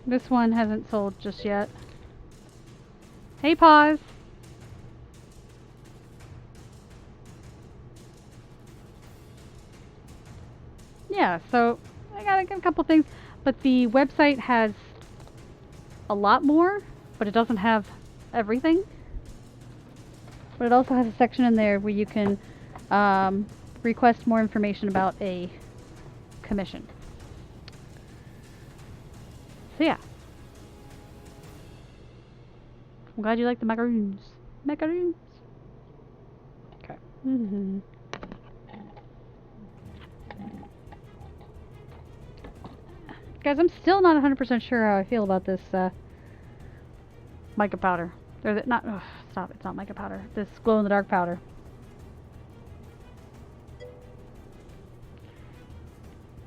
This one hasn't sold just yet. Hey, Paws! Yeah, so I got a couple things, but the website has a lot more, but it doesn't have everything. But it also has a section in there where you can request more information about a commission. So yeah. I'm glad you like the macaroons. Macaroons. Okay. Guys, I'm still not 100% sure how I feel about this mica powder. Or not. Ugh, stop! It's not mica powder. This glow-in-the-dark powder.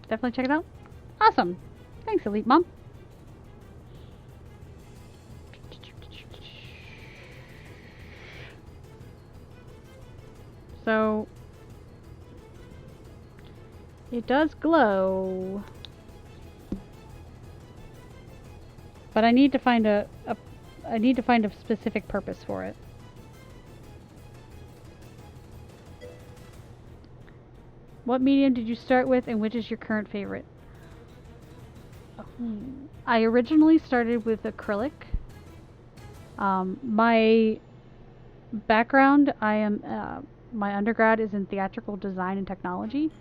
Definitely check it out. Awesome. Thanks, Elite Mom. So it does glow, but I need to find a specific purpose for it. What medium did you start with, and which is your current favorite? I originally started with acrylic. My background, my undergrad is in theatrical design and technology,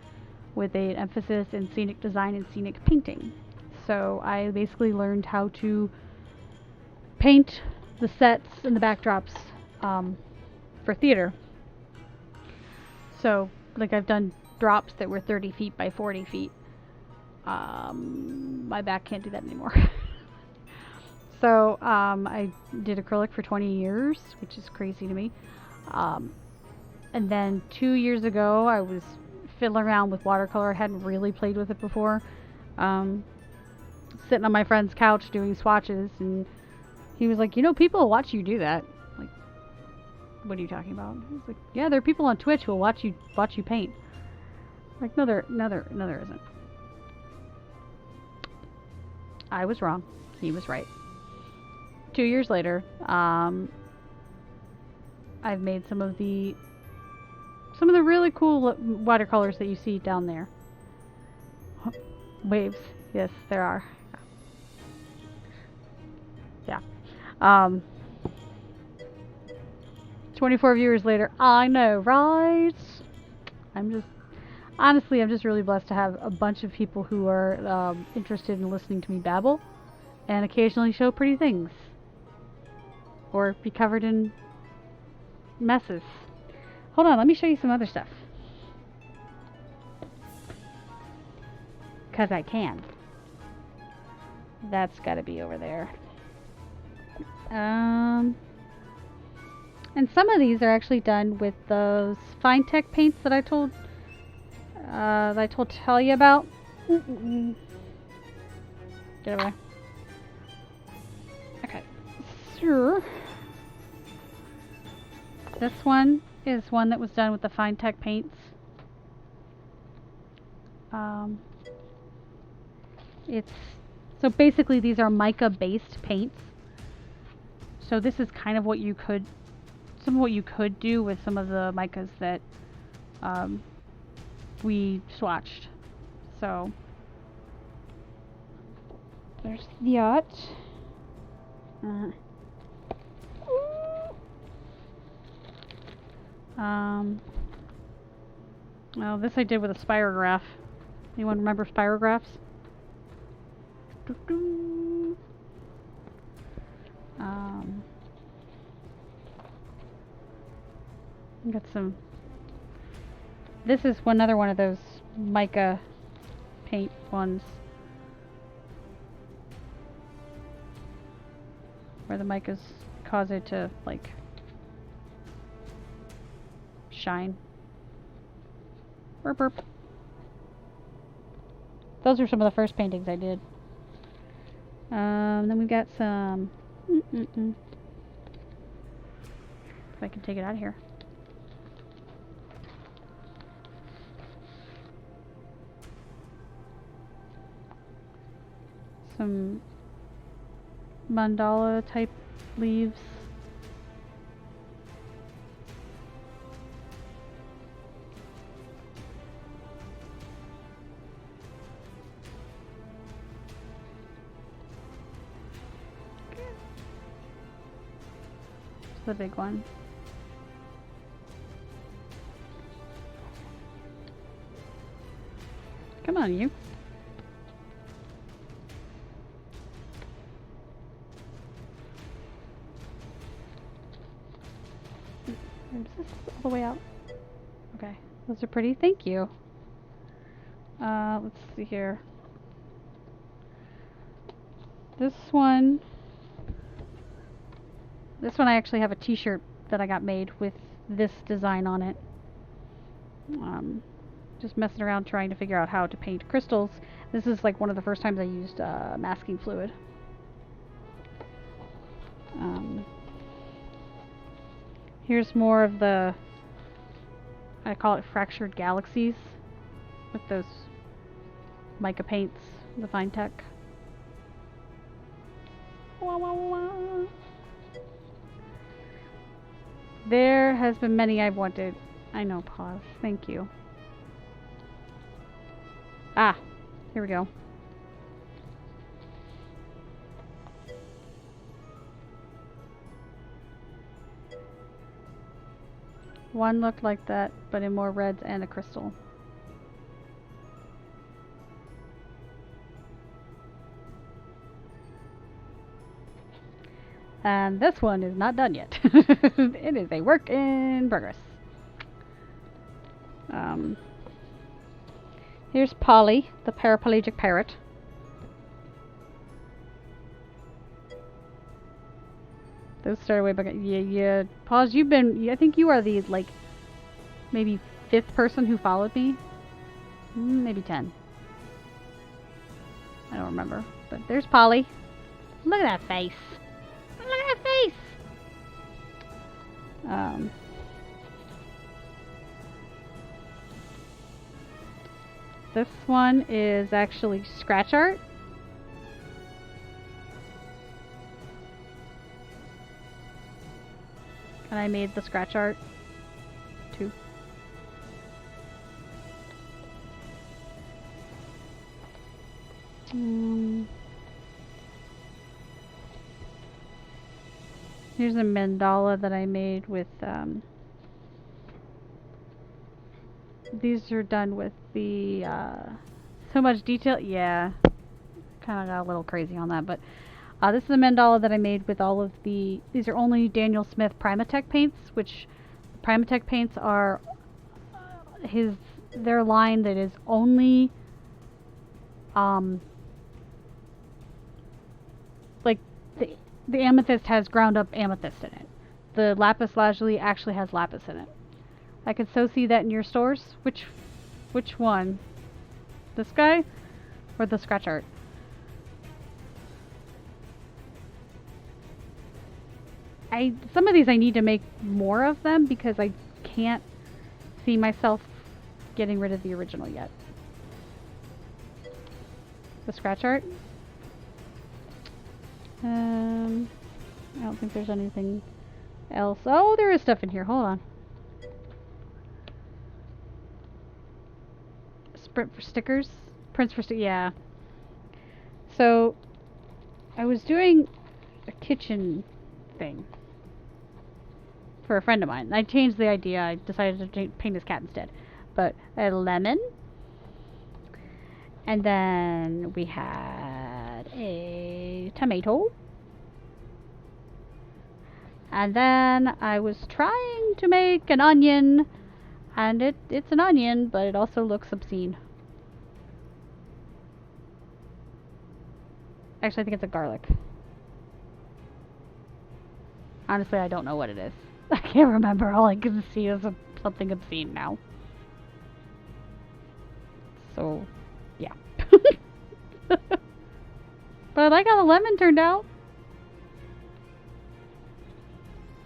with an emphasis in scenic design and scenic painting. So I basically learned how to paint the sets and the backdrops for theater. So, like, I've done drops that were 30 feet by 40 feet. My back can't do that anymore. So I did acrylic for 20 years, which is crazy to me. And then 2 years ago, I was fiddling around with watercolor. I hadn't really played with it before. Sitting on my friend's couch doing swatches, and he was like, "You know, people will watch you do that." Like, what are you talking about? He's like, "Yeah, there are people on Twitch who will watch you paint." Like, no, there isn't. I was wrong. He was right. 2 years later, I've made some of the really cool watercolors that you see down there. Waves. Yes, there are. Yeah. 24 viewers later. I know, right? I'm just really blessed to have a bunch of people who are interested in listening to me babble and occasionally show pretty things. Or be covered in messes. Hold on, let me show you some other stuff. 'Cause I can. That's gotta be over there. And some of these are actually done with those fine tech paints that I told Talia about. Get away. Okay. Sure. This one is one that was done with the fine tech paints. So basically these are mica based paints. So this is kind of what you could do with some of the micas that we swatched. So there's the yacht. Well, this I did with a spirograph. Anyone remember spirographs? Got some. This is another one of those mica paint ones, where the micas cause it to, like, shine. Burp burp. Those are some of the first paintings I did. Then we've got some. If I can take it out of here. Some mandala type leaves. the big one. Come on, you. Is this all the way out? Okay, those are pretty. Thank you. Let's see here. This one I actually have a t-shirt that I got made with this design on it. Just messing around trying to figure out how to paint crystals. This is like one of the first times I used masking fluid. Here's more of the, I call it fractured galaxies, with those mica paints, the fine tech. Wah, wah, wah. There has been many I've wanted. I know, pause. Thank you. Ah, here we go. One looked like that, but in more reds and a crystal. And this one is not done yet. It is a work in progress. Here's Polly, the paraplegic parrot. Those started way back. Yeah. Pause. You've been. I think you are the like, maybe 5th person who followed me. Maybe 10. I don't remember. But there's Polly. Look at that face. Look at that face. This one is actually scratch art. And I made the scratch art too. Here's a mandala that I made with, these are done with the, so much detail. Yeah, kind of got a little crazy on that, but this is a mandala that I made with all of the, these are only Daniel Smith Primatech paints, which Primatech paints are their line that is only, like, the amethyst has ground up amethyst in it. The lapis lazuli actually has lapis in it. I could so see that in your stores. Which one? This guy? Or the scratch art? Some of these I need to make more of them because I can't see myself getting rid of the original yet. The scratch art? I don't think there's anything else. Oh, there is stuff in here. Hold on. Sprint for stickers? Prints for stickers. Yeah. So, I was doing a kitchen thing for a friend of mine. I changed the idea. I decided to paint his cat instead. But I had a lemon. And then we had a tomato. And then I was trying to make an onion. And it's an onion, but it also looks obscene. Actually, I think it's a garlic. Honestly, I don't know what it is. I can't remember. All I can see is something obscene now. So, yeah. But I like how the lemon turned out.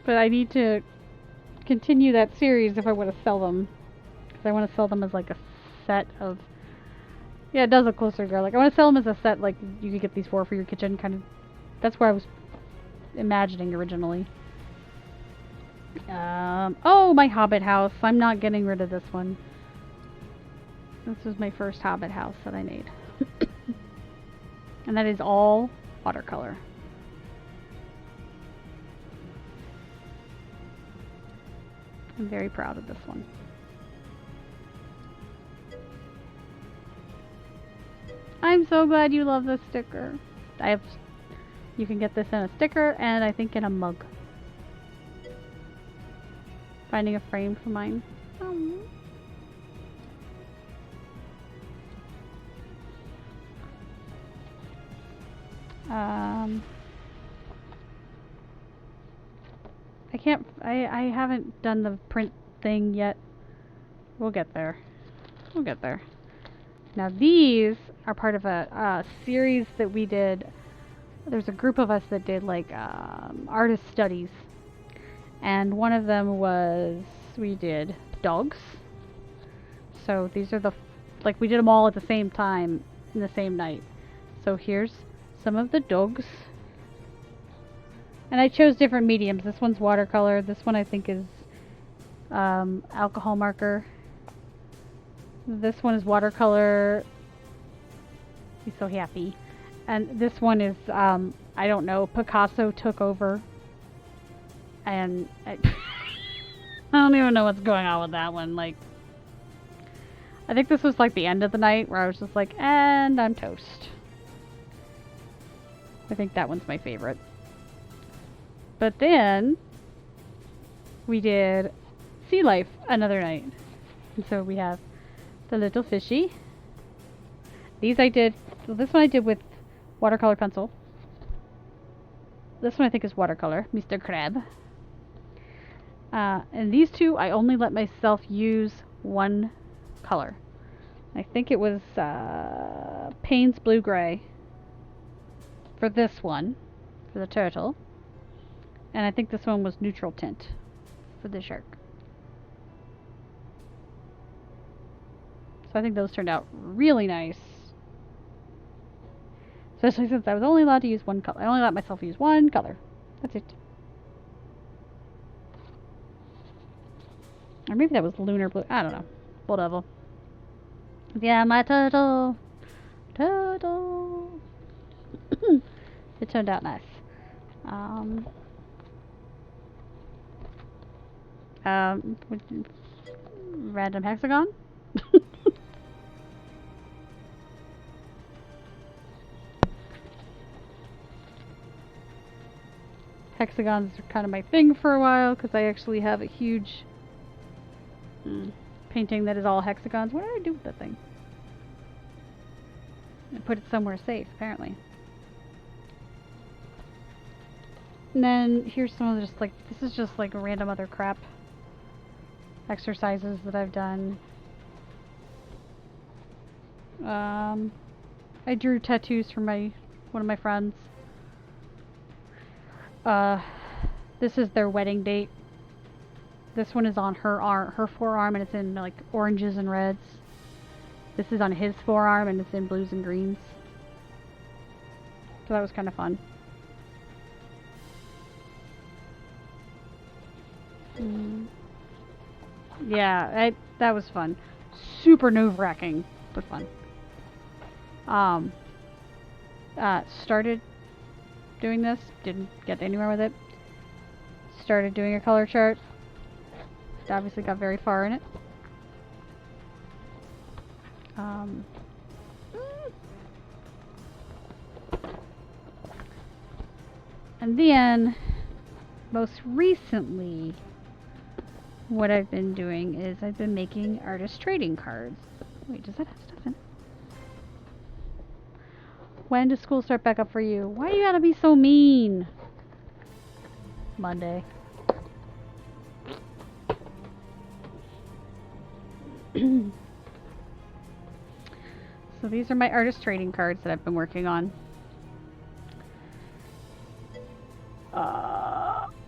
But I need to continue that series if I want to sell them. Because I want to sell them as like a set of... Yeah, it does look closer to garlic. I want to sell them as a set, like you could get these for your kitchen, kind of. That's where I was imagining originally. Oh, my Hobbit house. I'm not getting rid of this one. This was my first Hobbit house that I made. And that is all watercolor. I'm very proud of this one. I'm so glad you love this sticker. You can get this in a sticker and I think in a mug. Finding a frame for mine. Oh. I haven't done the print thing yet. We'll get there. We'll get there. Now these are part of a series that we did. There's a group of us that did like artist studies. And one of them was, we did dogs. So these are like we did them all at the same time in the same night. So here's some of the dogs. And I chose different mediums. This one's watercolor. This one I think is alcohol marker. This one is watercolor. He's so happy. And this one is, I don't know, Picasso took over. And I don't even know what's going on with that one. Like, I think this was like the end of the night where I was just like, and I'm toast. I think that one's my favorite. But then we did sea life another night. And so we have the little fishy. These I did, so this one I did with watercolor pencil. This one I think is watercolor, Mr. Crab. And these two I only let myself use one color. I think it was Payne's Blue Gray for this one, for the turtle. And I think this one was neutral tint for the shark. So I think those turned out really nice. Especially since I was only allowed to use one color. I only let myself use one color. That's it. Or maybe that was lunar blue. I don't know. Whatever. Yeah, my turtle. Turtle. It turned out nice. Random hexagon. Hexagons are kind of my thing for a while because I actually have a huge painting that is all hexagons. What did I do with that thing? I put it somewhere safe, apparently. And then here's some of just like, this is just like random other crap exercises that I've done. I drew tattoos for one of my friends. This is their wedding date. This one is on her forearm, and it's in like oranges and reds. This is on his forearm, and it's in blues and greens. So that was kind of fun. Yeah, that was fun. Super nerve-wracking, but fun. Started doing this, didn't get anywhere with it. Started doing a color chart. Obviously got very far in it. And then, most recently, what I've been doing is I've been making artist trading cards. Wait, does that have stuff in it? When does school start back up for you? Why you gotta be so mean? Monday. So these are my artist trading cards that I've been working on.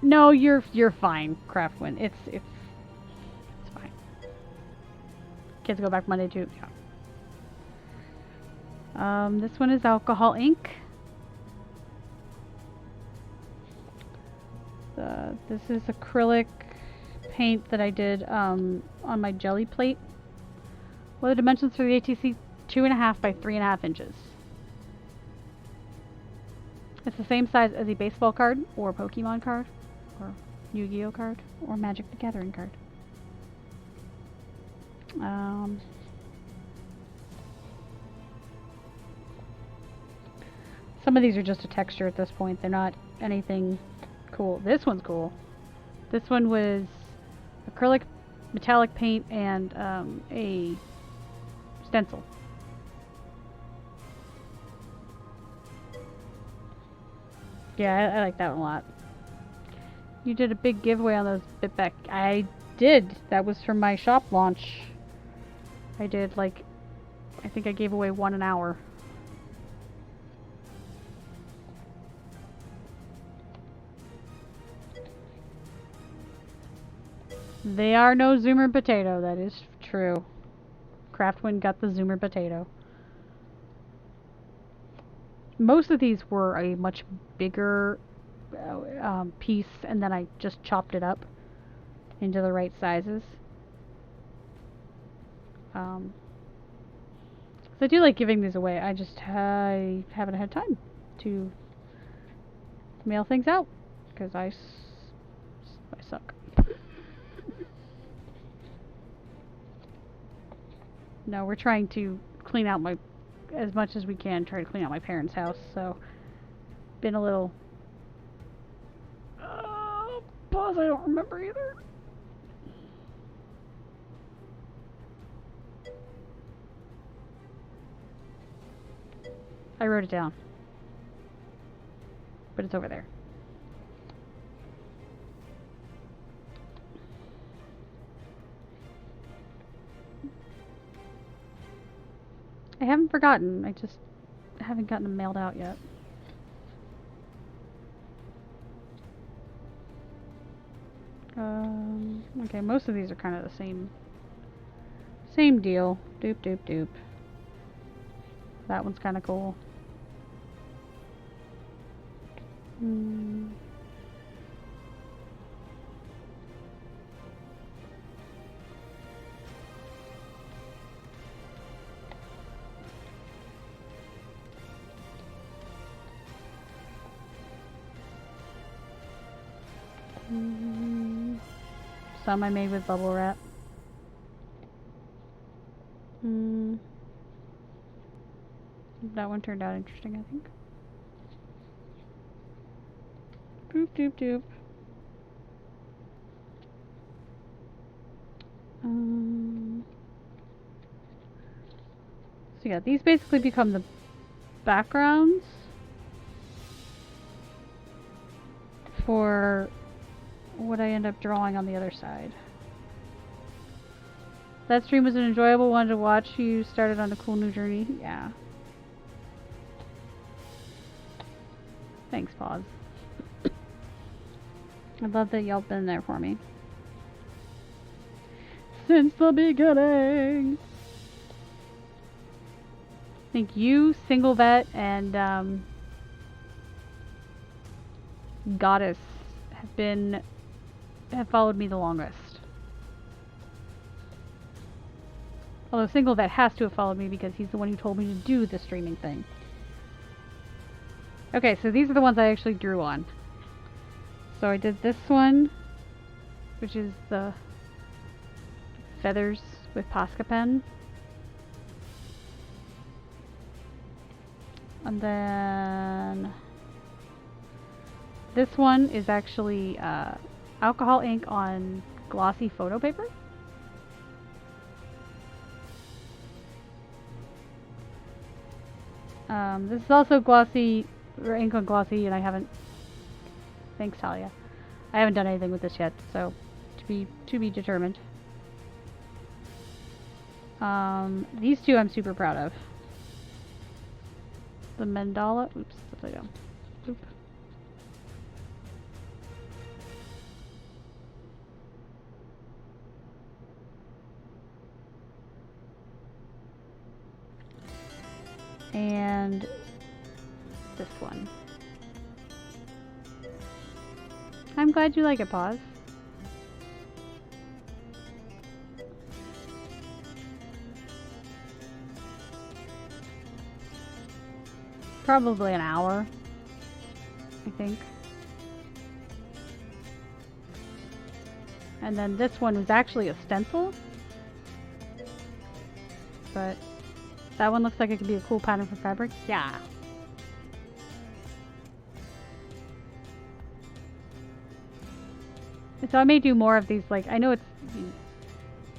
No, you're fine, Craftwin. It's fine. Kids go back Monday too. Yeah. This one is alcohol ink. This is acrylic paint that I did on my jelly plate. What are the dimensions for the ATC? 2.5 by 3.5 inches. It's the same size as a baseball card, or Pokemon card, or Yu-Gi-Oh card, or Magic the Gathering card. Um, some of these are just a texture at this point. They're not anything cool. This one's cool. This one was acrylic, metallic paint, and a stencil. Yeah, I like that one a lot. You did a big giveaway on those bit back. I did. That was from my shop launch. I did, like, I think I gave away one an hour. They are no zoomer potato, that is true. Craftwind got the zoomer potato. Most of these were a much bigger piece, and then I just chopped it up into the right sizes. So I do like giving these away. I haven't had time to mail things out because I suck. No, we're trying to clean out as much as we can, try to clean out my parents' house, so been a little pause, I don't remember either. I wrote it down, but it's over there. I haven't forgotten, I just haven't gotten them mailed out yet. Okay, most of these are kind of the same deal. Doop doop doop. That one's kind of cool. Some I made with bubble wrap. That one turned out interesting, I think. Doop doop doop. So yeah, these basically become the backgrounds for what I end up drawing on the other side. That stream was an enjoyable one to watch. You started on a cool new journey. Yeah. Thanks, Pause. I love that y'all been there for me. Since the beginning! I think you, Single Vet, and Goddess have followed me the longest. Although Single Vet has to have followed me because he's the one who told me to do the streaming thing. Okay, so these are the ones I actually drew on. So I did this one, which is the feathers with Posca pen. And then this one is actually alcohol ink on glossy photo paper. This is also glossy, or ink on glossy, and I haven't. Thanks, Talia. I haven't done anything with this yet, so to be determined. These two I'm super proud of. The mandala. Oops, upside down. Oop. And this one. I'm glad you like it, Pause. Probably an hour, I think. And then this one was actually a stencil. but that one looks like it could be a cool pattern for fabric. Yeah. So I may do more of these, like, I know it's...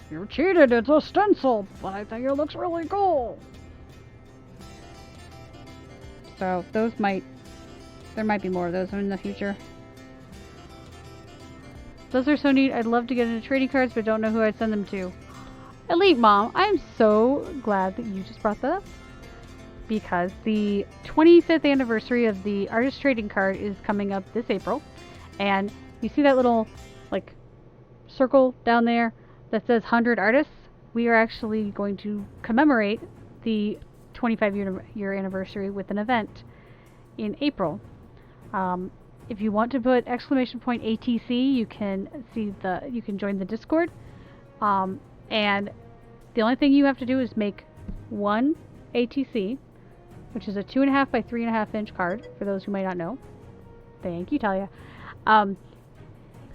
You cheated, it's a stencil, but I think it looks really cool. So those might... There might be more of those in the future. Those are so neat. I'd love to get into trading cards, but don't know who I'd send them to. Elite Mom, I'm so glad that you just brought that up. Because the 25th anniversary of the Artist Trading Card is coming up this April. And you see that little, like, circle down there that says 100 artists? We are actually going to commemorate the 25-year anniversary with an event in April. If you want to put exclamation point ATC, you can join the Discord. And the only thing you have to do is make one ATC, which is a 2.5 by 3.5 inch card, for those who might not know. Thank you, Talia.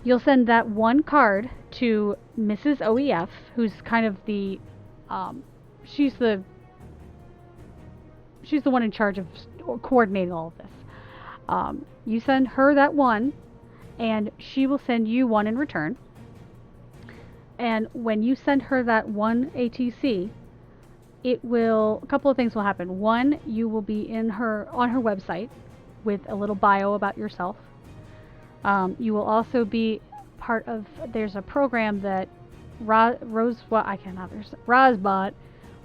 You'll send that one card to Mrs. OEF, who's kind of the, she's the one in charge of coordinating all of this. You send her that one, and she will send you one in return. And when you send her that one ATC, a couple of things will happen. One, you will be on her website with a little bio about yourself. You will also be part of, there's a program that Rozbot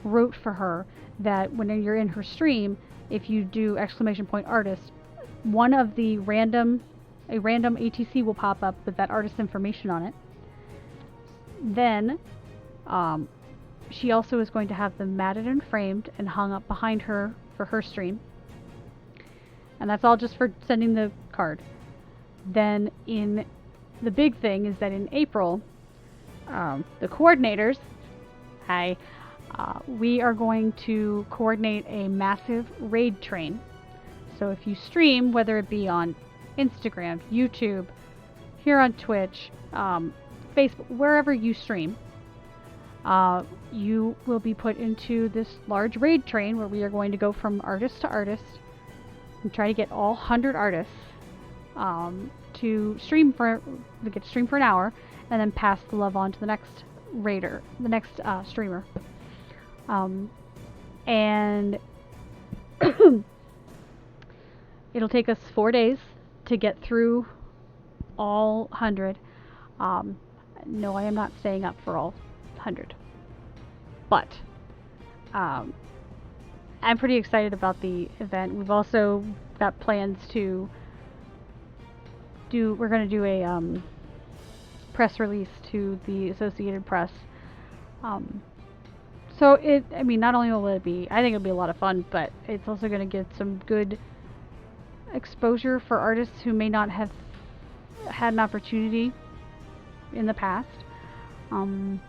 wrote for her, that when you're in her stream, if you do exclamation point artist, one of the a random ATC will pop up with that artist information on it. Then, she also is going to have them matted and framed and hung up behind her for her stream. And that's all just for sending the card. Then, the big thing is that in April, the coordinators, we are going to coordinate a massive raid train. So if you stream, whether it be on Instagram, YouTube, here on Twitch, Facebook, wherever you stream, you will be put into this large raid train where we are going to go from artist to artist and try to get all 100 artists to stream for an hour, and then pass the love on to the next streamer. And it'll take us 4 days to get through all 100. No, I am not staying up for all 100. But I'm pretty excited about the event. We've also got plans to we're going to do a press release to the Associated Press. So not only will it be, I think it'll be a lot of fun, but it's also going to get some good exposure for artists who may not have had an opportunity in the past. So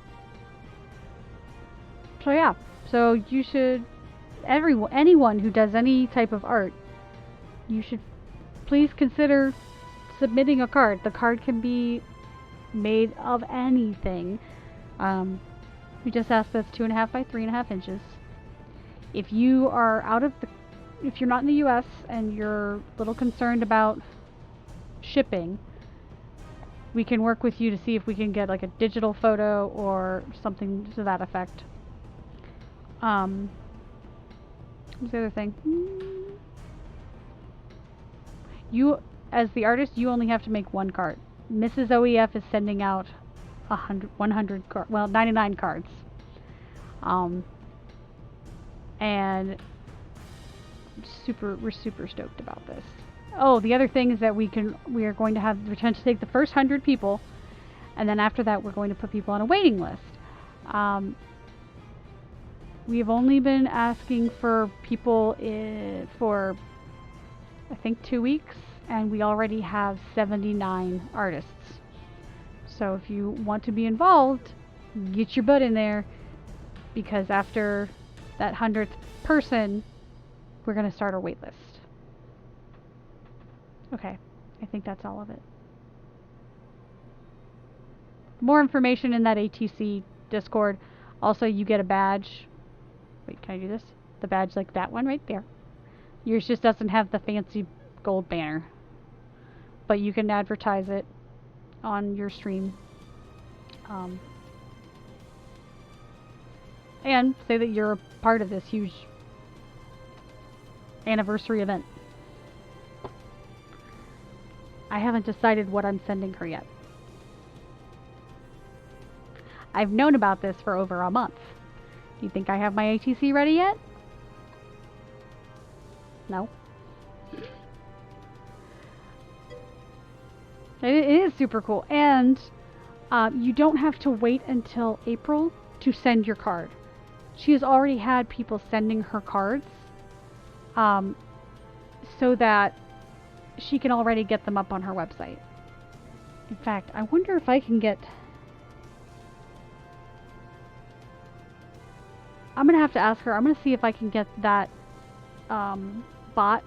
yeah, so you should, anyone who does any type of art, you should please consider submitting a card. The card can be made of anything. We just asked that's 2.5 by 3.5 inches. If you are if you're not in the US and you're a little concerned about shipping, we can work with you to see if we can get like a digital photo or something to that effect. What's the other thing? You, as the artist, you only have to make one card. Mrs. OEF is sending out 99 cards. And we're super stoked about this. Oh, the other thing is that we are going to have the chance to take the first 100 people, and then after that we're going to put people on a waiting list. We've only been asking for people for I think 2 weeks, and we already have 79 artists. So if you want to be involved, get your butt in there, because after that 100th person, we're going to start our wait list. Okay, I think that's all of it. More information in that ATC Discord. Also, you get a badge Wait, can I do this? The badge like that one right there. Yours just doesn't have the fancy gold banner. But you can advertise it on your stream. And say that you're a part of this huge anniversary event. I haven't decided what I'm sending her yet. I've known about this for over a month. Do you think I have my ATC ready yet? No. It is super cool. And you don't have to wait until April to send your card. She has already had people sending her cards so that she can already get them up on her website. In fact, I wonder if I can get... I'm going to have to ask her. I'm going to see if I can get that bot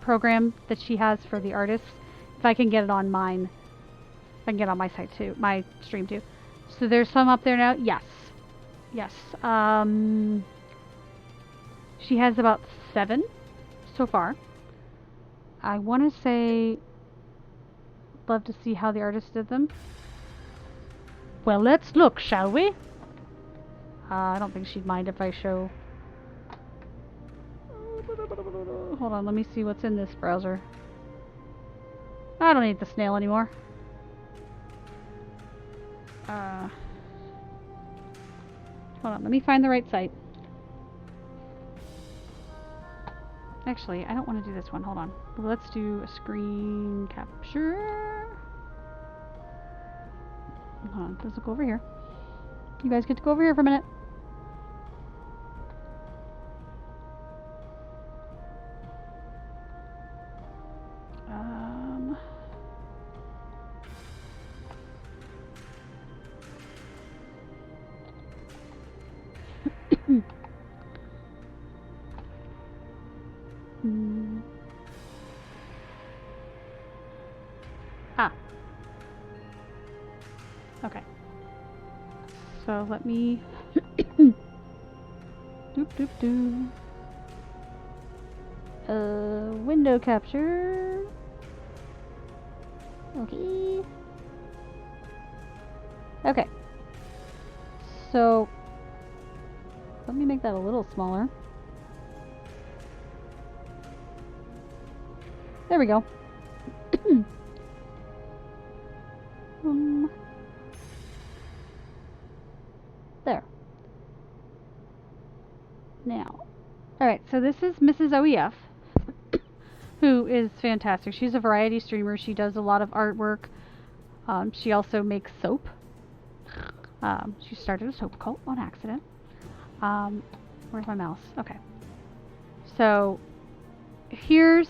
program that she has for the artists. If I can get it on mine. If I can get it on my site too. My stream too. So there's some up there now? Yes. Yes. She has about 7 so far. I want to say... Love to see how the artist did them. Well, let's look, shall we? I don't think she'd mind if I show... Hold on, let me see what's in this browser. I don't need the snail anymore. Hold on, let me find the right site. Actually, I don't want to do this one. Hold on. Let's do a screen capture. Hold on, let's go over here. You guys get to go over here for a minute. Okay. So let me doop doop doo. Window capture. Okay. Okay. So let me make that a little smaller. There we go. There. Now. Alright, so this is Mrs. OEF, who is fantastic. She's a variety streamer. She does a lot of artwork. She also makes soap. She started a soap cult on accident. Where's my mouse? Okay. So, this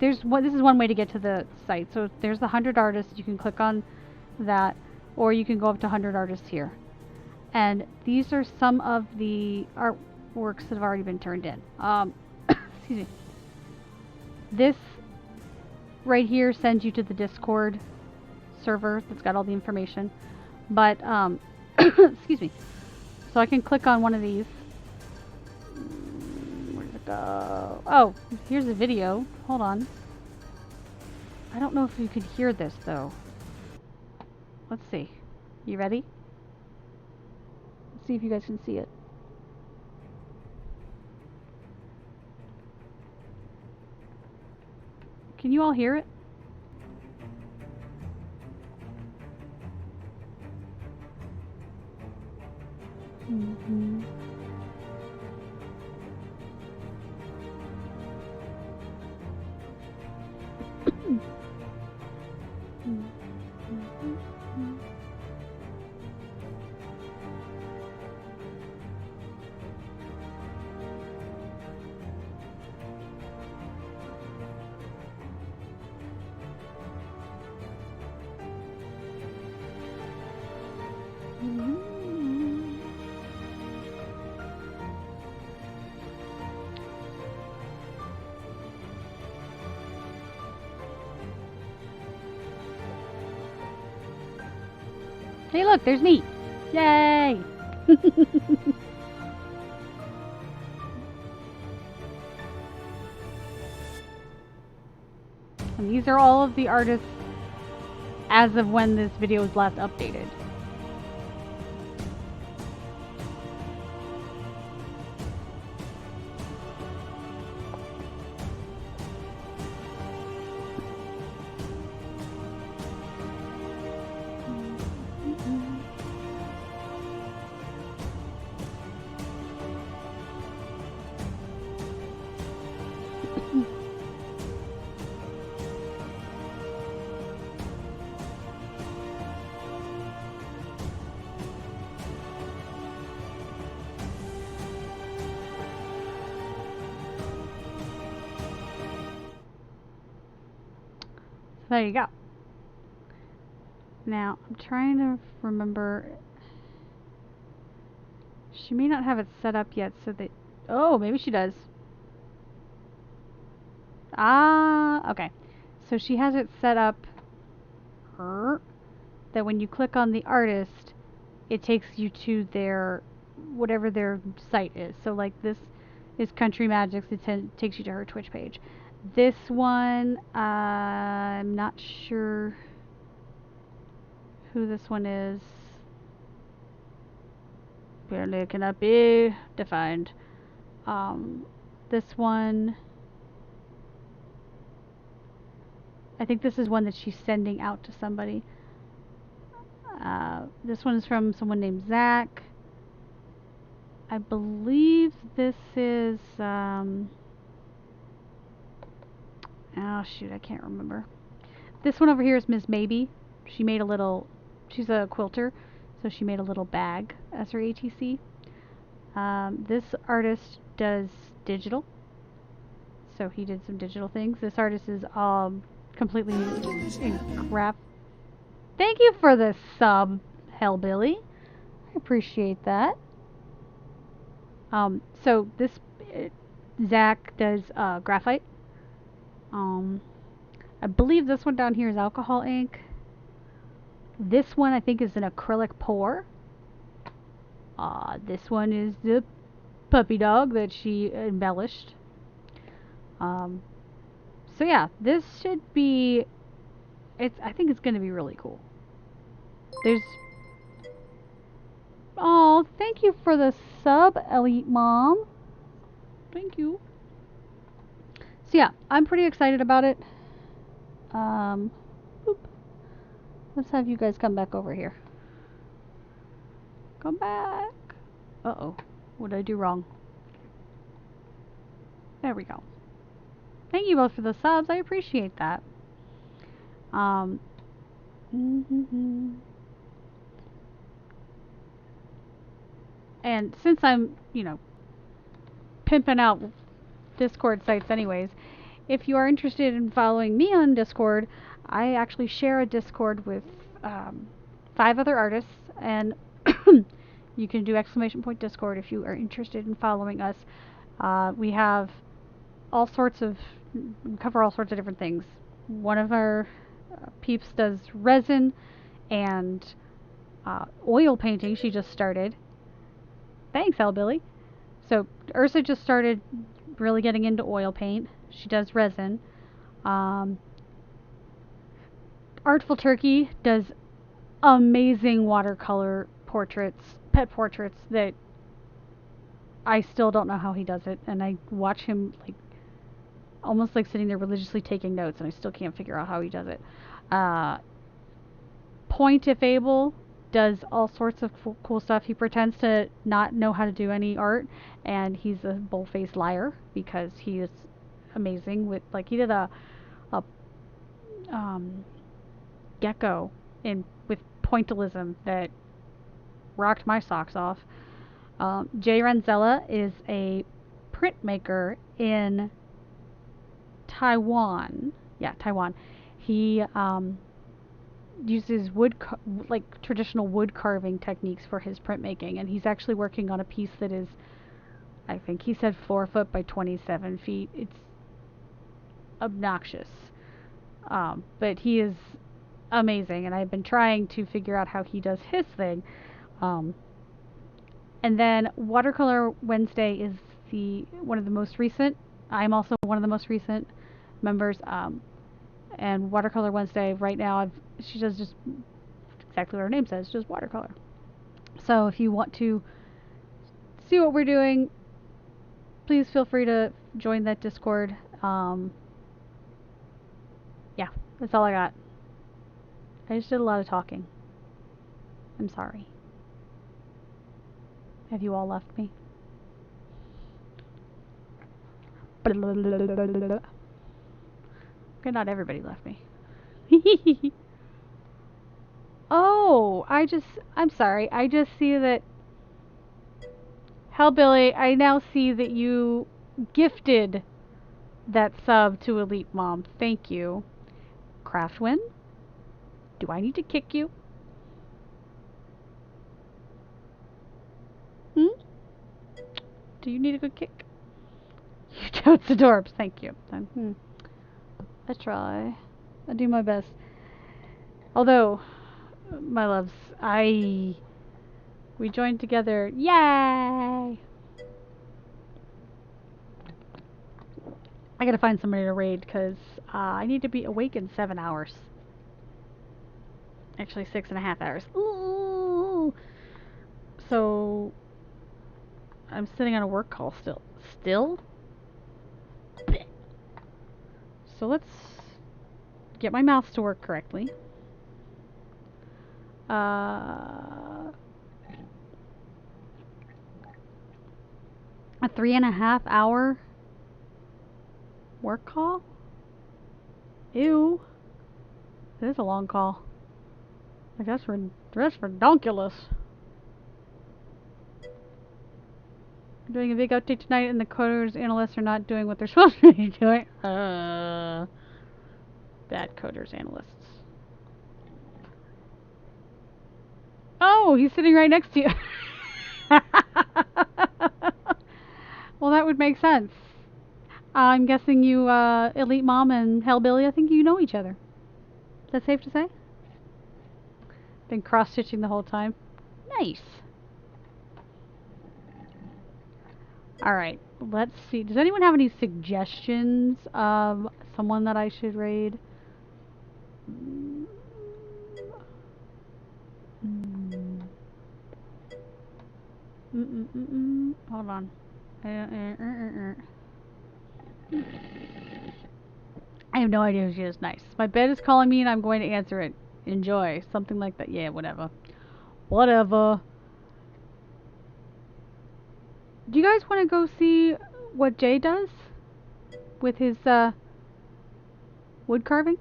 is one way to get to the site. So there's the 100 artists. You can click on that, or you can go up to 100 artists here. And these are some of the artworks that have already been turned in. Excuse me. This right here sends you to the Discord server that's got all the information. But, excuse me. So I can click on one of these. Where does it go? Oh, here's a video. Hold on. I don't know if you could hear this, though. Let's see. You ready? Let's see if you guys can see it. Can you all hear it? Mm-hmm. Hey, look, there's me. Yay! And these are all of the artists as of when this video was last updated. There you go. Now, I'm trying to remember. She may not have it set up yet, so that... Oh, maybe she does. Ah, okay. So she has it set up that when you click on the artist, it takes you to their... whatever their site is. So, like, this is Country Magics. It takes you to her Twitch page. This one, I'm not sure who this one is. Apparently it cannot be defined. This one, I think this is one that she's sending out to somebody. This one is from someone named Zach. I believe this is, oh shoot, I can't remember. This one over here is Miss Maybe. She made a little, she's a quilter, so she made a little bag as her ATC. This artist does digital, so he did some digital things. This artist is completely in graph. Thank you for the sub, Hellbilly. I appreciate that. So this Zach does graphite. I believe this one down here is alcohol ink. This one I think is an acrylic pour. This one is the puppy dog that she embellished. So yeah, this should be... I think it's going to be really cool. There's... Oh, thank you for the sub, Elite Mom. Thank you. So yeah, I'm pretty excited about it. Let's have you guys come back over here. Come back. Uh-oh. What did I do wrong? There we go. Thank you both for the subs. I appreciate that. And since I'm, pimping out Discord sites anyways, if you are interested in following me on Discord, I actually share a Discord with 5 other artists, and you can do !Discord if you are interested in following us. We have all sorts of, we cover all sorts of different things. One of our peeps does resin and oil painting. She just started. Thanks, Hellbilly. So Ursa just started really getting into oil paint. She does resin. Artful Turkey does amazing watercolor portraits, pet portraits that I still don't know how he does it, and I watch him like almost like sitting there religiously taking notes, and I still can't figure out how he does it. Point, if able, does all sorts of cool stuff. He pretends to not know how to do any art, and he's a bull-faced liar because he is amazing with, like, he did a gecko with pointillism that rocked my socks off. Jay Renzella is a printmaker in Taiwan. Yeah, Taiwan. He uses like traditional wood carving techniques for his printmaking, and he's actually working on a piece that is, I think he said 4 foot by 27 feet. It's obnoxious. But he is amazing, and I've been trying to figure out how he does his thing. And then Watercolor Wednesday is one of the most recent. I'm also one of the most recent members. And Watercolor Wednesday, right now, she does just exactly what her name says, just watercolor. So if you want to see what we're doing, please feel free to join that Discord. Yeah, that's all I got. I just did a lot of talking. I'm sorry. Have you all left me? Okay, not everybody left me. Oh, I'm sorry. I just see that Hellbilly, I now see that you gifted that sub to Elite Mom. Thank you. Craftwin, do I need to kick you? Hmm? Do you need a good kick? You totes adorbs. Thank you. I try. I do my best. Although, my loves, we joined together. Yay! I gotta find somebody to raid because I need to be awake in 7 hours. Actually, 6.5 hours. Ooh! So, I'm sitting on a work call still. Still? So let's get my mouse to work correctly. A 3.5 hour work call? Ew. It is a long call. Like that's redonkulous. We're doing a big update tonight and the coders analysts are not doing what they're supposed to be doing. Bad coders analysts. Oh, he's sitting right next to you. Well, that would make sense. I'm guessing you, Elite Mom and Hellbilly, I think you know each other. Is that safe to say? Been cross-stitching the whole time. Nice. Alright, let's see. Does anyone have any suggestions of someone that I should raid? Hold on. I have no idea who she is. Nice. My bed is calling me and I'm going to answer it. Enjoy. Something like that. Yeah, whatever. Whatever. Do you guys want to go see what Jay does with his wood carving?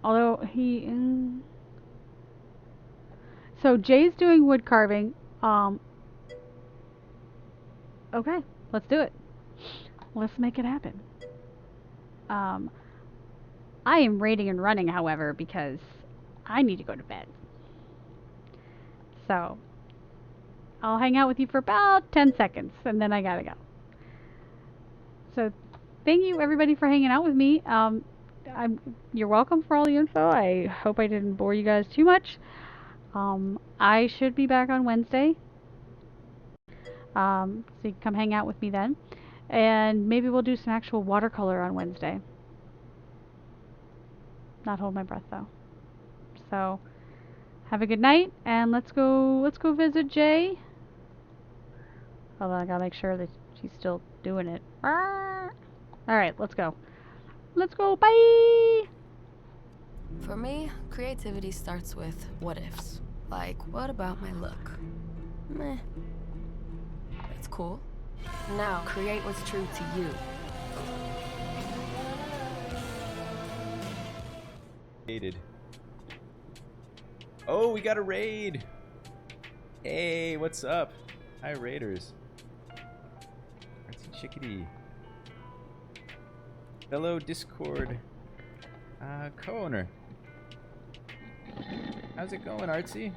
Although he so Jay's doing wood carving. Okay, let's do it. Let's make it happen. I am raiding and running, however, because I need to go to bed. So I'll hang out with you for about 10 seconds and then I gotta go. So thank you everybody for hanging out with me. You're welcome for all the info. I hope I didn't bore you guys too much. I should be back on Wednesday. So you can come hang out with me then. And maybe we'll do some actual watercolor on Wednesday. Not hold my breath though. So have a good night and let's go visit Jay. Hold on, I gotta make sure that she's still doing it. Alright, let's go. Let's go, bye! For me, creativity starts with what ifs. Like, what about my look? Meh. That's cool. Now, create what's true to you. Oh, we got a raid! Hey, what's up? Hi, raiders. Artsy Chickadee. Fellow Discord co-owner. How's it going, Artsy?